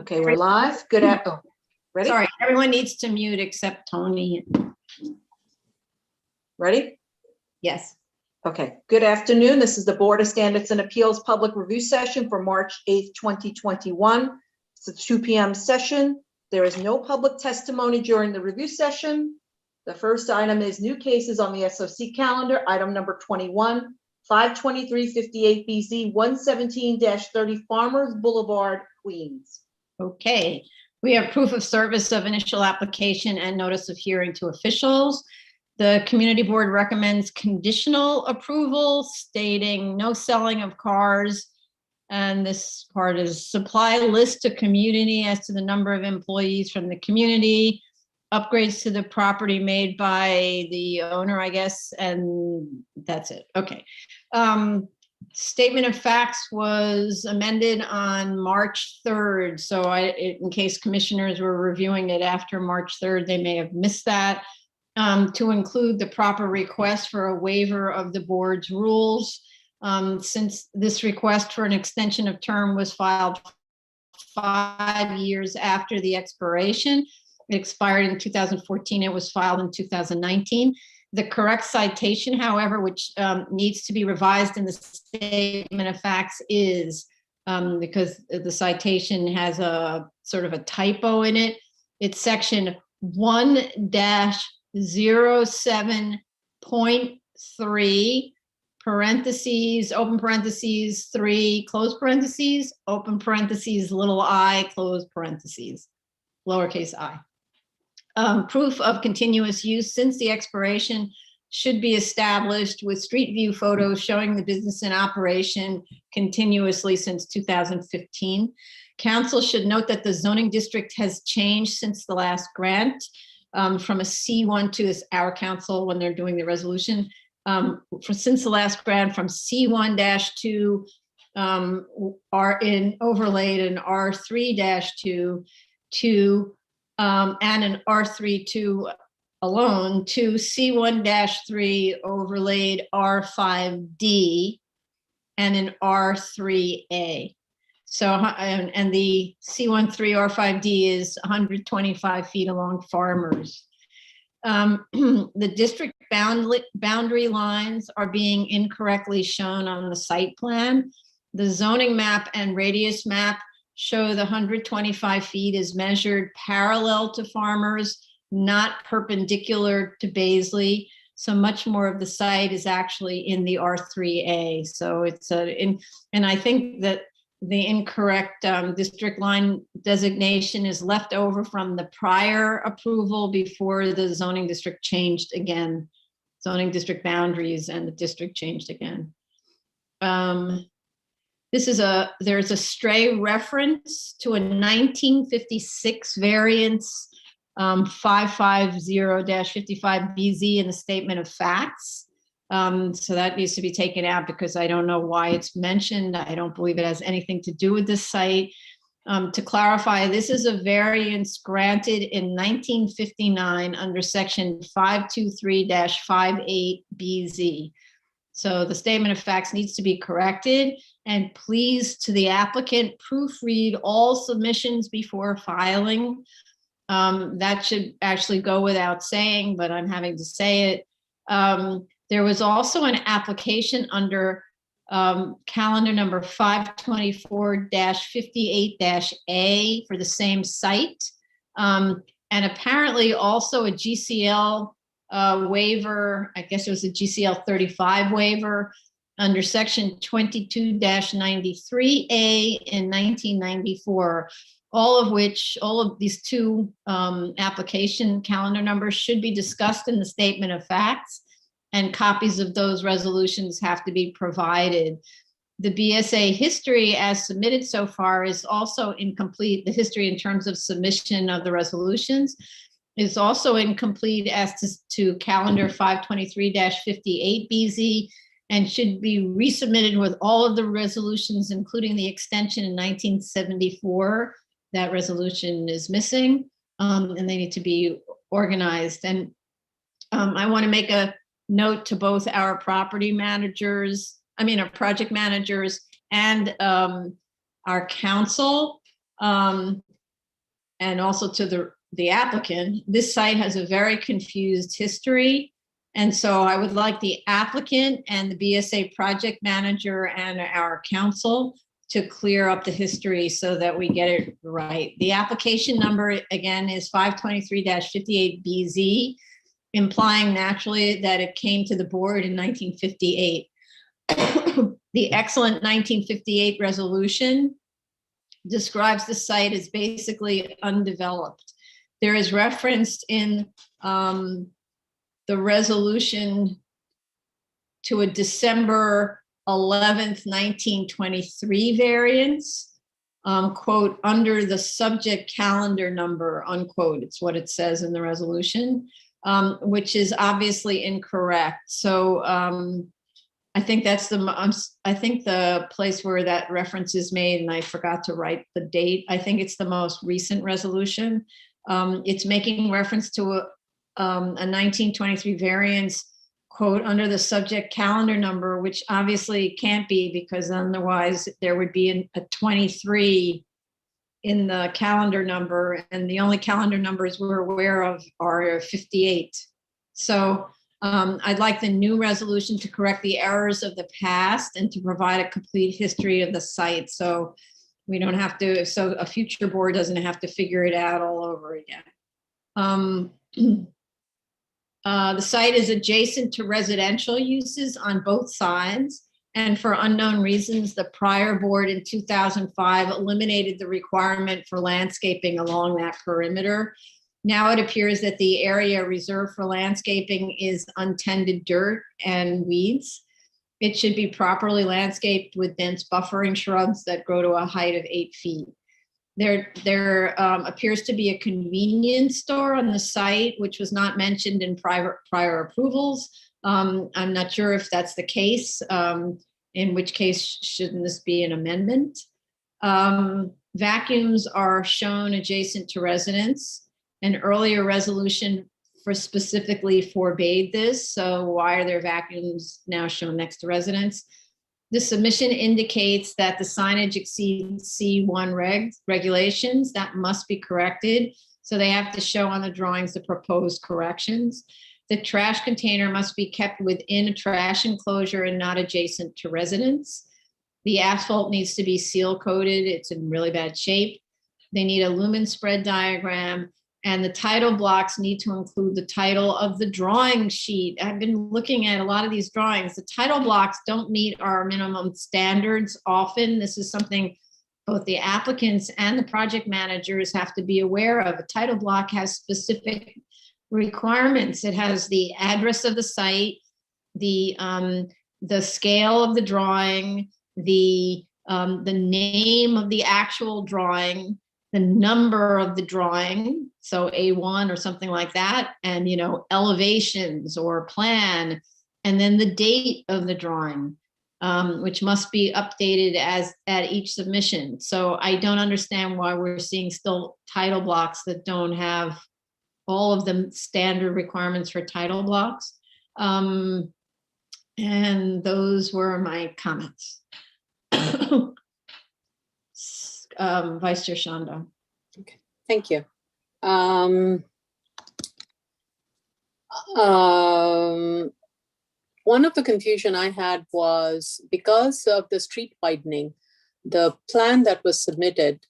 Okay, we're live. Good at, oh, ready? Sorry, everyone needs to mute except Tony. Ready? Yes. Okay, good afternoon. This is the Board of Standards and Appeals Public Review Session for March 8th, 2021. It's a 2 p.m. session. There is no public testimony during the review session. The first item is new cases on the SOC calendar. Item number 21, 52358BZ 117-30 Farmers Boulevard, Queens. Okay, we have proof of service of initial application and notice of hearing to officials. The community board recommends conditional approval stating no selling of cars. And this part is supply list to community as to the number of employees from the community, upgrades to the property made by the owner, I guess, and that's it. Okay. Statement of facts was amended on March 3rd. So in case commissioners were reviewing it after March 3rd, they may have missed that, to include the proper request for a waiver of the board's rules. Since this request for an extension of term was filed 5 years after the expiration, it expired in 2014, it was filed in 2019. The correct citation, however, which needs to be revised in the statement of facts is, because the citation has a sort of a typo in it, it's section 1-07.3, parentheses, open parentheses, 3, close parentheses, open parentheses, little I, close parentheses, lowercase I. Proof of continuous use since the expiration should be established with street view photos showing the business in operation continuously since 2015. Council should note that the zoning district has changed since the last grant, from a C1 to this, our council when they're doing the resolution, since the last grant from C1-2 are in overlaid and R3-2 to and an R3-2 alone to C1-3 overlaid R5D and an R3A. So, and the C13 R5D is 125 feet along Farmers. The district boundary lines are being incorrectly shown on the site plan. The zoning map and radius map show the 125 feet is measured parallel to Farmers, not perpendicular to Baisley. So much more of the site is actually in the R3A. So it's and I think that the incorrect district line designation is left over from the prior approval before the zoning district changed again, zoning district boundaries and the district changed again. There's a stray reference to a 1956 variance 550-55BZ in the statement of facts. So that needs to be taken out because I don't know why it's mentioned. I don't believe it has anything to do with this site. To clarify, this is a variance granted in 1959 under section 523-58BZ. So the statement of facts needs to be corrected, and please, to the applicant, proofread all submissions before filing. That should actually go without saying, but I'm having to say it. There was also an application under calendar number 524-58-A for the same site. And apparently also a GCL waiver, I guess it was a GCL 35 waiver under section 22-93A in 1994, all of these two application calendar numbers should be discussed in the statement of facts, and copies of those resolutions have to be provided. The BSA history as submitted so far is also incomplete. The history in terms of submission of the resolutions is also incomplete as to calendar 523-58BZ and should be resubmitted with all of the resolutions, including the extension in 1974. That resolution is missing, and they need to be organized. And I want to make a note to both our property managers, our project managers and our council. and also to the applicant, this site has a very confused history. And so I would like the applicant and the BSA project manager and our council to clear up the history so that we get it right. The application number, again, is 523-58BZ, implying naturally that it came to the board in 1958. The excellent 1958 resolution describes the site as basically undeveloped. There is referenced in the resolution to a December 11th, 1923 variance, quote, under the subject calendar number, unquote. It's what it says in the resolution, which is obviously incorrect. So I think that's the place where that reference is made, and I forgot to write the date. I think it's the most recent resolution. It's making reference to a 1923 variance, quote, under the subject calendar number, which obviously can't be, because otherwise there would be a 23 in the calendar number, and the only calendar numbers we're aware of are 58. So I'd like the new resolution to correct the errors of the past and to provide a complete history of the site. So we don't have to, so a future board doesn't have to figure it out all over again. The site is adjacent to residential uses on both sides. And for unknown reasons, the prior board in 2005 eliminated the requirement for landscaping along that perimeter. Now it appears that the area reserved for landscaping is untended dirt and weeds. It should be properly landscaped with dense buffering shrubs that grow to a height of 8 feet. There appears to be a convenience store on the site, which was not mentioned in prior approvals. I'm not sure if that's the case, in which case shouldn't this be an amendment? Vacuums are shown adjacent to residents. An earlier resolution specifically forbade this. So why are there vacuums now shown next to residents? The submission indicates that the signage exceeds C1 regulations. That must be corrected. So they have to show on the drawings the proposed corrections. The trash container must be kept within a trash enclosure and not adjacent to residents. The asphalt needs to be seal coated. It's in really bad shape. They need a lumen spread diagram, and the title blocks need to include the title of the drawing sheet. I've been looking at a lot of these drawings. The title blocks don't meet our minimum standards often. This is something both the applicants and the project managers have to be aware of. A title block has specific requirements. It has the address of the site, the scale of the drawing, the name of the actual drawing, the number of the drawing, so A1 or something like that, and elevations or plan, and then the date of the drawing, which must be updated at each submission. So I don't understand why we're seeing still title blocks that don't have all of the standard requirements for title blocks. And those were my comments. Vice Chair Shanda. Okay, thank you. One of the confusion I had was because of the street widening, the plan that was submitted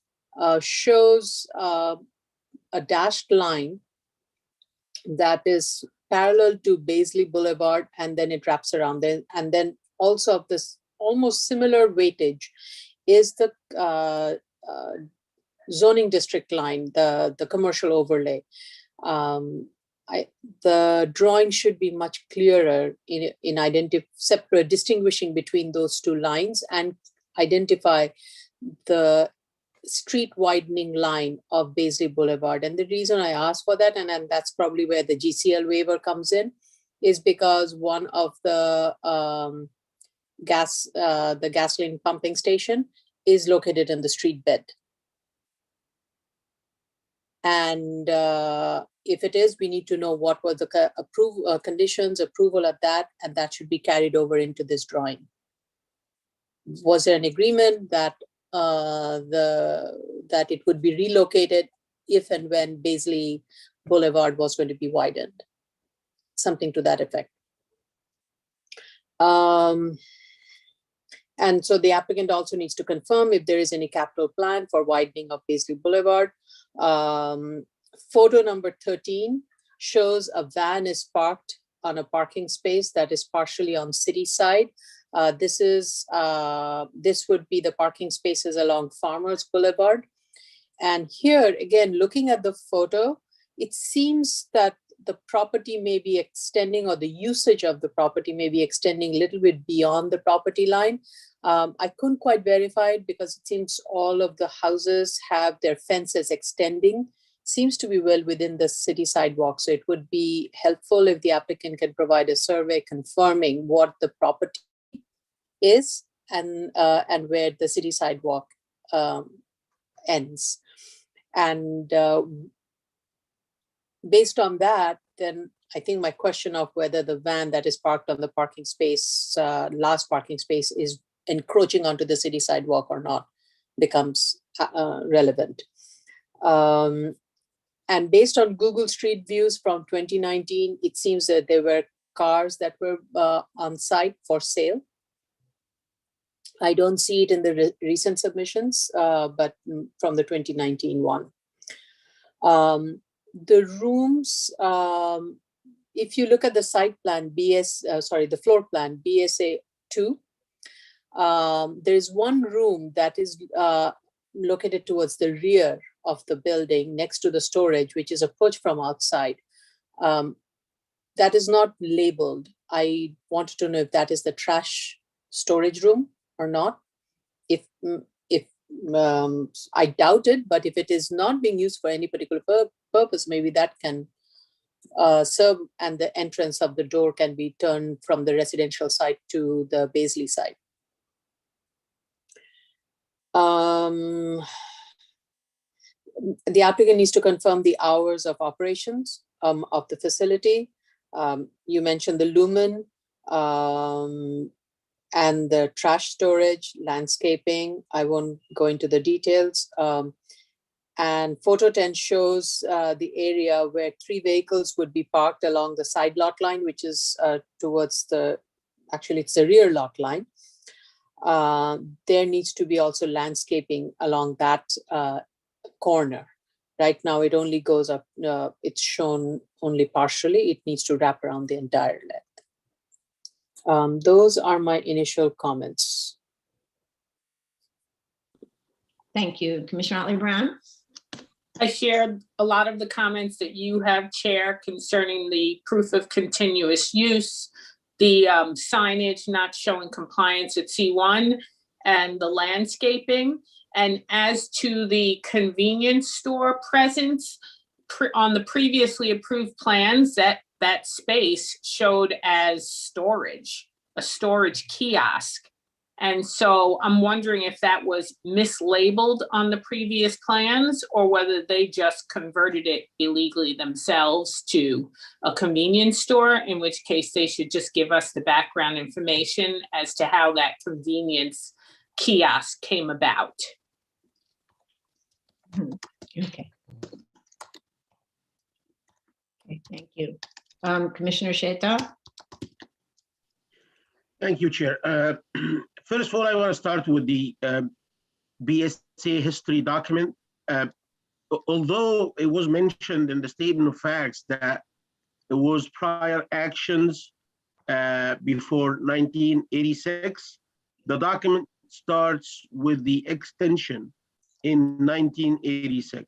shows a dashed line that is parallel to Baisley Boulevard, and then it wraps around there. And then also of this almost similar weightage is the zoning district line, the commercial overlay. The drawing should be much clearer in distinguishing between those two lines and identify the street widening line of Baisley Boulevard. And the reason I asked for that, and that's probably where the GCL waiver comes in, is because one of the gasoline pumping station is located in the street bed. And if it is, we need to know what were the conditions, approval of that, and that should be carried over into this drawing. Was there an agreement that that it would be relocated if and when Baisley Boulevard was going to be widened, something to that effect. And so the applicant also needs to confirm if there is any capital plan for widening of Baisley Boulevard. Photo number 13 shows a van is parked on a parking space that is partially on city side. This would be the parking spaces along Farmers Boulevard. And here, again, looking at the photo, it seems that the property may be extending, or the usage of the property may be extending a little bit beyond the property line. I couldn't quite verify it because it seems all of the houses have their fences extending. Seems to be well within the city sidewalk. So it would be helpful if the applicant can provide a survey confirming what the property is and where the city sidewalk ends. And based on that, then I think my question of whether the van that is parked on the parking space, last parking space, is encroaching onto the city sidewalk or not becomes relevant. And based on Google Street Views from 2019, it seems that there were cars that were on site for sale. I don't see it in the recent submissions, but from the 2019 one. The rooms, if you look at the site plan, the floor plan, BSA 2, there's one room that is located towards the rear of the building next to the storage, which is approached from outside. That is not labeled. I wanted to know if that is the trash storage room or not. If I doubt it, but if it is not being used for any particular purpose, maybe that can serve, and the entrance of the door can be turned from the residential side to the Baisley side. The applicant needs to confirm the hours of operations of the facility. You mentioned the lumen and the trash storage, landscaping. I won't go into the details. And photo 10 shows the area where 3 vehicles would be parked along the side lot line, which is towards actually it's the rear lot line. There needs to be also landscaping along that corner. Right now, it only goes up, it's shown only partially. It needs to wrap around the entire length. Those are my initial comments. Thank you. Commissioner Otley-Brown? I shared a lot of the comments that you have, Chair, concerning the proof of continuous use, the signage not showing compliance at C1, and the landscaping. And as to the convenience store presence, on the previously approved plans, that space showed as storage, a storage kiosk. And so I'm wondering if that was mislabeled on the previous plans, or whether they just converted it illegally themselves to a convenience store, in which case they should just give us the background information as to how that convenience kiosk came about. Okay. Okay, thank you. Commissioner Sheta? Thank you, Chair. First of all, I want to start with the BSA history document. Although it was mentioned in the statement of facts that there was prior actions before 1986, the document starts with the extension in 1986.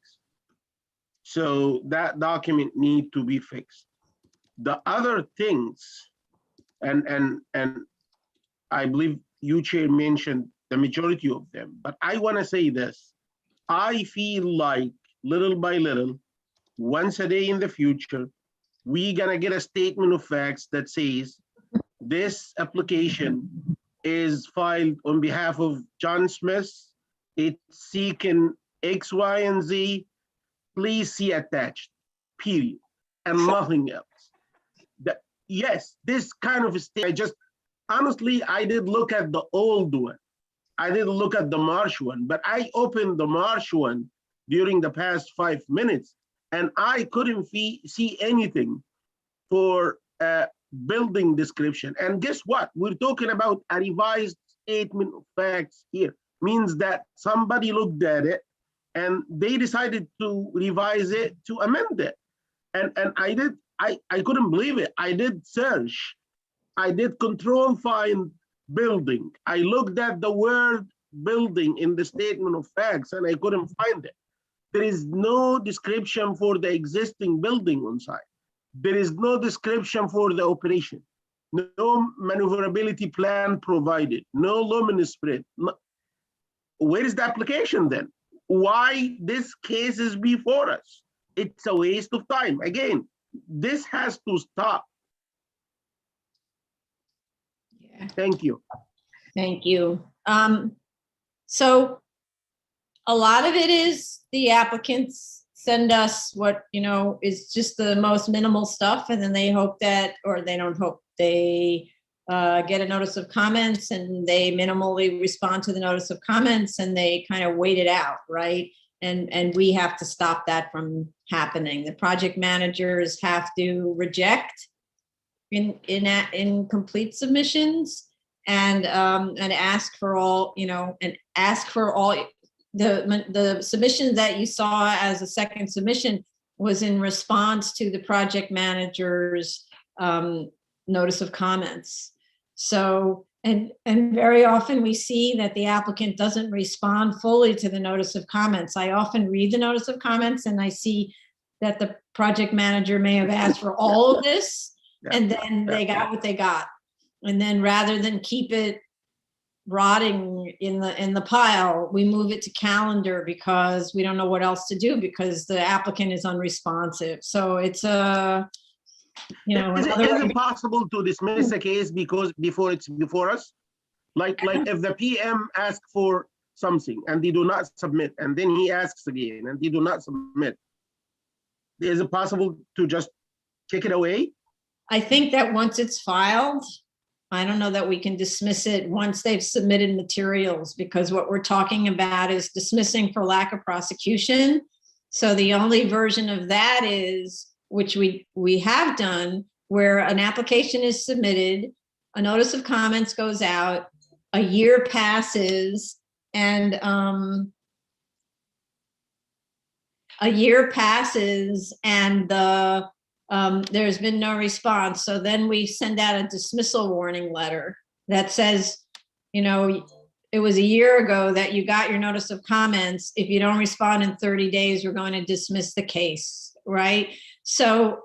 So that document needs to be fixed. The other things, and I believe you, Chair, mentioned the majority of them, but I want to say this. I feel like little by little, once a day in the future, we're gonna get a statement of facts that says this application is filed on behalf of John Smith. It's seeking X, Y, and Z. Please see attached, period, and nothing else. Yes, this kind of state, honestly, I did look at the old one. I didn't look at the March one, but I opened the March one during the past 5 minutes, and I couldn't see anything for building description. And guess what? We're talking about a revised statement of facts here. Means that somebody looked at it and they decided to revise it, to amend it. And I couldn't believe it. I did search. I did control find building. I looked at the word building in the statement of facts and I couldn't find it. There is no description for the existing building on site. There is no description for the operation. No maneuverability plan provided. No luminous spread. No. Where is the application then? Why this case is before us? It's a waste of time. Again, this has to stop. Yeah. Thank you. Thank you. So a lot of it is the applicants send us what, is just the most minimal stuff, and then they hope that, or they don't hope, they get a notice of comments and they minimally respond to the notice of comments and they kind of wait it out, right? And we have to stop that from happening. The project managers have to reject incomplete submissions and ask for all, the submission that you saw as a second submission was in response to the project manager's notice of comments. So, and very often we see that the applicant doesn't respond fully to the notice of comments. I often read the notice of comments and I see that the project manager may have asked for all of this, and then they got what they got. And then rather than keep it rotting in the pile, we move it to calendar because we don't know what else to do because the applicant is unresponsive. So it's Is it possible to dismiss a case because before it's before us? Like if the PM asks for something and they do not submit, and then he asks again and they do not submit, is it possible to just kick it away? I think that once it's filed, I don't know that we can dismiss it once they've submitted materials, because what we're talking about is dismissing for lack of prosecution. So the only version of that is, which we have done, where an application is submitted, a notice of comments goes out, a year passes, and there's been no response. So then we send out a dismissal warning letter that says, it was a year ago that you got your notice of comments. If you don't respond in 30 days, we're going to dismiss the case, right? So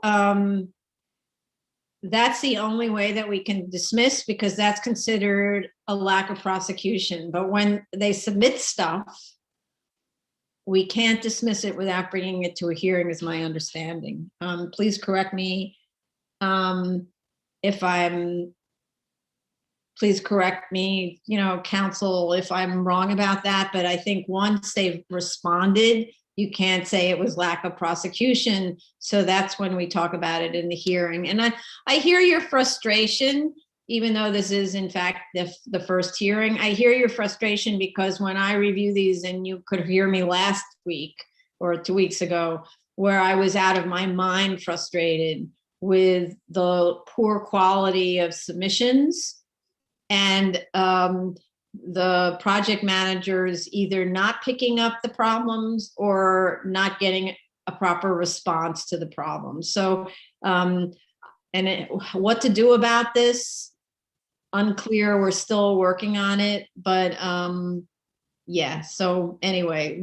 that's the only way that we can dismiss, because that's considered a lack of prosecution. But when they submit stuff, we can't dismiss it without bringing it to a hearing, is my understanding. Please correct me please correct me, counsel, if I'm wrong about that. But I think once they've responded, you can't say it was lack of prosecution. So that's when we talk about it in the hearing. And I hear your frustration, even though this is in fact the first hearing. I hear your frustration because when I review these, and you could hear me last week or 2 weeks ago, where I was out of my mind frustrated with the poor quality of submissions and the project managers either not picking up the problems or not getting a proper response to the problem. So, what to do about this? Unclear. We're still working on it, but yeah. So anyway,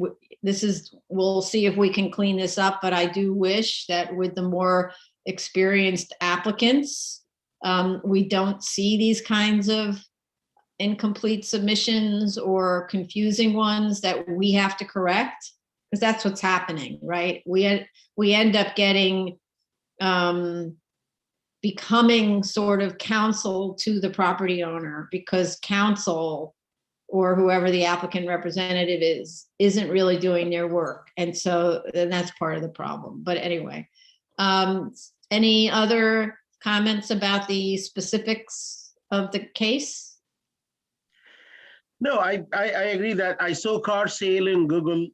we'll see if we can clean this up. But I do wish that with the more experienced applicants, we don't see these kinds of incomplete submissions or confusing ones that we have to correct, because that's what's happening, right? We end up getting becoming sort of counsel to the property owner, because counsel or whoever the applicant representative isn't really doing their work. And so then that's part of the problem. But anyway, any other comments about the specifics of the case? No, I agree that I saw car sale in Google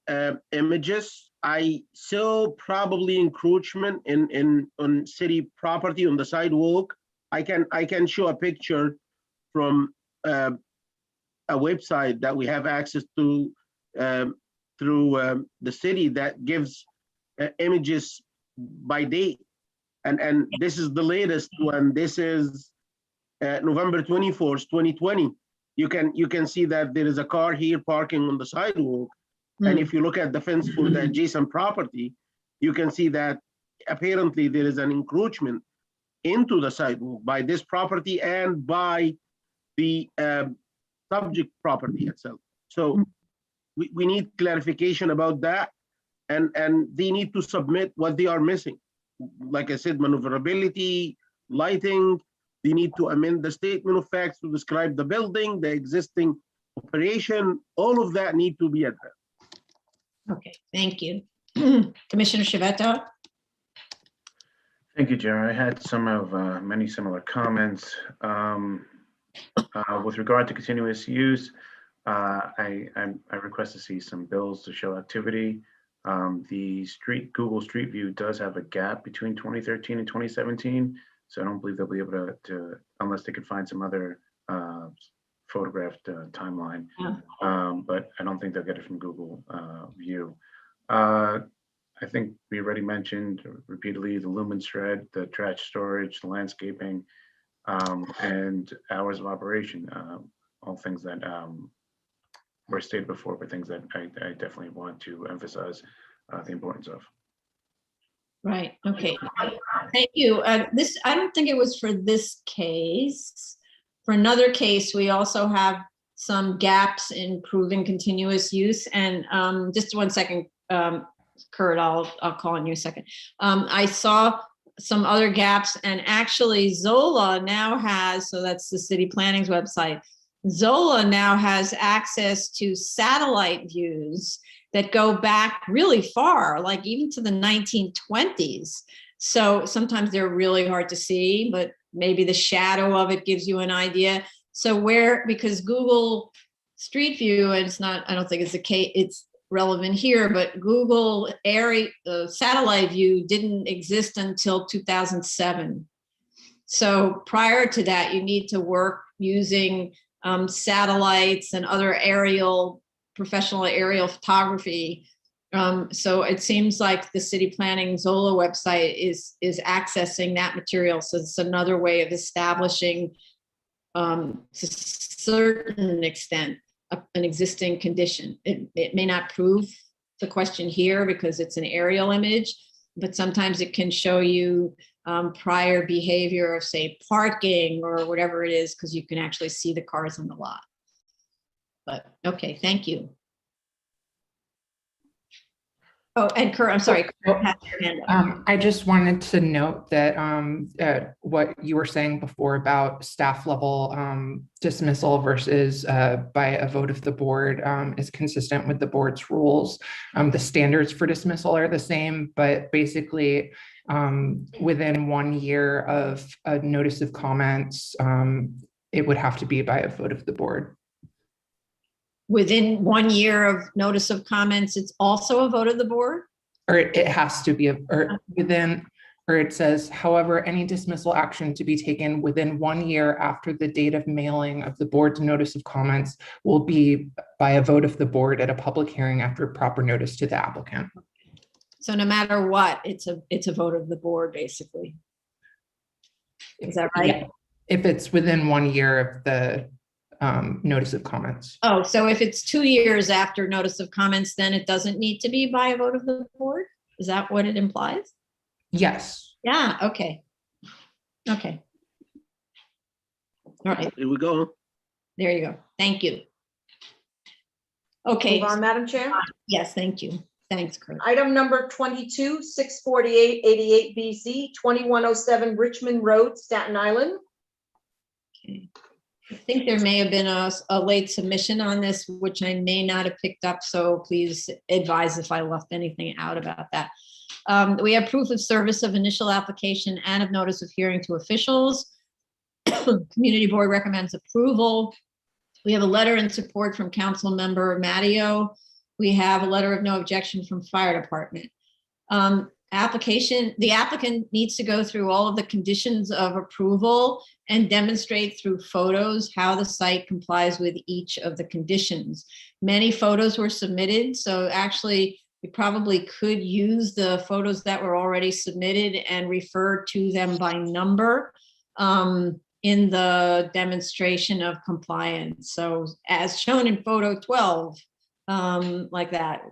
images. I saw probably encroachment on city property on the sidewalk. I can show a picture from a website that we have access to through the city that gives images by date. And this is the latest one. This is November 24th, 2020. You can see that there is a car here parking on the sidewalk. And if you look at the fence for the adjacent property, you can see that apparently there is an encroachment into the sidewalk by this property and by the subject property itself. So we need clarification about that, and they need to submit what they are missing. Like I said, maneuverability, lighting. They need to amend the statement of facts to describe the building, the existing operation. All of that need to be addressed. Okay, thank you. Commissioner Chiavetto? Thank you, Chair. I had some of many similar comments. With regard to continuous use, I request to see some bills to show activity. The Google Street View does have a gap between 2013 and 2017, so I don't believe they'll be able to unless they could find some other photographed timeline. But I don't think they'll get it from Google View. I think we already mentioned repeatedly the lumen shred, the trash storage, the landscaping, and hours of operation. All things that were stated before, but things that I definitely want to emphasize the importance of. Right, okay. Thank you. This, I don't think it was for this case. For another case, we also have some gaps in proving continuous use. And just 1 second, Kurt, I'll call on you a second. I saw some other gaps, and actually Zola now has, so that's the city planning's website, Zola now has access to satellite views that go back really far, like even to the 1920s. So sometimes they're really hard to see, but maybe the shadow of it gives you an idea. So because Google Street View, and it's not, I don't think it's the case, it's relevant here, but Google satellite view didn't exist until 2007. So prior to that, you need to work using satellites and other professional aerial photography. So it seems like the city planning Zola website is accessing that material. So it's another way of establishing to a certain extent an existing condition. It may not prove the question here because it's an aerial image, but sometimes it can show you prior behavior of, say, parking or whatever it is, because you can actually see the cars in the lot. But okay, thank you. Oh, and Kurt, I'm sorry. Kurt, have your hand up. I just wanted to note that what you were saying before about staff level dismissal versus by a vote of the board is consistent with the board's rules. The standards for dismissal are the same, but basically within 1 year of a notice of comments, it would have to be by a vote of the board. Within 1 year of notice of comments, it's also a vote of the board? Or it has to be, or it says, however, any dismissal action to be taken within 1 year after the date of mailing of the board's notice of comments will be by a vote of the board at a public hearing after proper notice to the applicant. So no matter what, it's a vote of the board, basically. Is that right? Yeah. If it's within 1 year of the notice of comments. Oh, so if it's 2 years after notice of comments, then it doesn't need to be by a vote of the board? Is that what it implies? Yes. Yeah, okay. Okay. All right, Here we go. there you go. Thank you. Okay, Move on, Madam Chair. yes, thank you. Thanks, Kurt. Item number 22, 64888 BZ, 2107 Richmond Road, Staten Island. Okay. I think there may have been a late submission on this, which I may not have picked up, so please advise if I left anything out about that. We have proof of service of initial application and of notice of hearing to officials. Community board recommends approval. We have a letter in support from Council Member Matteo. We have a letter of no objection from Fire Department. The applicant needs to go through all of the conditions of approval and demonstrate through photos how the site complies with each of the conditions. Many photos were submitted, so actually we probably could use the photos that were already submitted and refer to them by number in the demonstration of compliance. So as shown in photo 12, like that,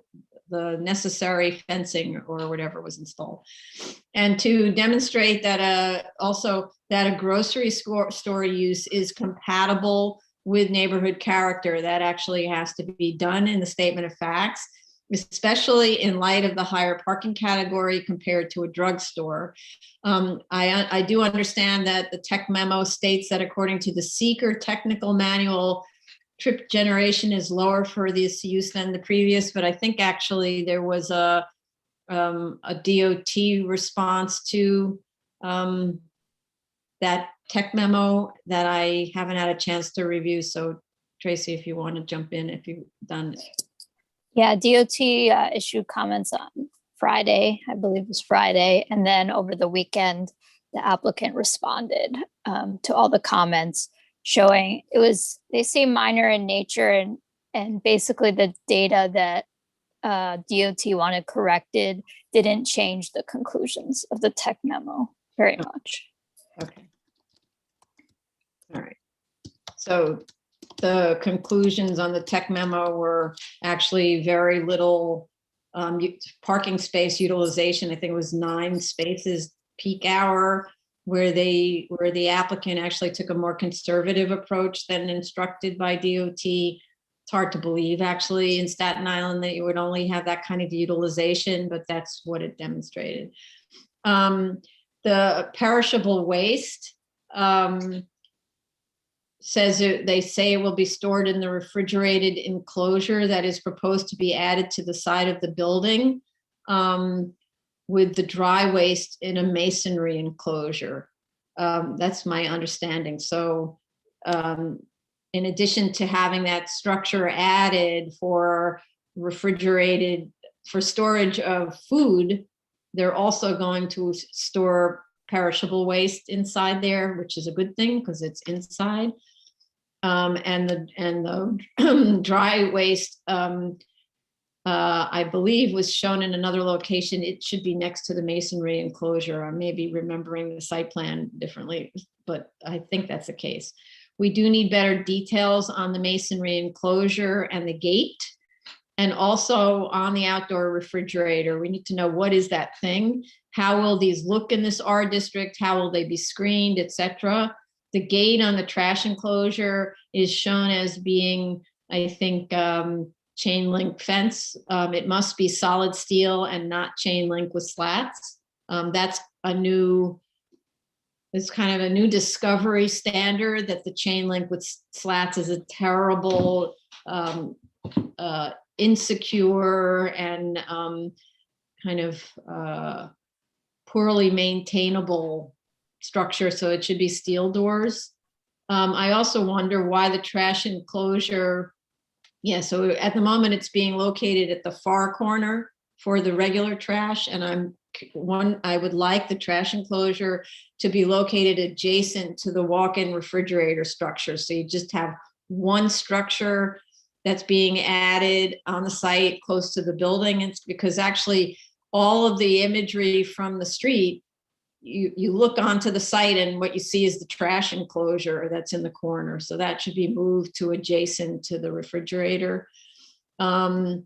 the necessary fencing or whatever was installed. And to demonstrate that also that a grocery store use is compatible with neighborhood character, that actually has to be done in the statement of facts, especially in light of the higher parking category compared to a drugstore. I do understand that the tech memo states that according to the seeker technical manual, trip generation is lower for this use than the previous, but I think actually there was a DOT response to that tech memo that I haven't had a chance to review. So Tracy, if you want to jump in, if you've done it. Yeah, DOT issued comments on Friday, I believe it was Friday. And then over the weekend, the applicant responded to all the comments showing they seem minor in nature and basically the data that DOT wanted corrected didn't change the conclusions of the tech memo very much. Okay. All right. So the conclusions on the tech memo were actually very little parking space utilization. I think it was 9 spaces peak hour, where the applicant actually took a more conservative approach than instructed by DOT. It's hard to believe actually in Staten Island that you would only have that kind of utilization, but that's what it demonstrated. The perishable waste says they say it will be stored in the refrigerated enclosure that is proposed to be added to the side of the building, with the dry waste in a masonry enclosure. That's my understanding. So in addition to having that structure added for storage of food, they're also going to store perishable waste inside there, which is a good thing because it's inside. And the dry waste, I believe was shown in another location. It should be next to the masonry enclosure. I may be remembering the site plan differently, but I think that's the case. We do need better details on the masonry enclosure and the gate, and also on the outdoor refrigerator. We need to know what is that thing? How will these look in this R district? How will they be screened, etc.? The gate on the trash enclosure is shown as being, I think, chain link fence. It must be solid steel and not chain link with slats. That's it's kind of a new discovery standard that the chain link with slats is a terrible, insecure and kind of poorly maintainable structure. So it should be steel doors. I also wonder why the trash enclosure. Yeah, so at the moment it's being located at the far corner for the regular trash, and I would like the trash enclosure to be located adjacent to the walk-in refrigerator structure. So you just have one structure that's being added on the site close to the building. It's because actually all of the imagery from the street, you look onto the site and what you see is the trash enclosure that's in the corner. So that should be moved to adjacent to the refrigerator. And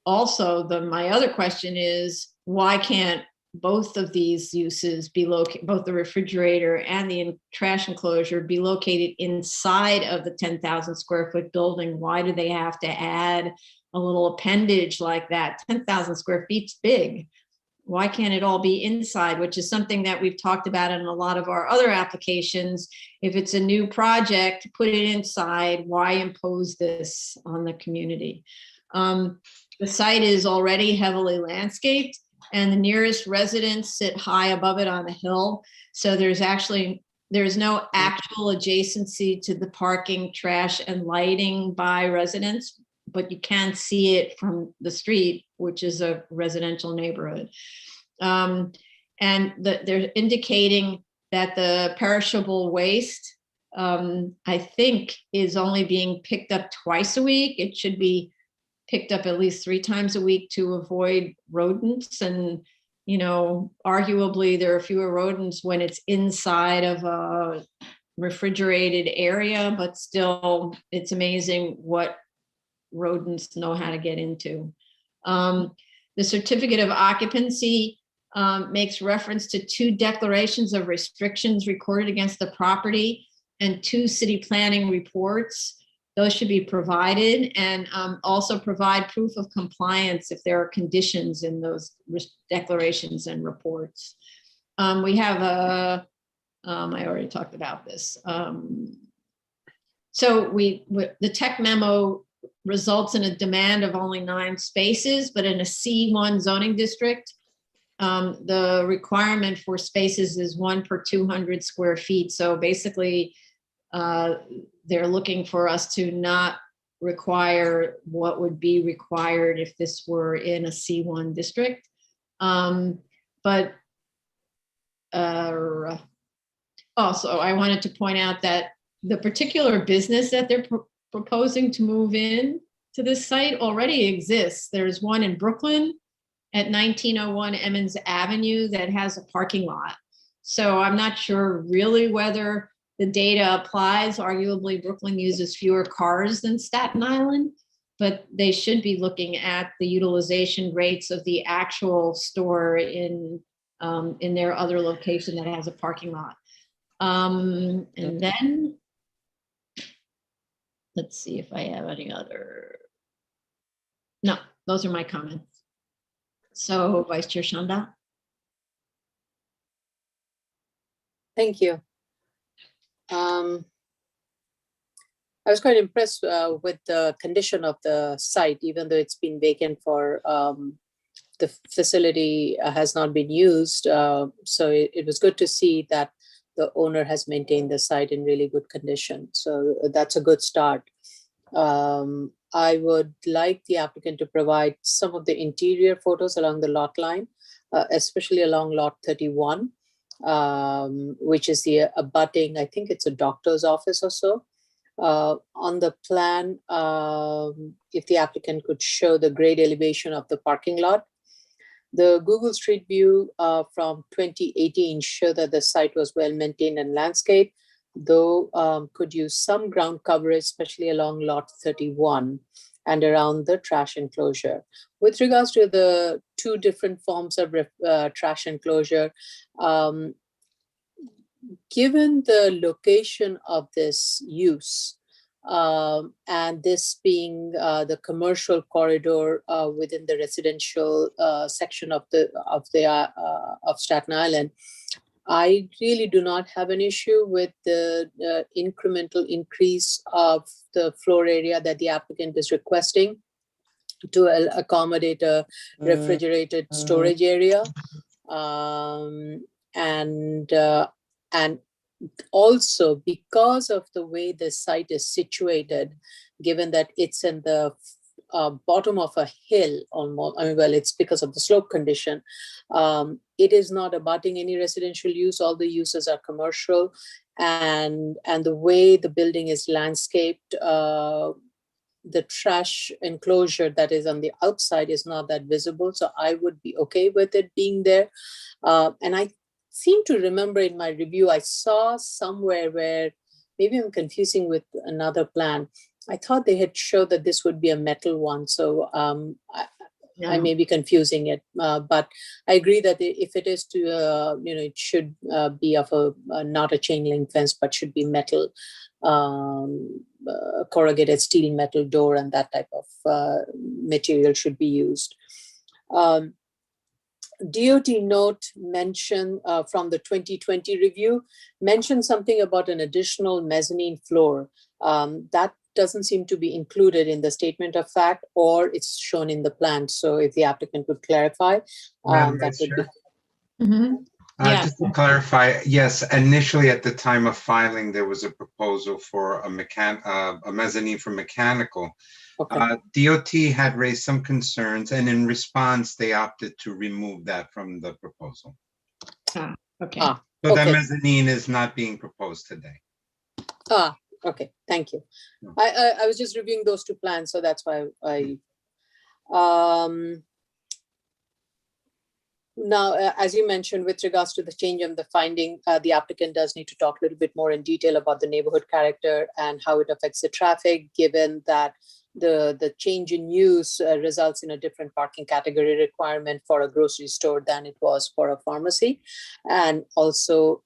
also my other question is, why can't both of these uses be located, both the refrigerator and the trash enclosure be located inside of the 10,000 square foot building? Why do they have to add a little appendage like that? 10,000 square feet's big. Why can't it all be inside, which is something that we've talked about in a lot of our other applications. If it's a new project, put it inside. Why impose this on the community? The site is already heavily landscaped, and the nearest residents sit high above it on the hill. So there's actually there's no actual adjacency to the parking, trash, and lighting by residents, but you can see it from the street, which is a residential neighborhood. And they're indicating that the perishable waste, I think, is only being picked up twice a week. It should be picked up at least 3 times a week to avoid rodents. And, you know, arguably there are fewer rodents when it's inside of a refrigerated area, but still it's amazing what rodents know how to get into. The certificate of occupancy makes reference to 2 declarations of restrictions recorded against the property and 2 city planning reports. Those should be provided, and also provide proof of compliance if there are conditions in those declarations and reports. We have I already talked about this. So the tech memo results in a demand of only 9 spaces, but in a C1 zoning district, the requirement for spaces is 1 per 200 square feet. So basically, they're looking for us to not require what would be required if this were in a C1 district. But also, I wanted to point out that the particular business that they're proposing to move in to this site already exists. There's one in Brooklyn at 1901 Emmons Avenue that has a parking lot. So I'm not sure really whether the data applies. Arguably, Brooklyn uses fewer cars than Staten Island, but they should be looking at the utilization rates of the actual store in their other location that has a parking lot. And then, let's see if I have any other. No, those are my comments. So Vice Chair Shanda. Thank you. I was quite impressed with the condition of the site, even though it's been vacant for the facility has not been used. So it was good to see that the owner has maintained the site in really good condition. So that's a good start. I would like the applicant to provide some of the interior photos along the lot line, especially along lot 31, which is the abutting, I think it's a doctor's office or so. On the plan, if the applicant could show the grade elevation of the parking lot. The Google Street View from 2018 show that the site was well maintained and landscaped, though could use some ground coverage, especially along lot 31 and around the trash enclosure. With regards to the 2 different forms of trash enclosure, given the location of this use, and this being the commercial corridor within the residential section of Staten Island, I really do not have an issue with the incremental increase of the floor area that the applicant is requesting to accommodate a refrigerated storage area, and also because of the way the site is situated, given that it's in the bottom of a hill almost, well, it's because of the slope condition. It is not abutting any residential use. All the uses are commercial, and the way the building is landscaped, the trash enclosure that is on the outside is not that visible. So I would be okay with it being there. And I seem to remember in my review, I saw somewhere where, maybe I'm confusing with another plan. I thought they had showed that this would be a metal one. So I may be confusing it, but I agree that if it is to, it should be of not a chain link fence, but should be metal, corrugated steel metal door, and that type of material should be used. DOT note mention from the 2020 review mentioned something about an additional mezzanine floor. That doesn't seem to be included in the statement of fact, or it's shown in the plan. So if the applicant would clarify, that would be. Yeah. Just to clarify, yes, initially at the time of filing, there was a proposal for a mezzanine for mechanical. Okay. DOT had raised some concerns, and in response, they opted to remove that from the proposal. Okay. So that Okay. mezzanine is not being proposed today. Okay, thank you. No. I was just reviewing those two plans, so that's why now, as you mentioned, with regards to the change of the finding, the applicant does need to talk a little bit more in detail about the neighborhood character and how it affects the traffic, given that the change in use results in a different parking category requirement for a grocery store than it was for a pharmacy. And also,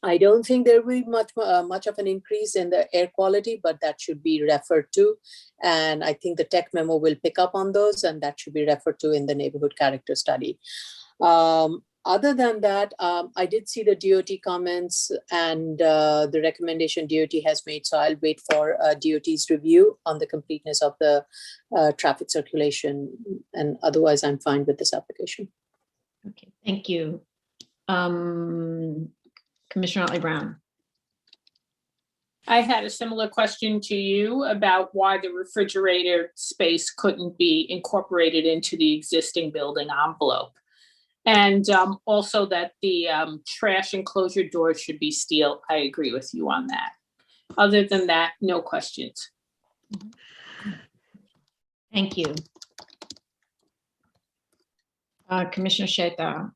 I don't think there will be much of an increase in the air quality, but that should be referred to. And I think the tech memo will pick up on those, and that should be referred to in the neighborhood character study. Other than that, I did see the DOT comments and the recommendation DOT has made. So I'll wait for DOT's review on the completeness of the traffic circulation. And otherwise, I'm fine with this application. Okay, thank you. Commissioner Otley-Brown. I had a similar question to you about why the refrigerator space couldn't be incorporated into the existing building envelope. And also that the trash enclosure doors should be steel. I agree with you on that. Other than that, no questions. Thank you. Commissioner Sheta.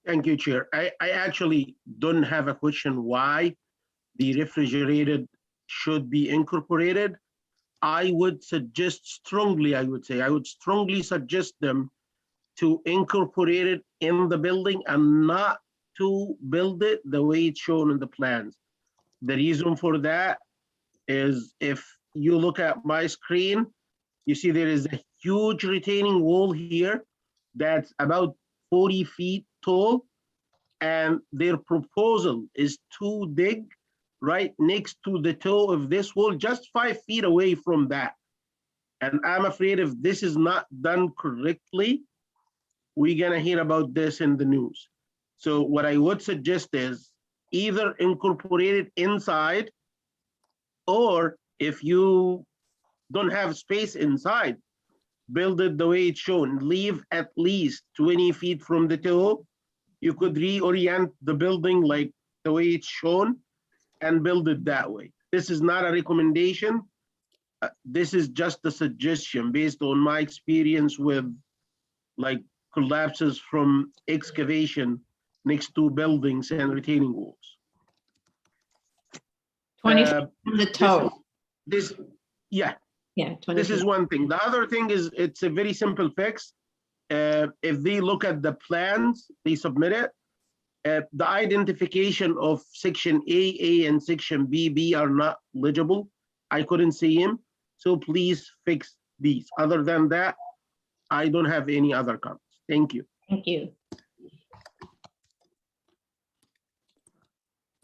Thank you, Chair. I actually don't have a question why the refrigerated should be incorporated. I would suggest strongly, I would strongly suggest them to incorporate it in the building and not to build it the way it's shown in the plans. The reason for that is if you look at my screen, you see there is a huge retaining wall here that's about 40 feet tall, and their proposal is to dig right next to the toe of this wall, just 5 feet away from that. And I'm afraid if this is not done correctly, we're gonna hear about this in the news. So what I would suggest is either incorporate it inside, or if you don't have space inside, build it the way it's shown. Leave at least 20 feet from the toe. You could reorient the building like the way it's shown and build it that way. This is not a recommendation. This is just a suggestion based on my experience with like collapses from excavation next to buildings and retaining walls. 20 feet from the toe. Yeah, 20 this feet. is one thing. The other thing is it's a very simple fix. If they look at the plans, they submit it. The identification of section A and section B are not legible. I couldn't see him. So please fix these. Other than that, I don't have any other comments. Thank you. Thank you.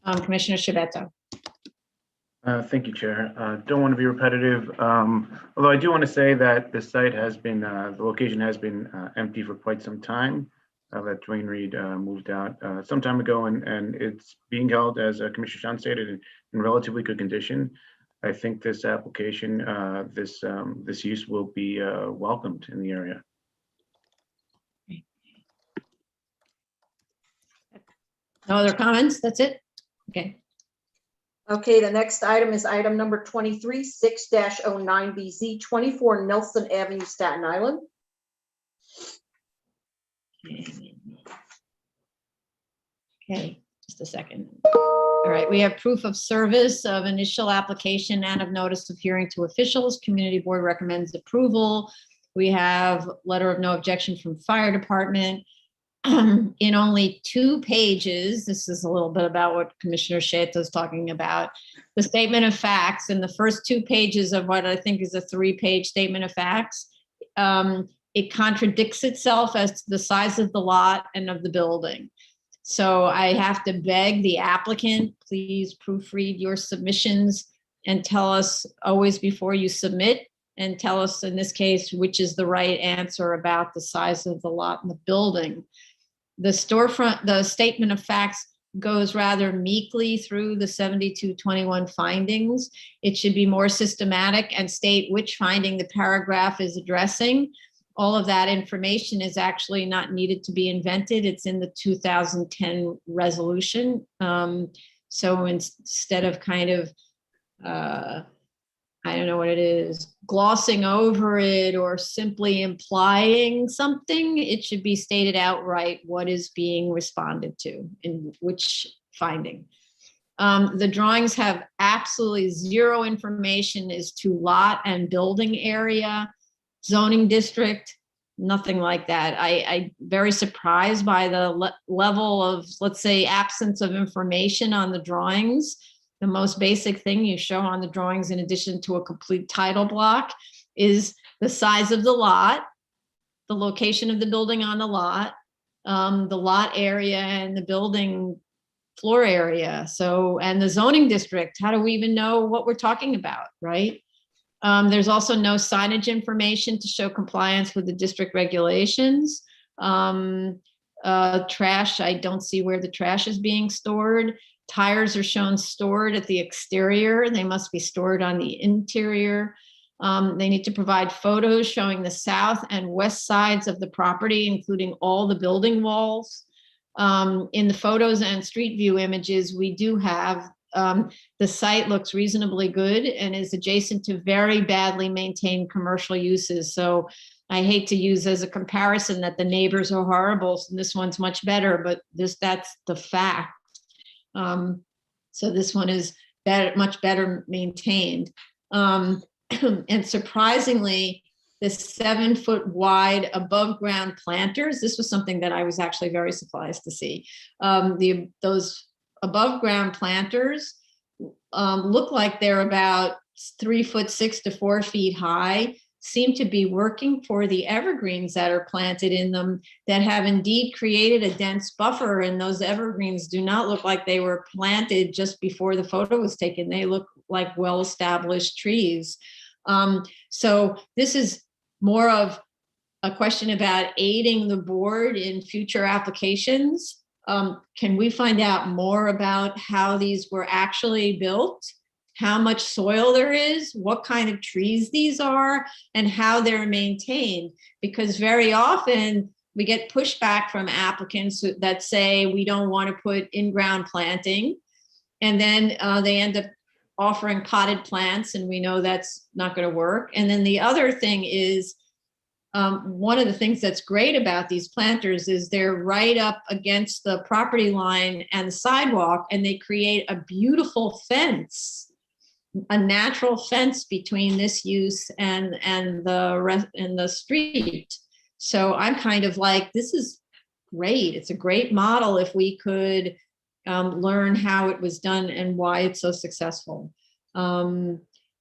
Commissioner Shabetto. Thank you, Chair. Don't want to be repetitive, although I do want to say that the site has been, the location has been empty for quite some time. That Dwayne Reed moved out some time ago, and it's being held, as Commissioner Sean stated, in relatively good condition. I think this application, this use will be welcomed in the area. No other comments? That's it? Okay. Okay, the next item is item number 23, 6-09BZ, 24 Nelson Avenue, Staten Island. Okay, just a second. All right, we have proof of service of initial application and of notice of hearing to officials. Community Board recommends approval. We have letter of no objection from Fire Department. In only 2 pages, this is a little bit about what Commissioner Sheta is talking about. The statement of facts in the first 2 pages of what I think is a 3-page statement of facts. It contradicts itself as to the size of the lot and of the building. So I have to beg the applicant, please proofread your submissions and tell us always before you submit, and tell us in this case, which is the right answer about the size of the lot and the building. The storefront, the statement of facts goes rather meekly through the 7221 findings. It should be more systematic and state which finding the paragraph is addressing. All of that information is actually not needed to be invented. It's in the 2010 resolution. So instead of kind of, I don't know what it is, glossing over it or simply implying something, it should be stated outright what is being responded to in which finding. The drawings have absolutely zero information as to lot and building area, zoning district, nothing like that. I'm very surprised by the level of, let's say, absence of information on the drawings. The most basic thing you show on the drawings, in addition to a complete title block, is the size of the lot, the location of the building on the lot area, and the building floor area. So, and the zoning district, how do we even know what we're talking about, right? There's also no signage information to show compliance with the district regulations. Trash, I don't see where the trash is being stored. Tires are shown stored at the exterior. They must be stored on the interior. They need to provide photos showing the south and west sides of the property, including all the building walls. In the photos and street view images, we do have the site looks reasonably good and is adjacent to very badly maintained commercial uses. So I hate to use as a comparison that the neighbors are horrible and this one's much better, but that's the fact. So this one is better, much better maintained. And surprisingly, the 7-foot wide above ground planters, this was something that I was actually very surprised to see. Those above ground planters look like they're about 3'6" to 4 feet high, seem to be working for the evergreens that are planted in them, that have indeed created a dense buffer. And those evergreens do not look like they were planted just before the photo was taken. They look like well-established trees. So this is more of a question about aiding the board in future applications. Can we find out more about how these were actually built, how much soil there is, what kind of trees these are, and how they're maintained? Because very often we get pushback from applicants that say we don't want to put in-ground planting, and then they end up offering potted plants, and we know that's not going to work. And then the other thing is, one of the things that's great about these planters is they're right up against the property line and the sidewalk, and they create a beautiful fence, a natural fence between this use and the street. So I'm kind of like, this is great. It's a great model if we could learn how it was done and why it's so successful.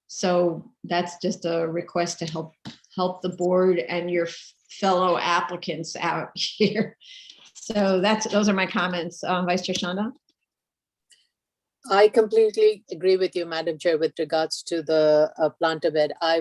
So that's just a request to help the board and your fellow applicants out here. So those are my comments. Vice Chair Shanda? I completely agree with you, Madam Chair, with regards to the planter bed. I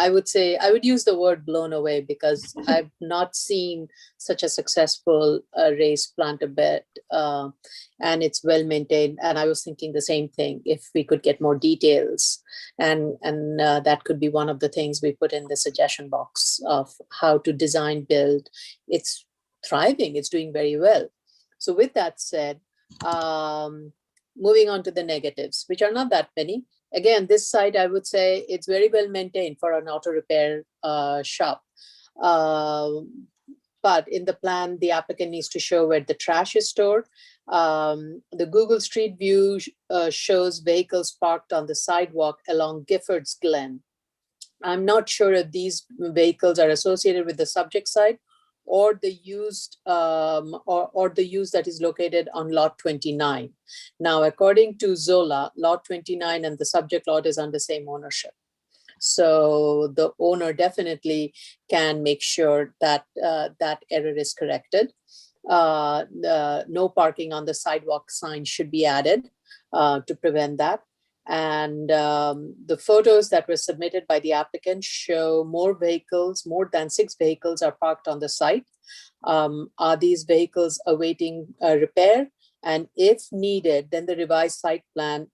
would say, I would use the word blown away, because I've not seen such a successful raised planter bed, and it's well maintained. And I was thinking the same thing, if we could get more details, and that could be one of the things we put in the suggestion box of how to design, build. It's thriving, it's doing very well. So with that said, moving on to the negatives, which are not that many. Again, this site, I would say it's very well maintained for an auto repair shop. But in the plan, the applicant needs to show where the trash is stored. The Google Street View shows vehicles parked on the sidewalk along Giffords Glen. I'm not sure if these vehicles are associated with the subject site or the used or the use that is located on lot 29. Now, according to Zola, lot 29 and the subject lot is under same ownership. So the owner definitely can make sure that that error is corrected. No parking on the sidewalk sign should be added to prevent that. And the photos that were submitted by the applicant show more than 6 vehicles are parked on the site. Are these vehicles awaiting repair? And if needed, then the revised site plan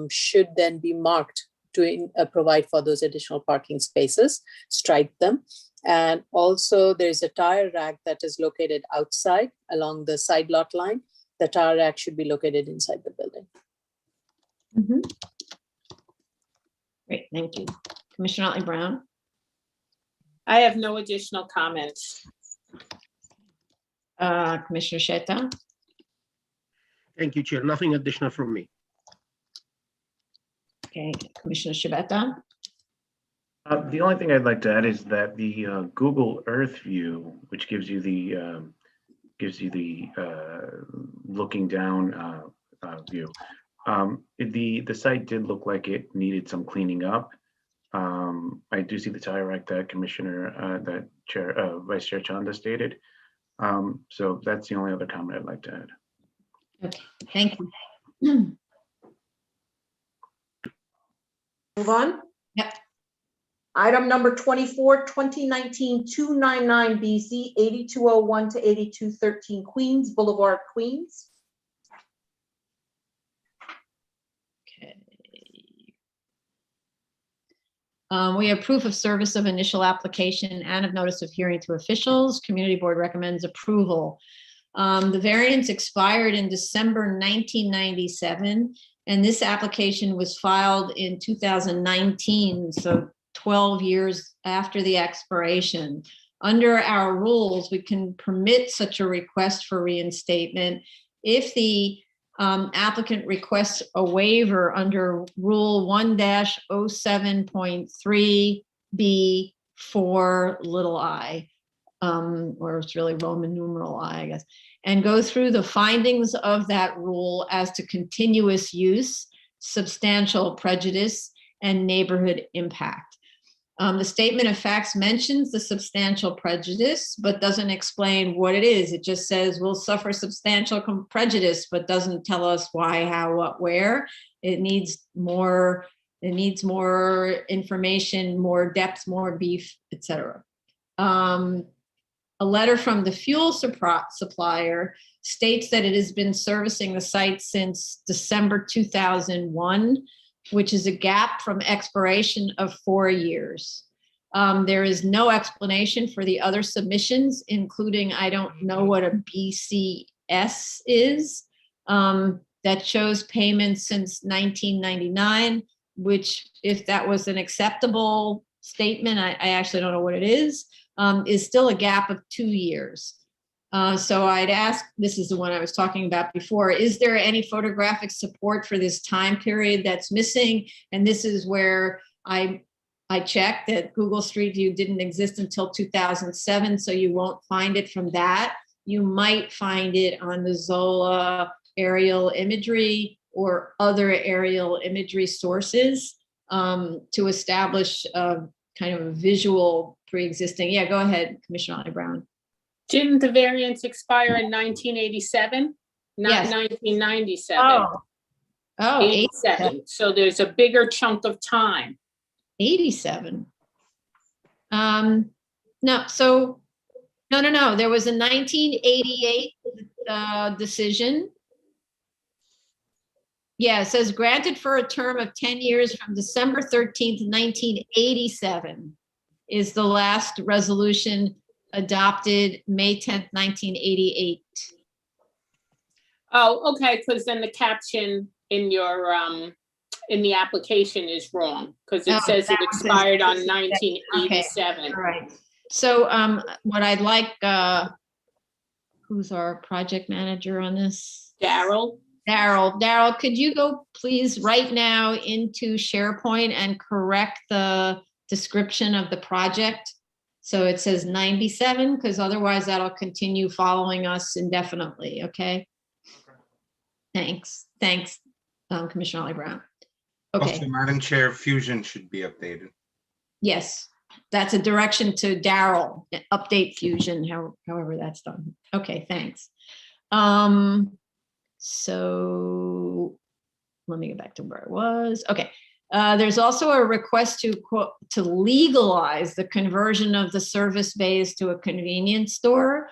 should then be marked to provide for those additional parking spaces, stripe them. And also there's a tire rack that is located outside along the side lot line. The tire rack should be located inside the building. Mhm. Great, thank you. Commissioner Otley Brown? I have no additional comments. Commissioner Sheta? Thank you, Chair. Nothing additional from me. Okay, Commissioner Shabeta? The only thing I'd like to add is that the Google Earth view, which gives you the looking down view, the site did look like it needed some cleaning up. I do see the tire rack that Commissioner, Vice Chair Chanda stated. So that's the only other comment I'd like to add. Okay, thank you. Move on. Yep. Item number 24, 2019-299 BZ 8201 to 8213 Queens Boulevard, Queens. Okay. We have proof of service of initial application and of notice of hearing to officials. Community Board recommends approval. The variance expired in December 1997, and this application was filed in 2019, so 12 years after the expiration. Under our rules, we can permit such a request for reinstatement if the applicant requests a waiver under Rule 1-07.3B for little I, or it's really Roman numeral I guess, and go through the findings of that rule as to continuous use, substantial prejudice, and neighborhood impact. The statement of facts mentions the substantial prejudice, but doesn't explain what it is. It just says we'll suffer substantial prejudice, but doesn't tell us why, how, what, where. It needs more information, more depth, more beef, etc. A letter from the fuel supplier states that it has been servicing the site since December 2001, which is a gap from expiration of 4 years. There is no explanation for the other submissions, including, I don't know what a BCS is, that shows payments since 1999, which, if that was an acceptable statement, I actually don't know what it is still a gap of 2 years. So I'd ask, this is the one I was talking about before, is there any photographic support for this time period that's missing? And this is where I checked that Google Street View didn't exist until 2007, so you won't find it from that. You might find it on the Zola aerial imagery or other aerial imagery sources to establish kind of a visual pre-existing. Yeah, go ahead, Commissioner Otley Brown. Didn't the variance expire in 1987? Not Yes. 1997. Oh, 87. So there's a bigger chunk of time. 87. No, so, no. There was a 1988 decision. Yeah, it says granted for a term of 10 years from December 13th, 1987 is the last resolution adopted May 10th, 1988. Oh, okay, because then the caption in your in the application is wrong, because it says it expired on 1987. Okay. All right. So what I'd like, who's our project manager on this? Daryl? Daryl, could you go please right now into SharePoint and correct the description of the project? So it says 97, because otherwise that'll continue following us indefinitely, okay? Thanks, Commissioner Otley Brown. Okay. Also, Madam Chair, Fusion should be updated. Yes, that's a direction to Daryl, update Fusion, however that's done. Okay, thanks. So let me get back to where I was. Okay. There's also a request to legalize the conversion of the service bays to a convenience store.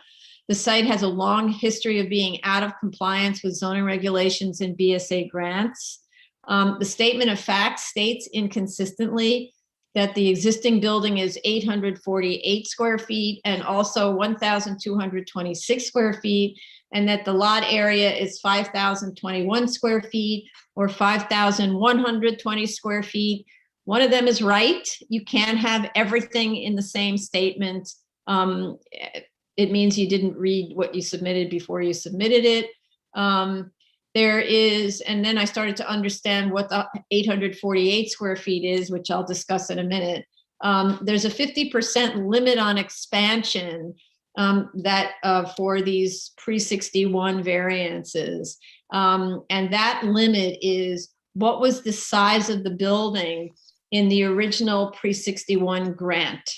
The site has a long history of being out of compliance with zoning regulations and BSA grants. The statement of facts states inconsistently that the existing building is 848 square feet and also 1,226 square feet, and that the lot area is 5,021 square feet or 5,120 square feet. One of them is right. You can't have everything in the same statement. It means you didn't read what you submitted before you submitted it. There is, and then I started to understand what the 848 square feet is, which I'll discuss in a minute. There's a 50% limit on expansion for these pre-61 variances. And that limit is what was the size of the building in the original pre-61 grant.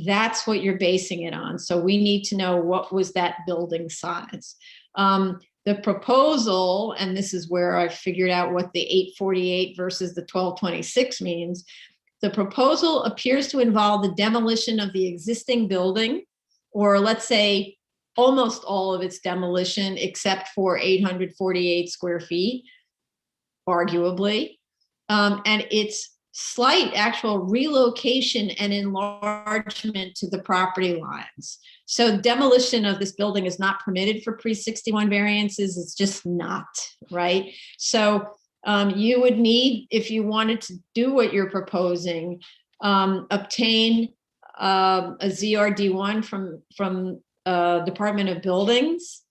That's what you're basing it on. So we need to know what was that building size. The proposal, and this is where I figured out what the 848 versus the 1226 means. The proposal appears to involve the demolition of the existing building, or let's say almost all of its demolition, except for 848 square feet, arguably. And its slight actual relocation and enlargement to the property lines. So demolition of this building is not permitted for pre-61 variances. It's just not, right? So you would need, if you wanted to do what you're proposing, obtain a ZRD1 from Department of Buildings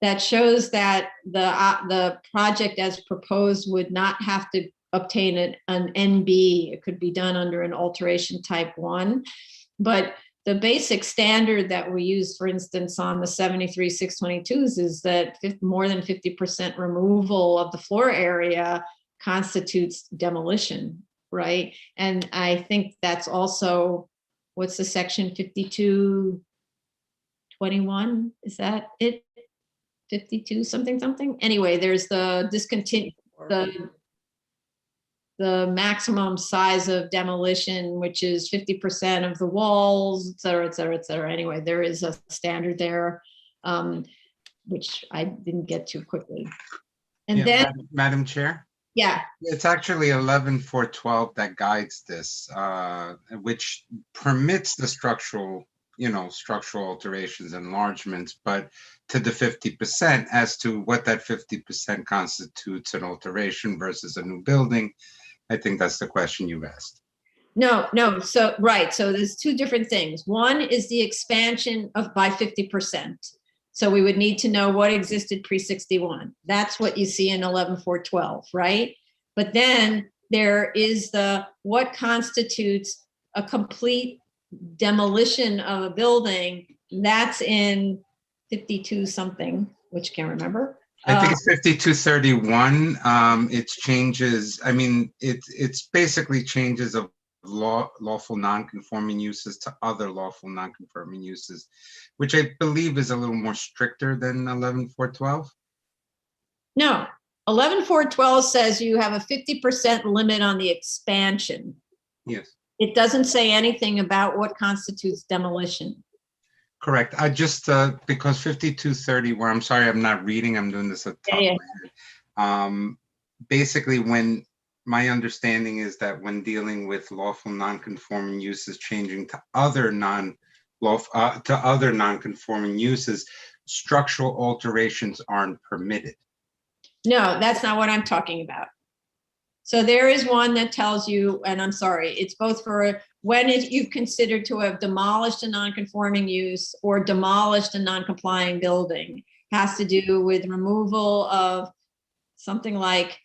that shows that the project as proposed would not have to obtain an NB. It could be done under an alteration type 1. But the basic standard that we use, for instance, on the 73-622s is that more than 50% removal of the floor area constitutes demolition, right? And I think that's also, what's the section 5221? Is that it? 52 something? Anyway, there's the the maximum size of demolition, which is 50% of the walls, et cetera, et cetera, et cetera. Anyway, there is a standard there, which I didn't get to quickly. And Yeah, then, Madam Chair, yeah, it's actually 11412 that guides this, which permits the structural alterations, enlargements, but to the 50% as to what that 50% constitutes an alteration versus a new building. I think that's the question you've asked. no, so, right, so there's two different things. One is the expansion by 50%. So we would need to know what existed pre-61. That's what you see in 11412, right? But then there is what constitutes a complete demolition of a building. That's in 52 something, which can't remember. I think it's 5231. It's changes. I mean, it's basically changes of lawful non-conforming uses to other lawful non-conforming uses, which I believe is a little more stricter than 11412. No, 11412 says you have a 50% limit on the expansion. Yes. It doesn't say anything about what constitutes demolition. Correct. I just, because 5231, I'm sorry, I'm not reading, I'm doing this at the top of my head. Basically, when my understanding is that when dealing with lawful non-conforming uses changing to other non-conforming uses, structural alterations aren't permitted. No, that's not what I'm talking about. So there is one that tells you, and I'm sorry, it's both for when you've considered to have demolished a non-conforming use or demolished a non-complying building. Has to do with removal of something like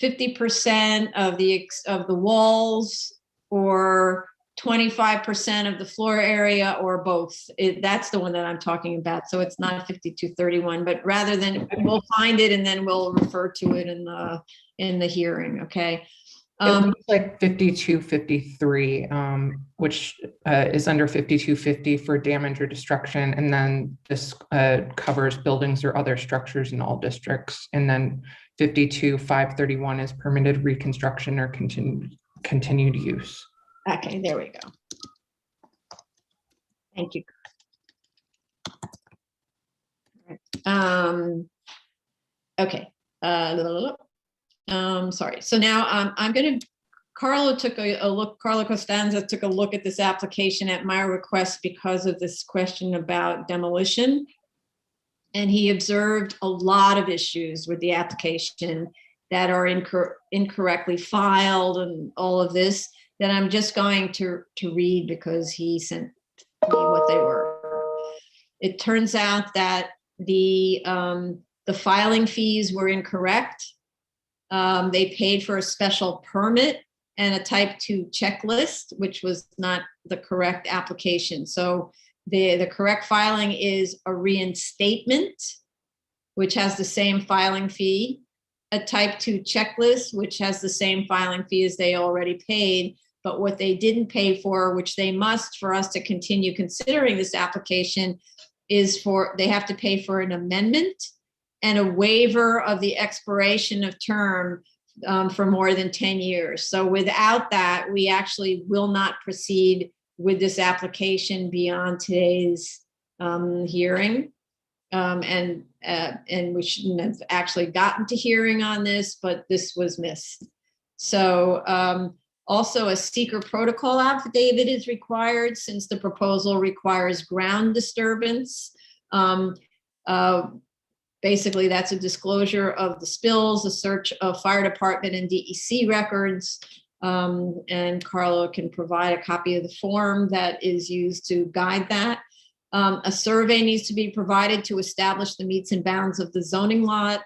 50% of the walls or 25% of the floor area or both. That's the one that I'm talking about. So it's not 5231, but rather than, we'll find it and then we'll refer to it in the hearing, okay? It looks like 5253, which is under 5250 for damage or destruction. And then this covers buildings or other structures in all districts. And then 52531 is permitted reconstruction or continued use. Okay, there we go. Thank you. Okay. Sorry. So now I'm going to, Carlo Costanza took a look at this application at my request because of this question about demolition. And he observed a lot of issues with the application that are incorrectly filed and all of this, that I'm just going to read because he sent me what they were. It turns out that the filing fees were incorrect. They paid for a special permit and a type 2 checklist, which was not the correct application. So the correct filing is a reinstatement, which has the same filing fee, a type 2 checklist, which has the same filing fee as they already paid. But what they didn't pay for, which they must for us to continue considering this application, is they have to pay for an amendment and a waiver of the expiration of term for more than 10 years. So without that, we actually will not proceed with this application beyond today's hearing. And we shouldn't have actually gotten to hearing on this, but this was missed. So also a seeker protocol affidavit is required since the proposal requires ground disturbance. Basically, that's a disclosure of the spills, a search of fire department and DEC records. And Carlo can provide a copy of the form that is used to guide that. A survey needs to be provided to establish the metes and bounds of the zoning lot.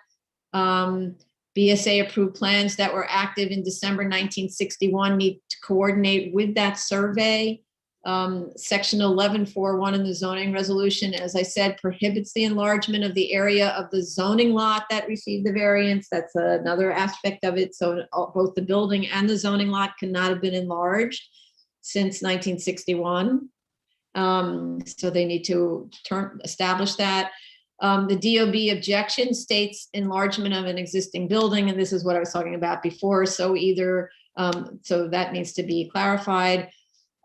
BSA approved plans that were active in December 1961 need to coordinate with that survey. Section 11.4.1 in the zoning resolution, as I said, prohibits the enlargement of the area of the zoning lot that received the variance. That's another aspect of it. So both the building and the zoning lot cannot have been enlarged since 1961. So they need to establish that. The DOB objection states enlargement of an existing building, and this is what I was talking about before. So either, so that needs to be clarified.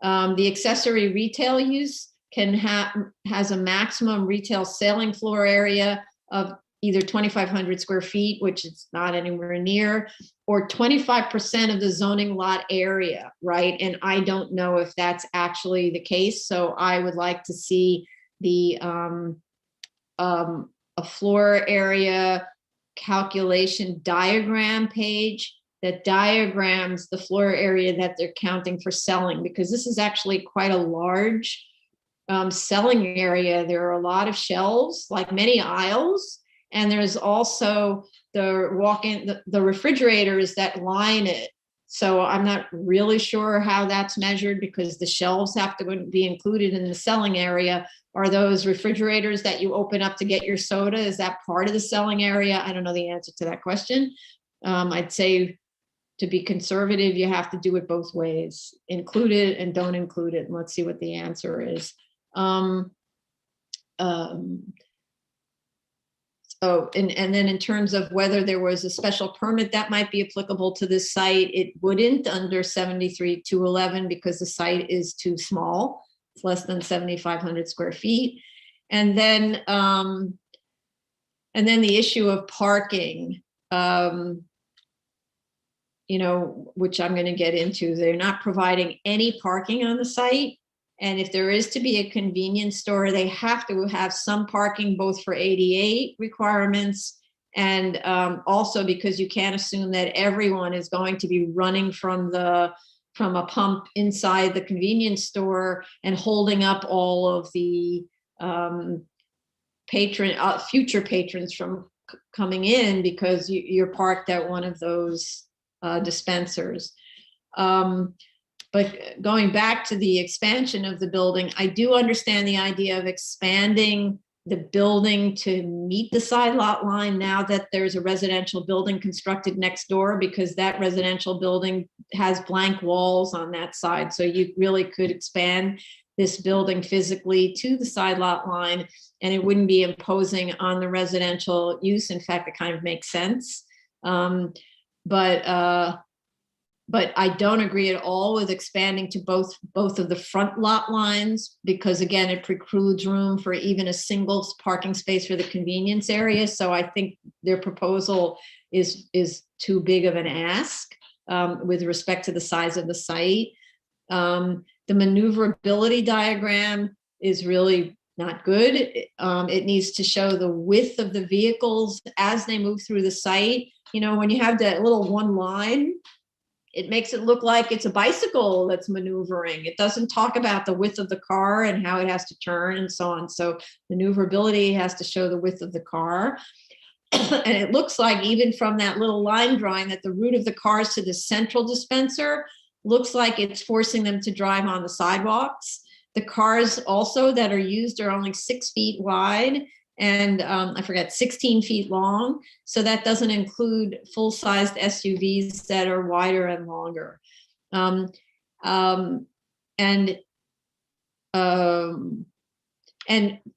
The accessory retail use has a maximum retail selling floor area of either 2,500 square feet, which is not anywhere near, or 25% of the zoning lot area, right? And I don't know if that's actually the case. So I would like to see the a floor area calculation diagram page that diagrams the floor area that they're counting for selling, because this is actually quite a large selling area. There are a lot of shelves, like many aisles, and there's also the refrigerators that line it. So I'm not really sure how that's measured because the shelves have to be included in the selling area. Are those refrigerators that you open up to get your soda, is that part of the selling area? I don't know the answer to that question. I'd say to be conservative, you have to do it both ways. Include it and don't include it. And let's see what the answer is. And then in terms of whether there was a special permit that might be applicable to this site, it wouldn't under 73-211 because the site is too small. It's less than 7,500 square feet. And then the issue of parking, which I'm going to get into. They're not providing any parking on the site. And if there is to be a convenience store, they have to have some parking, both for ADA requirements and also because you can't assume that everyone is going to be running from a pump inside the convenience store and holding up all of the future patrons from coming in because you're parked at one of those dispensers. But going back to the expansion of the building, I do understand the idea of expanding the building to meet the side lot line now that there's a residential building constructed next door, because that residential building has blank walls on that side. So you really could expand this building physically to the side lot line and it wouldn't be imposing on the residential use. In fact, it kind of makes sense. But But I don't agree at all with expanding to both of the front lot lines, because again, it precludes room for even a single parking space for the convenience area. So I think their proposal is too big of an ask with respect to the size of the site. The maneuverability diagram is really not good. It needs to show the width of the vehicles as they move through the site. You know, when you have that little one line, it makes it look like it's a bicycle that's maneuvering. It doesn't talk about the width of the car and how it has to turn and so on. So maneuverability has to show the width of the car. And it looks like even from that little line drawing that the route of the cars to the central dispenser looks like it's forcing them to drive on the sidewalks. The cars also that are used are only 6 feet wide and I forget, 16 feet long. So that doesn't include full-sized SUVs that are wider and longer. And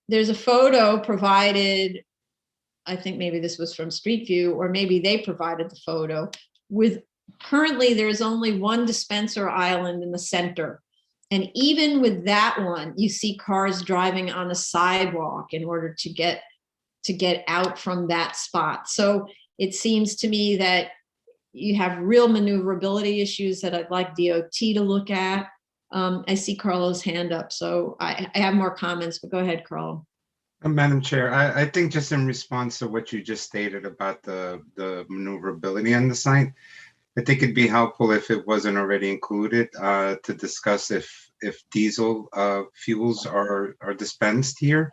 there's a photo provided, I think maybe this was from Street View, or maybe they provided the photo, with currently there's only one dispenser island in the center. And even with that one, you see cars driving on the sidewalk in order to get out from that spot. So it seems to me that you have real maneuverability issues that I'd like DOT to look at. I see Carlo's hand up, so I have more comments, but go ahead, Carlo. Madam Chair, I think just in response to what you just stated about the maneuverability on the site, I think it'd be helpful if it wasn't already included to discuss if diesel fuels are dispensed here,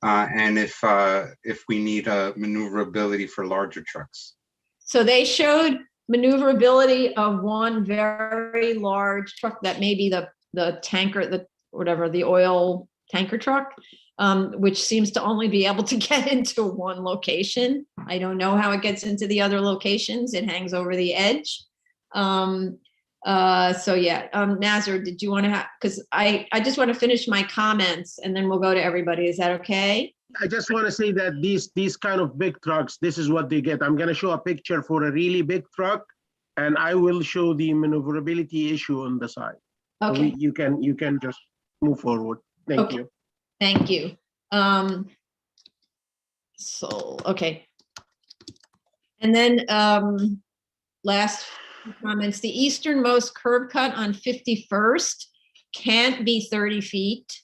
and if we need maneuverability for larger trucks. So they showed maneuverability of one very large truck that may be the tanker, the oil tanker truck, which seems to only be able to get into one location. I don't know how it gets into the other locations. It hangs over the edge. So yeah, Nazar, did you want to because I just want to finish my comments and then we'll go to everybody. Is that okay? I just want to say that these kind of big trucks, this is what they get. I'm going to show a picture for a really big truck, and I will show the maneuverability issue on the side. Okay. So you can just move forward. Thank you. Thank you. So, okay. And then last comments, the easternmost curb cut on 51st can't be 30 feet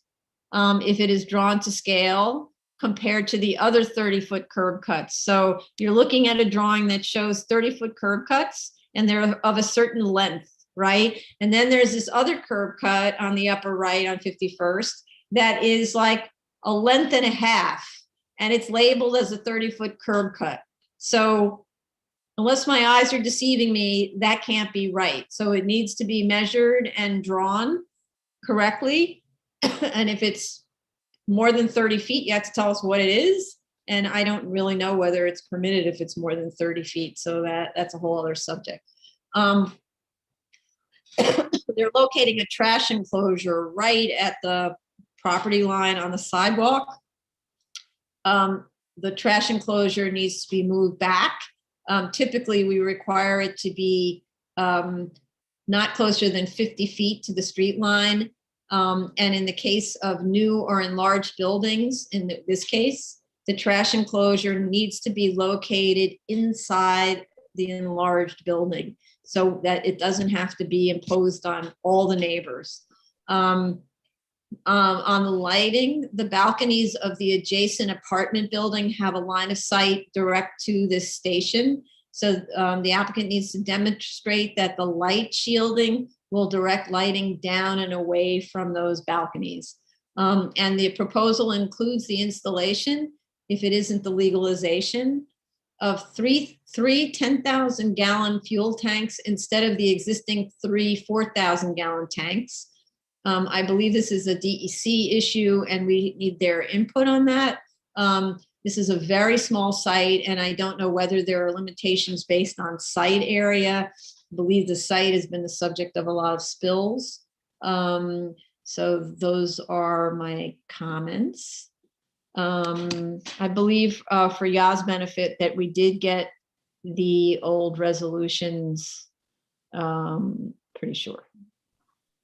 if it is drawn to scale compared to the other 30-foot curb cuts. So you're looking at a drawing that shows 30-foot curb cuts and they're of a certain length, right? And then there's this other curb cut on the upper right on 51st that is like a length and a half, and it's labeled as a 30-foot curb cut. So unless my eyes are deceiving me, that can't be right. So it needs to be measured and drawn correctly. And if it's more than 30 feet, you have to tell us what it is. And I don't really know whether it's permitted if it's more than 30 feet. So that's a whole other subject. They're locating a trash enclosure right at the property line on the sidewalk. The trash enclosure needs to be moved back. Typically, we require it to be not closer than 50 feet to the street line. And in the case of new or enlarged buildings, in this case, the trash enclosure needs to be located inside the enlarged building so that it doesn't have to be imposed on all the neighbors. On the lighting, the balconies of the adjacent apartment building have a line of sight direct to this station. So the applicant needs to demonstrate that the light shielding will direct lighting down and away from those balconies. And the proposal includes the installation, if it isn't the legalization, of three 10,000 gallon fuel tanks instead of the existing 3 4,000 gallon tanks. I believe this is a DEC issue and we need their input on that. This is a very small site and I don't know whether there are limitations based on site area. I believe the site has been the subject of a lot of spills. So those are my comments. I believe for Ya's benefit that we did get the old resolutions Pretty sure.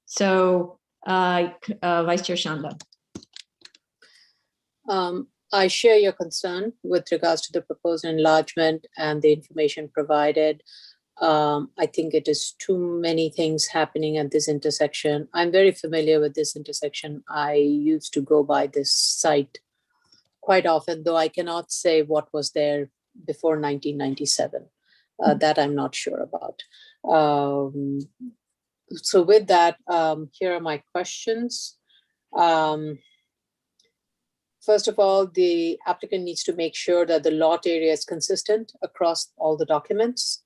So, Vice Chair Shanda. I share your concern with regards to the proposed enlargement and the information provided. I think it is too many things happening at this intersection. I'm very familiar with this intersection. I used to go by this site quite often, though I cannot say what was there before 1997. That I'm not sure about. So with that, here are my questions. First of all, the applicant needs to make sure that the lot area is consistent across all the documents.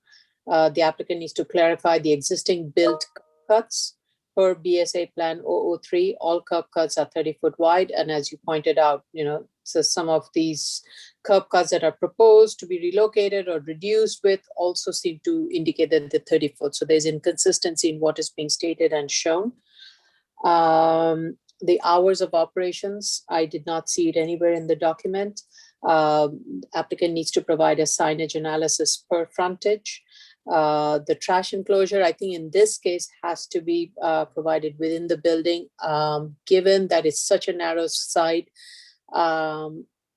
The applicant needs to clarify the existing built cuts per BSA Plan 003. All curb cuts are 30 foot wide. And as you pointed out, so some of these curb cuts that are proposed to be relocated or reduced with also seem to indicate that they're 30 foot. So there's inconsistency in what is being stated and shown. The hours of operations, I did not see it anywhere in the document. Applicant needs to provide a signage analysis per frontage. The trash enclosure, I think in this case, has to be provided within the building. Given that it's such a narrow site,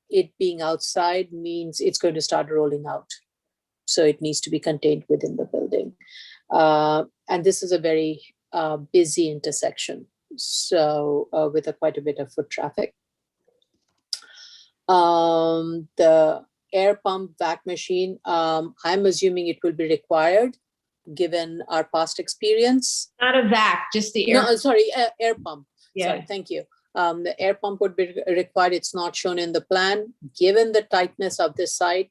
it being outside means it's going to start rolling out. So it needs to be contained within the building. And this is a very busy intersection. So with quite a bit of foot traffic. The air pump vac machine, I'm assuming it will be required given our past experience. Not a vac, just the air. No, sorry, air pump. Yeah. Sorry, thank you. The air pump would be required. It's not shown in the plan. Given the tightness of this site,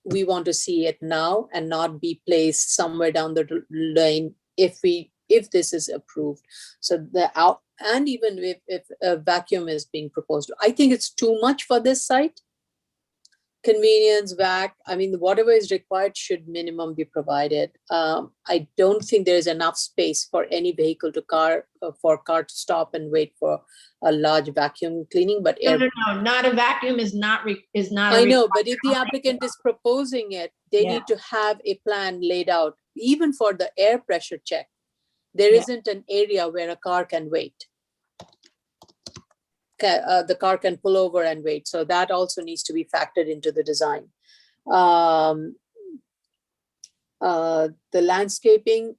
we want to see it now and not be placed somewhere down the lane if this is approved. So and even if a vacuum is being proposed, I think it's too much for this site. Convenience, vac, I mean, whatever is required should minimum be provided. I don't think there is enough space for any vehicle to car to stop and wait for a large vacuum cleaning, but No, not a vacuum is not. I know, but if the applicant is proposing it, they need to have a plan laid out, even for the air pressure check. There isn't an area where a car can wait. The car can pull over and wait. So that also needs to be factored into the design. The landscaping,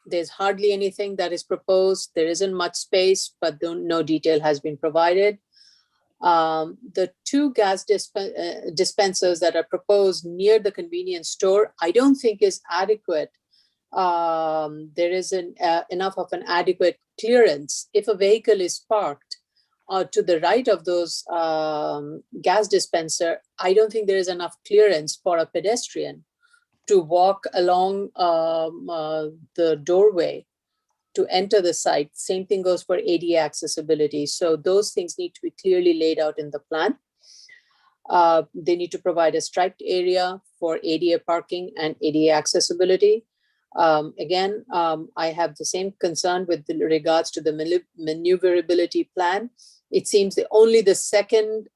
there's hardly anything that is proposed. There isn't much space, but no detail has been provided. The two gas dispensers that are proposed near the convenience store, I don't think is adequate. There isn't enough of an adequate clearance. If a vehicle is parked to the right of those gas dispenser, I don't think there is enough clearance for a pedestrian to walk along the doorway to enter the site. Same thing goes for ADA accessibility. So those things need to be clearly laid out in the plan. They need to provide a striped area for ADA parking and ADA accessibility. Again, I have the same concern with regards to the maneuverability plan. It seems only the second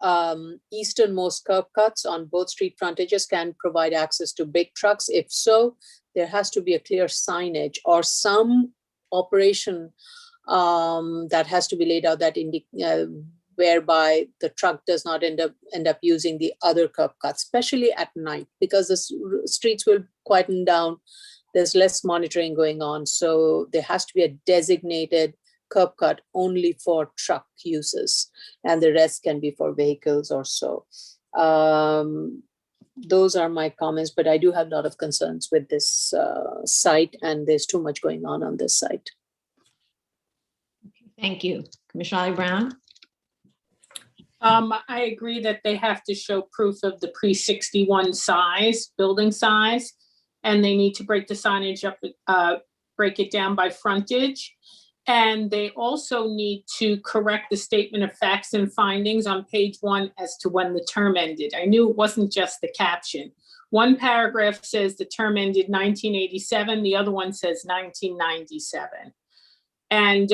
easternmost curb cuts on both street frontages can provide access to big trucks. If so, there has to be a clear signage or some operation that has to be laid out that whereby the truck does not end up using the other curb cuts, especially at night, because the streets will quieten down. There's less monitoring going on. So there has to be a designated curb cut only for truck uses, and the rest can be for vehicles or so. Those are my comments, but I do have a lot of concerns with this site, and there's too much going on this site. Thank you. Commissioner Brown? I agree that they have to show proof of the pre-61 size, building size, and they need to break the signage up, break it down by frontage. And they also need to correct the statement of facts and findings on page 1 as to when the term ended. I knew it wasn't just the caption. One paragraph says the term ended 1987, the other one says 1997. And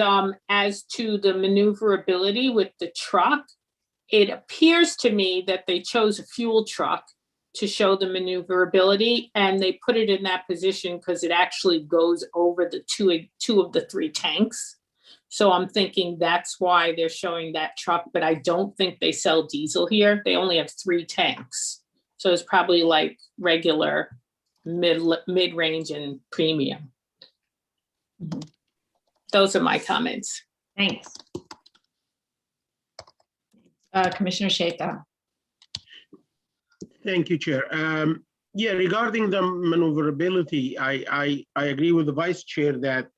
as to the maneuverability with the truck, it appears to me that they chose a fuel truck to show the maneuverability, and they put it in that position because it actually goes over the two of the three tanks. So I'm thinking that's why they're showing that truck, but I don't think they sell diesel here. They only have 3 tanks. So it's probably like regular mid-range and premium. Those are my comments. Thanks. Commissioner Sheta. Thank you, Chair. Yeah, regarding the maneuverability, I agree with the Vice Chair that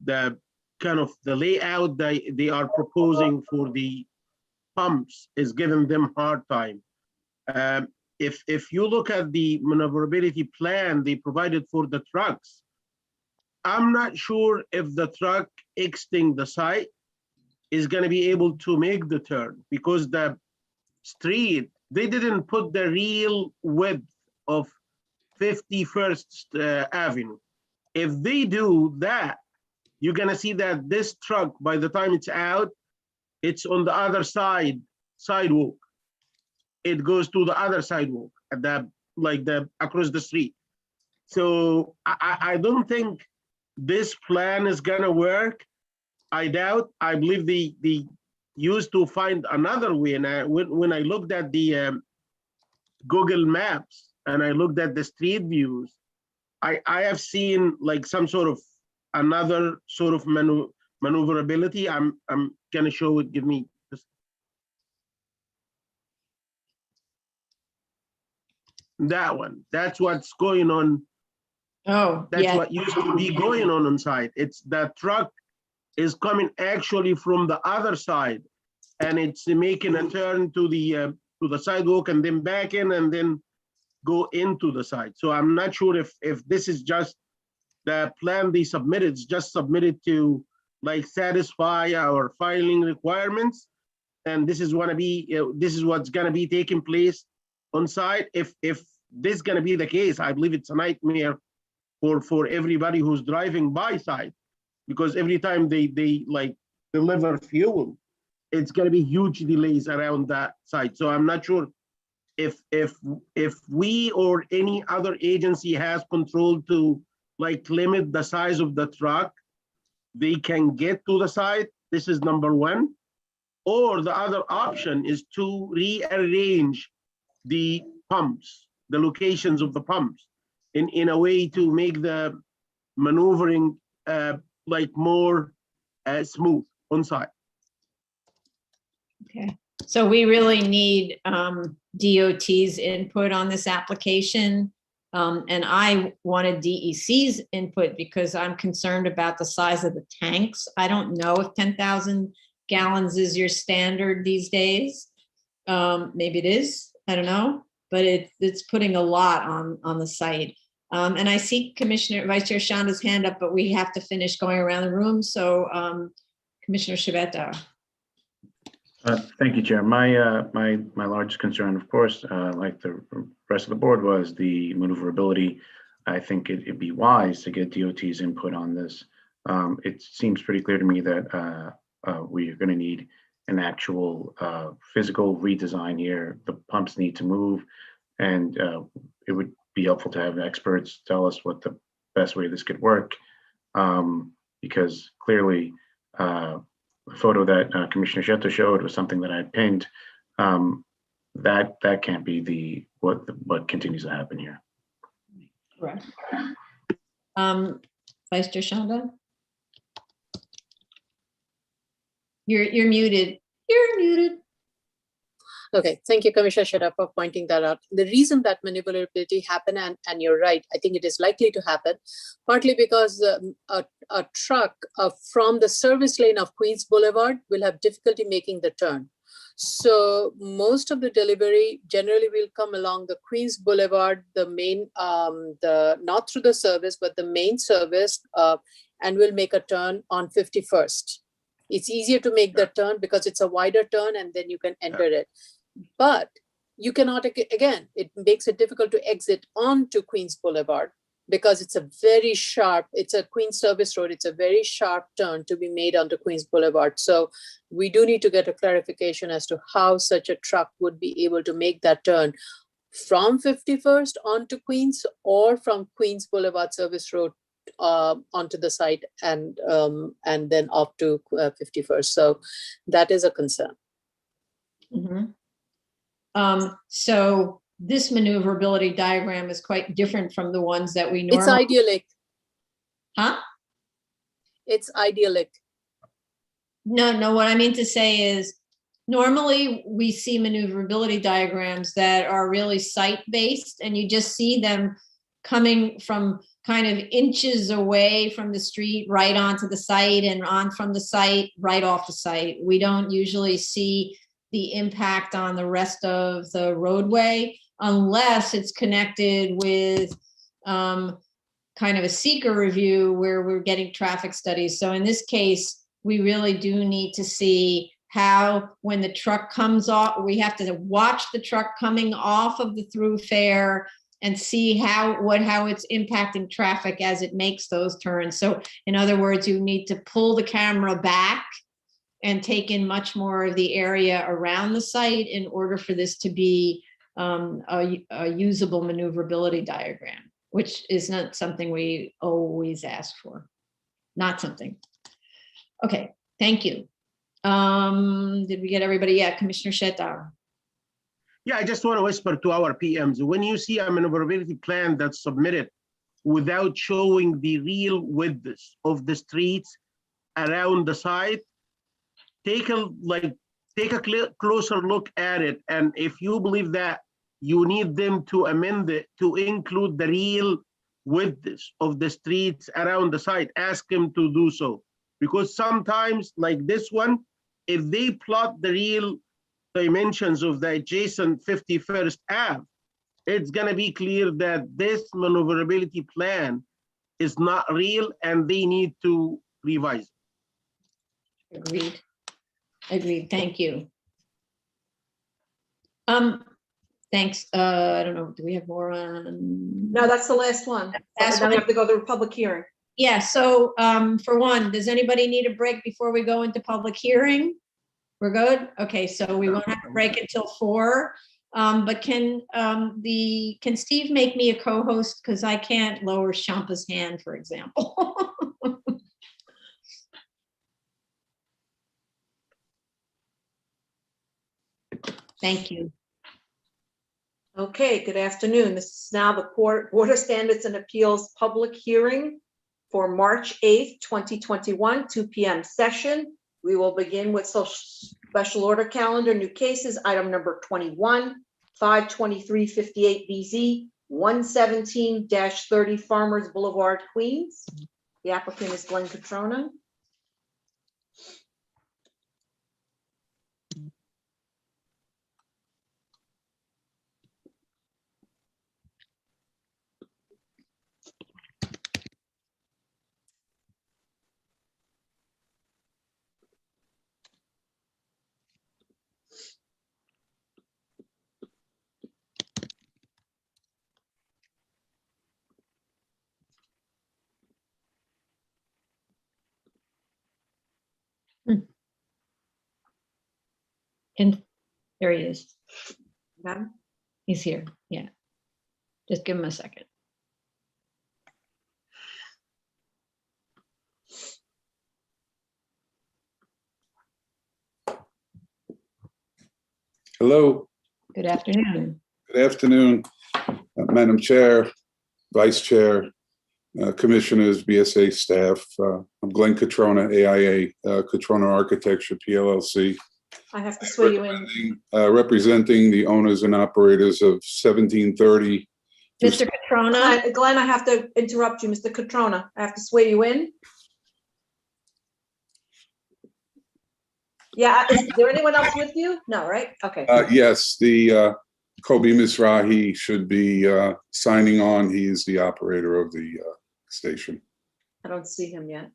the kind of the layout they are proposing for the pumps is giving them hard time. If you look at the maneuverability plan they provided for the trucks, I'm not sure if the truck exiting the site is going to be able to make the turn, because the street, they didn't put the real width of 51st Avenue. If they do that, you're going to see that this truck, by the time it's out, it's on the other sidewalk. It goes to the other sidewalk at across the street. So I don't think this plan is going to work. I doubt. I believe they used to find another way. And when I looked at the Google Maps and I looked at the street views, I have seen like some sort of another sort of maneuverability. I'm gonna show it. Give me this. That one. That's what's going on. Oh, That's yeah. what used to be going on inside. It's that truck is coming actually from the other side, and it's making a turn to the sidewalk and then back in and then go into the side. So I'm not sure if this is just the plan they submitted, it's just submitted to like satisfy our filing requirements, and this is what's gonna be taking place on site. If this is gonna be the case, I believe it's a nightmare for everybody who's driving by site, because every time they like deliver fuel, it's gonna be huge delays around that site. So I'm not sure if we or any other agency has control to like limit the size of the truck they can get to the site. This is number one. Or the other option is to rearrange the pumps, the locations of the pumps in a way to make the maneuvering like more smooth on site. Okay, so we really need DOT's input on this application. And I wanted DEC's input because I'm concerned about the size of the tanks. I don't know if 10,000 gallons is your standard these days. Maybe it is, I don't know, but it's putting a lot on the site. And I see Vice Chair Shanda's hand up, but we have to finish going around the room. So Commissioner Shivetta. Thank you, Chair. My largest concern, of course, like the rest of the board, was the maneuverability. I think it'd be wise to get DOT's input on this. It seems pretty clear to me that we are going to need an actual physical redesign here. The pumps need to move, and it would be helpful to have experts tell us what the best way this could work, because clearly the photo that Commissioner Sheta showed was something that I pinned. That can't be what continues to happen here. Correct. Vice Chair Shanda? You're muted. You're muted. Okay, thank you, Commissioner Sheta, for pointing that out. The reason that maneuverability happened, and you're right, I think it is likely to happen, partly because a truck from the service lane of Queens Boulevard will have difficulty making the turn. So most of the delivery generally will come along the Queens Boulevard, the main, not through the service, but the main service, and will make a turn on 51st. It's easier to make the turn because it's a wider turn and then you can enter it. But you cannot, again, it makes it difficult to exit onto Queens Boulevard because it's a very sharp, it's a Queens service road, it's a very sharp turn to be made onto Queens Boulevard. So we do need to get a clarification as to how such a truck would be able to make that turn from 51st onto Queens or from Queens Boulevard Service Road onto the site and then up to 51st. So that is a concern. Mhm. So this maneuverability diagram is quite different from the ones that we It's normally. idyllic. Huh? It's idyllic. No, what I mean to say is normally we see maneuverability diagrams that are really site-based and you just see them coming from kind of inches away from the street right onto the site and on from the site, right off the site. We don't usually see the impact on the rest of the roadway unless it's connected with kind of a seeker review where we're getting traffic studies. So in this case, we really do need to see how, when the truck comes off, we have to watch the truck coming off of the thoroughfare and see how it's impacting traffic as it makes those turns. So in other words, you need to pull the camera back and take in much more of the area around the site in order for this to be a usable maneuverability diagram, which is not something we always ask for. Not something. Okay, thank you. Did we get everybody? Yeah, Commissioner Shettar. Yeah, I just want to whisper to our PMs, when you see a maneuverability plan that's submitted without showing the real width of the streets around the site, take a closer look at it. And if you believe that you need them to amend it to include the real width of the streets around the site, ask them to do so. Because sometimes, like this one, if they plot the real dimensions of the adjacent 51st Ave, it's gonna be clear that this maneuverability plan is not real and they need to revise it. Agreed, thank you. Thanks, I don't know, do we have more on? No, that's the last one. Last Then we one. have to go to the public hearing. Yeah, so for one, does anybody need a break before we go into public hearing? We're good? Okay, so we won't have a break until 4. But can Steve make me a co-host? Because I can't lower Shampa's hand, for example. Thank you. Okay, good afternoon. This is now the Board of Standards and Appeals public hearing for March 8th, 2021, 2 p.m. session. We will begin with special order calendar, new cases, item number 21, 52358BZ, 117-30 Farmers Boulevard, Queens. The applicant is Glenn Catrona. And there he is. Got him? He's here. Yeah. Just give him a second. Hello, Good afternoon. good afternoon, Madam Chair, Vice Chair, Commissioners, BSA staff. I'm Glenn Catrona, AIA, Catrona Architecture, PLLC, I have to swear you in. representing the owners and operators of 1730. Mr. Catrona, Glenn, I have to interrupt you, Mr. Catrona. I have to swear you in. Yeah, is there anyone else with you? No, right? Okay. Yes, the Kobe Mizrahi should be signing on. He is the operator of the station. I don't see him yet.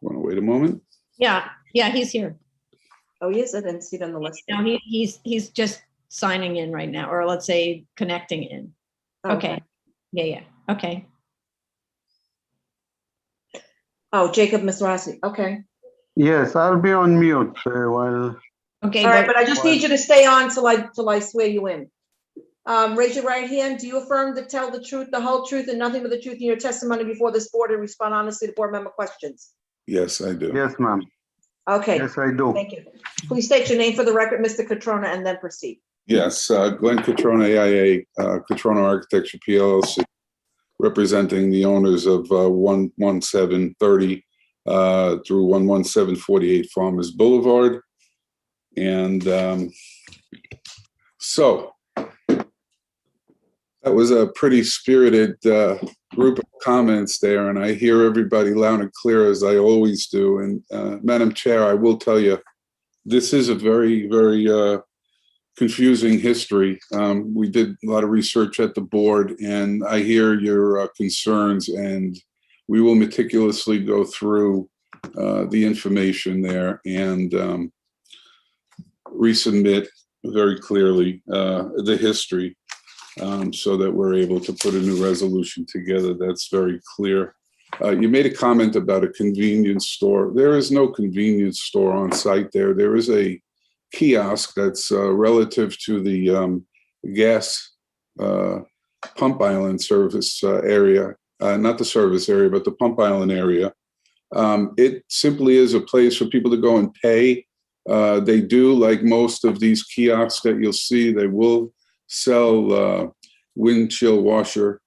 Want to wait a moment? yeah, he's here. Oh, he is? I didn't see it on the list. No, he's just signing in right now, or let's say connecting in. Okay. Yeah. Okay. Oh, Jacob Mizrahi. Okay. Yes, I'll be on mute while. Okay. All right, but I just need you to stay on till I swear you in. Raise your right hand. Do you affirm to tell the truth, the whole truth, and nothing but the truth in your testimony before this board and respond honestly to board member questions? Yes, I do. Yes, ma'am. Okay, Yes, I do. thank you. Please state your name for the record, Mr. Catrona, and then proceed. Yes, Glenn Catrona, AIA, Catrona Architecture PLC, representing the owners of 11730 through 11748 Farmers Boulevard. And so that was a pretty spirited group of comments there, and I hear everybody loud and clear, as I always do. And Madam Chair, I will tell you, this is a very, very confusing history. We did a lot of research at the board, and I hear your concerns, and we will meticulously go through the information there and resubmit very clearly the history so that we're able to put a new resolution together that's very clear. You made a comment about a convenience store. There is no convenience store on site there. There is a kiosk that's relative to the gas pump island service area, not the service area, but the pump island area. It simply is a place for people to go and pay. They do, like most of these kiosks that you'll see, they will sell windshield washer,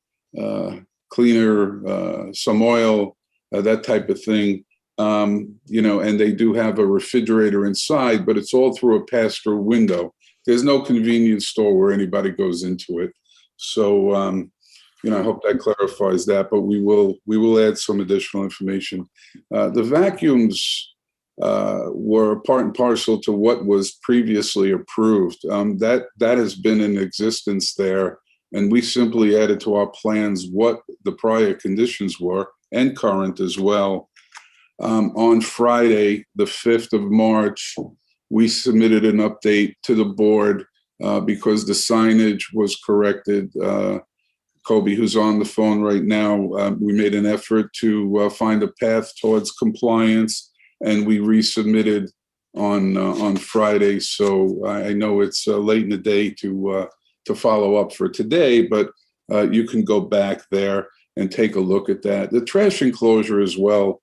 cleaner, some oil, that type of thing. You know, and they do have a refrigerator inside, but it's all through a pass-through window. There's no convenience store where anybody goes into it. So, you know, I hope that clarifies that, but we will add some additional information. The vacuums were part and parcel to what was previously approved. That has been in existence there, and we simply added to our plans what the prior conditions were and current as well. On Friday, the 5th of March, we submitted an update to the board because the signage was corrected. Kobe, who's on the phone right now, we made an effort to find a path towards compliance, and we resubmitted on Friday. So I know it's late in the day to follow up for today, but you can go back there and take a look at that. The trash enclosure as well.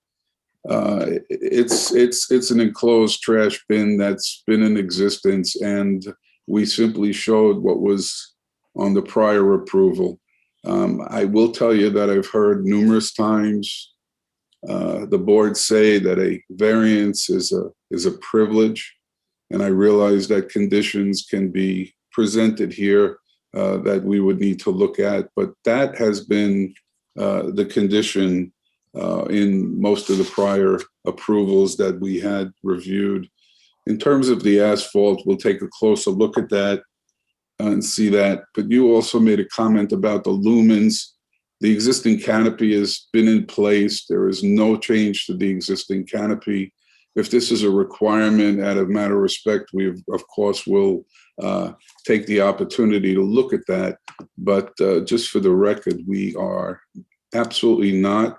It's an enclosed trash bin that's been in existence, and we simply showed what was on the prior approval. I will tell you that I've heard numerous times the board say that a variance is a privilege, and I realize that conditions can be presented here that we would need to look at, but that has been the condition in most of the prior approvals that we had reviewed. In terms of the asphalt, we'll take a closer look at that and see that. But you also made a comment about the lumens. The existing canopy has been in place. There is no change to the existing canopy. If this is a requirement, out of matter of respect, we of course will take the opportunity to look at that. But just for the record, we are absolutely not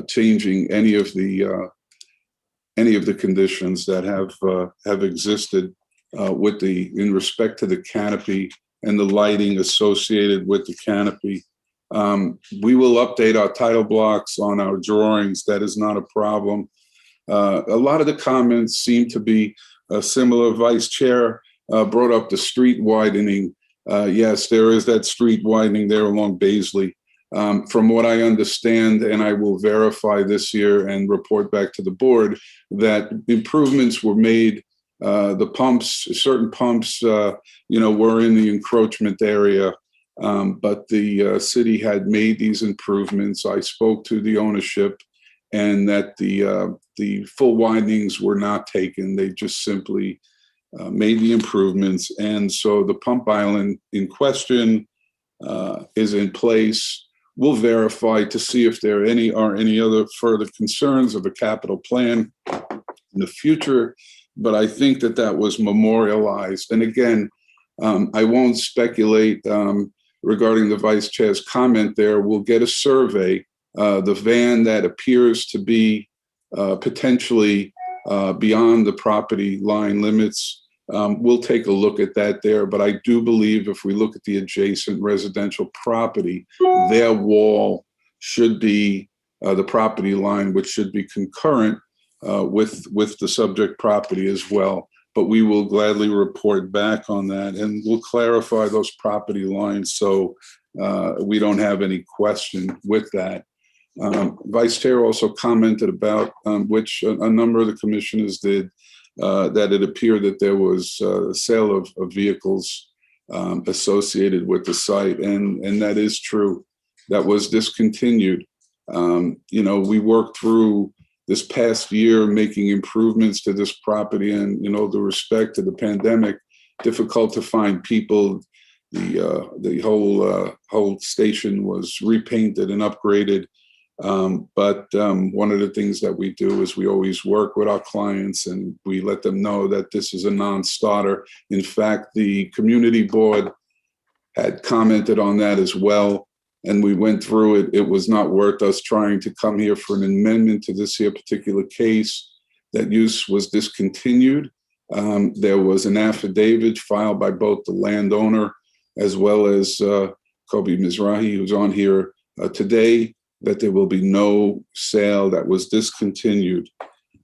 changing any of the conditions that have existed in respect to the canopy and the lighting associated with the canopy. We will update our title blocks on our drawings. That is not a problem. A lot of the comments seem to be similar. Vice Chair brought up the street widening. Yes, there is that street widening there along Baisley. From what I understand, and I will verify this year and report back to the board, that improvements were made. The pumps, certain pumps, were in the encroachment area, but the city had made these improvements. I spoke to the ownership, and that the full widenings were not taken. They just simply made the improvements, and so the pump island in question is in place. We'll verify to see if there are any other further concerns of a capital plan in the future, but I think that was memorialized. And again, I won't speculate regarding the Vice Chair's comment there. We'll get a survey. The van that appears to be potentially beyond the property line limits, We'll take a look at that there, but I do believe if we look at the adjacent residential property, their wall should be the property line, which should be concurrent with the subject property as well. But we will gladly report back on that, and we'll clarify those property lines so we don't have any question with that. Vice Chair also commented about, which a number of the commissioners did, that it appeared that there was a sale of vehicles associated with the site, and that is true. That was discontinued. We worked through this past year making improvements to this property, and the respect to the pandemic, difficult to find people. The whole station was repainted and upgraded. But one of the things that we do is we always work with our clients and we let them know that this is a non-starter. In fact, the community board had commented on that as well. And we went through it. It was not worth us trying to come here for an amendment to this here particular case. That use was discontinued. There was an affidavit filed by both the landowner as well as Kobe Mizrahi, who's on here today, that there will be no sale. That was discontinued.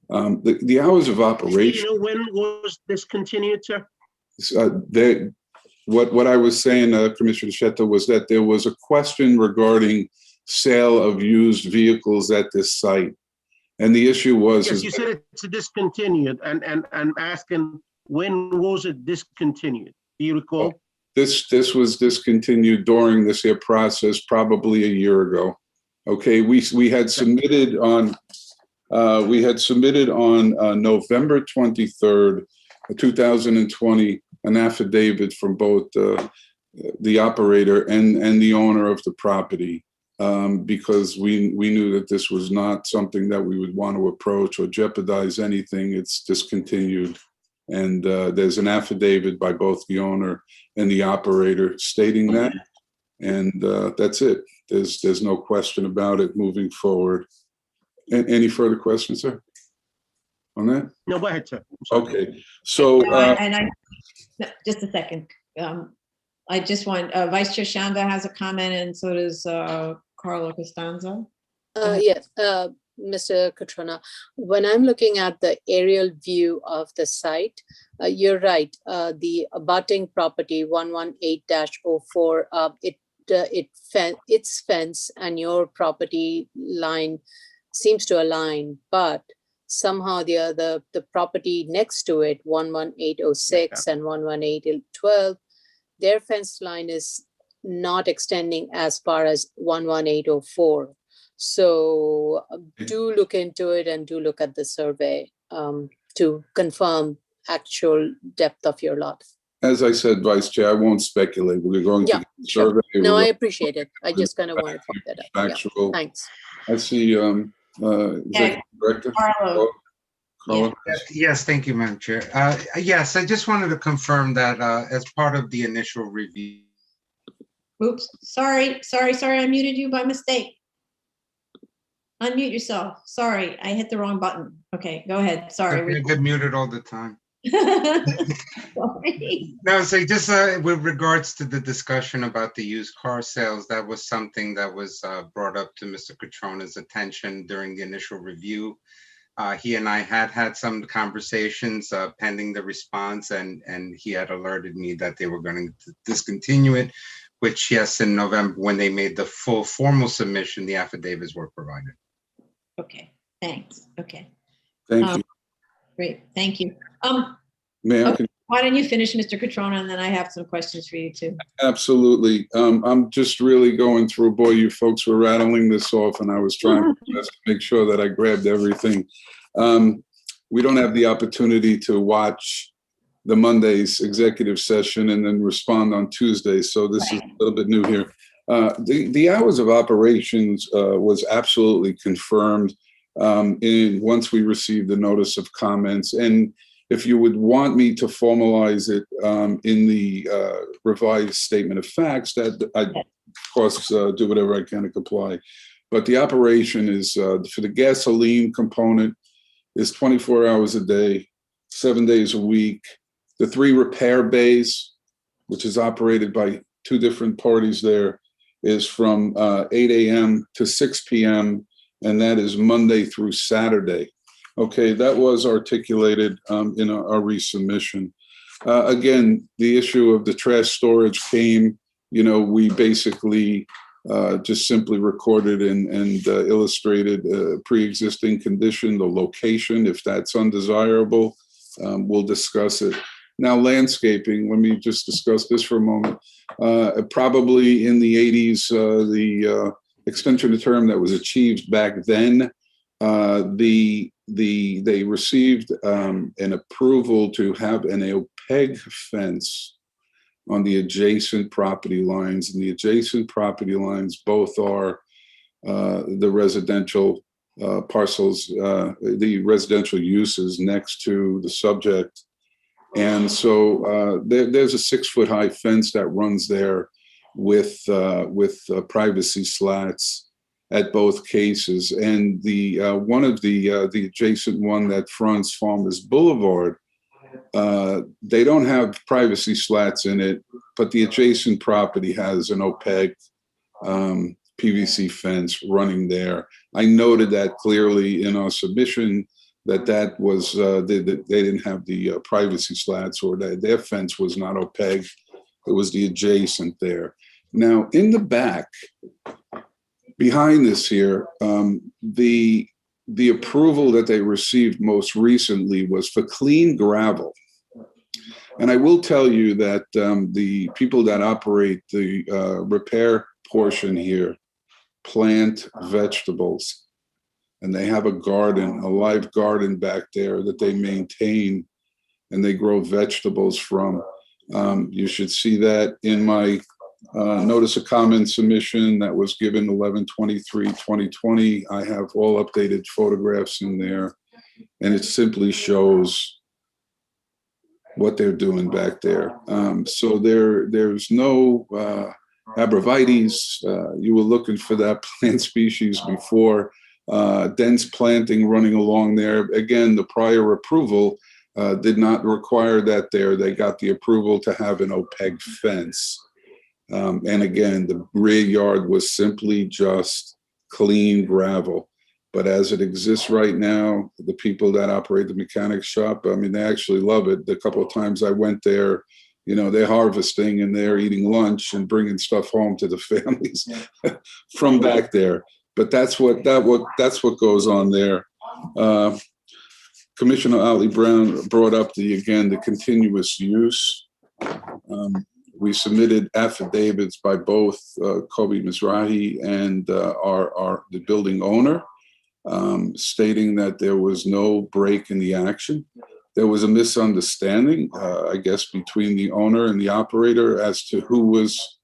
The hours of operation. When was discontinued, sir? What I was saying, Commissioner Shetta, was that there was a question regarding sale of used vehicles at this site. And the issue was— Yes, you said it's discontinued, and asking when was it discontinued? Do you recall? This was discontinued during this here process, probably a year ago. Okay, we had submitted on November 23rd, 2020, an affidavit from both the operator and the owner of the property, because we knew that this was not something that we would want to approach or jeopardize anything. It's discontinued. And there's an affidavit by both the owner and the operator stating that. And that's it. There's no question about it moving forward. Any further questions, sir, on that? No, go ahead, sir. Okay, so No, just a second. I just want, Vice Chair Shanda has a comment, and so does Carlo Costanzo. Yes, Mr. Catrona, when I'm looking at the aerial view of the site, you're right. The abutting property 118-04, its fence and your property line seems to align, but somehow the property next to it, 11806 and 11812, their fence line is not extending as far as 11804. So do look into it and do look at the survey to confirm actual depth of your lot. as I said, Vice Chair, I won't speculate. We're going to survey. No, I appreciate it. I just kind of want to point that out. Factual. Yeah, thanks. I see, Executive Director. Carlo. Carlo. Yes, thank you, Madam Chair. Yes, I just wanted to confirm that as part of the initial review. Oops, sorry, I muted you by mistake. Unmute yourself. Sorry, I hit the wrong button. Okay, go ahead. Sorry. I get muted all the time. Sorry. No, so just with regards to the discussion about the used car sales, that was something that was brought up to Mr. Catrona's attention during the initial review. He and I had some conversations pending the response, and he had alerted me that they were going to discontinue it, which, yes, in November, when they made the full formal submission, the affidavits were provided. Okay, thanks. Okay, Thank you. great, thank you. May I? Okay, why don't you finish, Mr. Catrona, and then I have some questions for you too. Absolutely. I'm just really going through, boy, you folks were rattling this off, and I was trying to make sure that I grabbed everything. We don't have the opportunity to watch the Monday's executive session and then respond on Tuesday, so this is a little bit new here. The hours of operations was absolutely confirmed once we received the notice of comments. And if you would want me to formalize it in the revised statement of facts, that I, of course, do whatever I can to comply. But the operation is, for the gasoline component, is 24 hours a day, 7 days a week. The 3 repair bays, which is operated by 2 different parties there, is from 8 a.m. to 6 p.m., and that is Monday through Saturday. Okay, that was articulated in our resubmission. Again, the issue of the trash storage came, we basically just simply recorded and illustrated a pre-existing condition, the location, if that's undesirable, we'll discuss it. Now, landscaping, let me just discuss this for a moment. Probably in the 80s, the extension of term that was achieved back then, they received an approval to have an opaque fence on the adjacent property lines, and the adjacent property lines both are the residential parcels, the residential uses next to the subject. And so there's a 6-foot high fence that runs there with privacy slats at both cases. And the one of the adjacent one that fronts Farmers Boulevard, they don't have privacy slats in it, but the adjacent property has an opaque PVC fence running there. I noted that clearly in our submission, that was, they didn't have the privacy slats, or that their fence was not opaque. It was the adjacent there. Now, in the back, behind this here, the approval that they received most recently was for clean gravel. And I will tell you that the people that operate the repair portion here plant vegetables. And they have a garden, a live garden back there that they maintain, and they grow vegetables from. You should see that in my notice of comment submission that was given 11/23/2020. I have all updated photographs in there, and it simply shows what they're doing back there. So there's no arborvitaes. You were looking for that plant species before. Dense planting running along there. Again, the prior approval did not require that there. They got the approval to have an opaque fence. And again, the rear yard was simply just clean gravel. But as it exists right now, the people that operate the mechanic shop, I mean, they actually love it. The couple of times I went there, they're harvesting and they're eating lunch and bringing stuff home to the families from back there. But that's what goes on there. Commissioner Otley Brown brought up the continuous use. We submitted affidavits by both Kobe Mizrahi and the building owner, stating that there was no break in the action. There was a misunderstanding, I guess, between the owner and the operator as to who was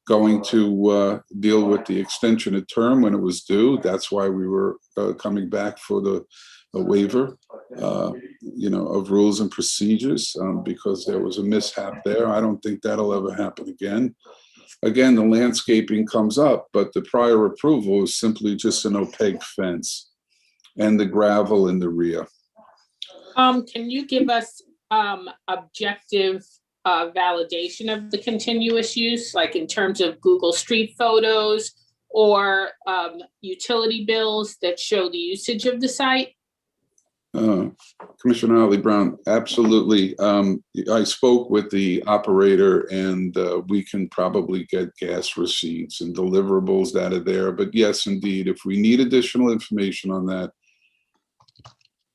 going to deal with the extension of term when it was due. That's why we were coming back for the waiver, of rules and procedures, because there was a mishap there. I don't think that'll ever happen again. Again, the landscaping comes up, but the prior approval is simply just an opaque fence and the gravel in the rear. Can you give us objective validation of the continuous use, like in terms of Google Street photos or utility bills that show the usage of the site? Commissioner Otley Brown, absolutely. I spoke with the operator, and we can probably get gas receipts and deliverables that are there. But yes, indeed, if we need additional information on that,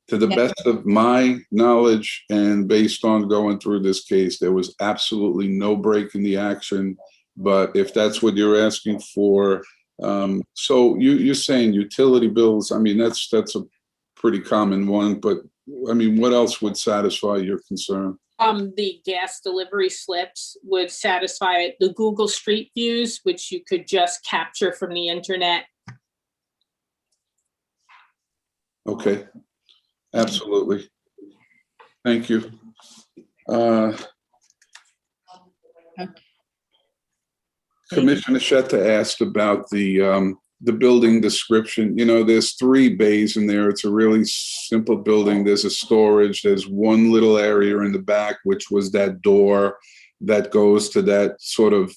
to the best of my knowledge and based on going through this case, there was absolutely no break in the action. But if that's what you're asking for, so you're saying utility bills, I mean, that's a pretty common one, but I mean, what else would satisfy your concern? The gas delivery slips would satisfy the Google Street views, which you could just capture from the internet. Okay. Absolutely. Thank you. Commissioner Shetta asked about the the building description. You know, there's 3 bays in there. It's a really simple building. There's a storage. There's one little area in the back, which was that door that goes to that sort of,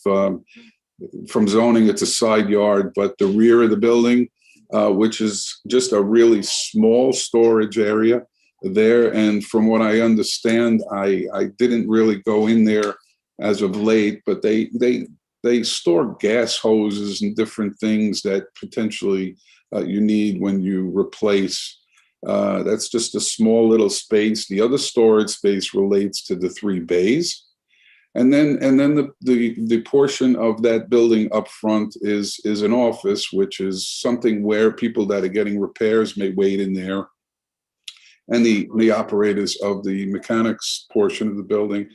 from zoning, it's a side yard, but the rear of the building, which is just a really small storage area there. And from what I understand, I didn't really go in there as of late, but they store gas hoses and different things that potentially you need when you replace. That's just a small little space. The other storage space relates to the 3 bays. And then the portion of that building up front is an office, which is something where people that are getting repairs may wait in there. And the operators of the mechanics portion of the building,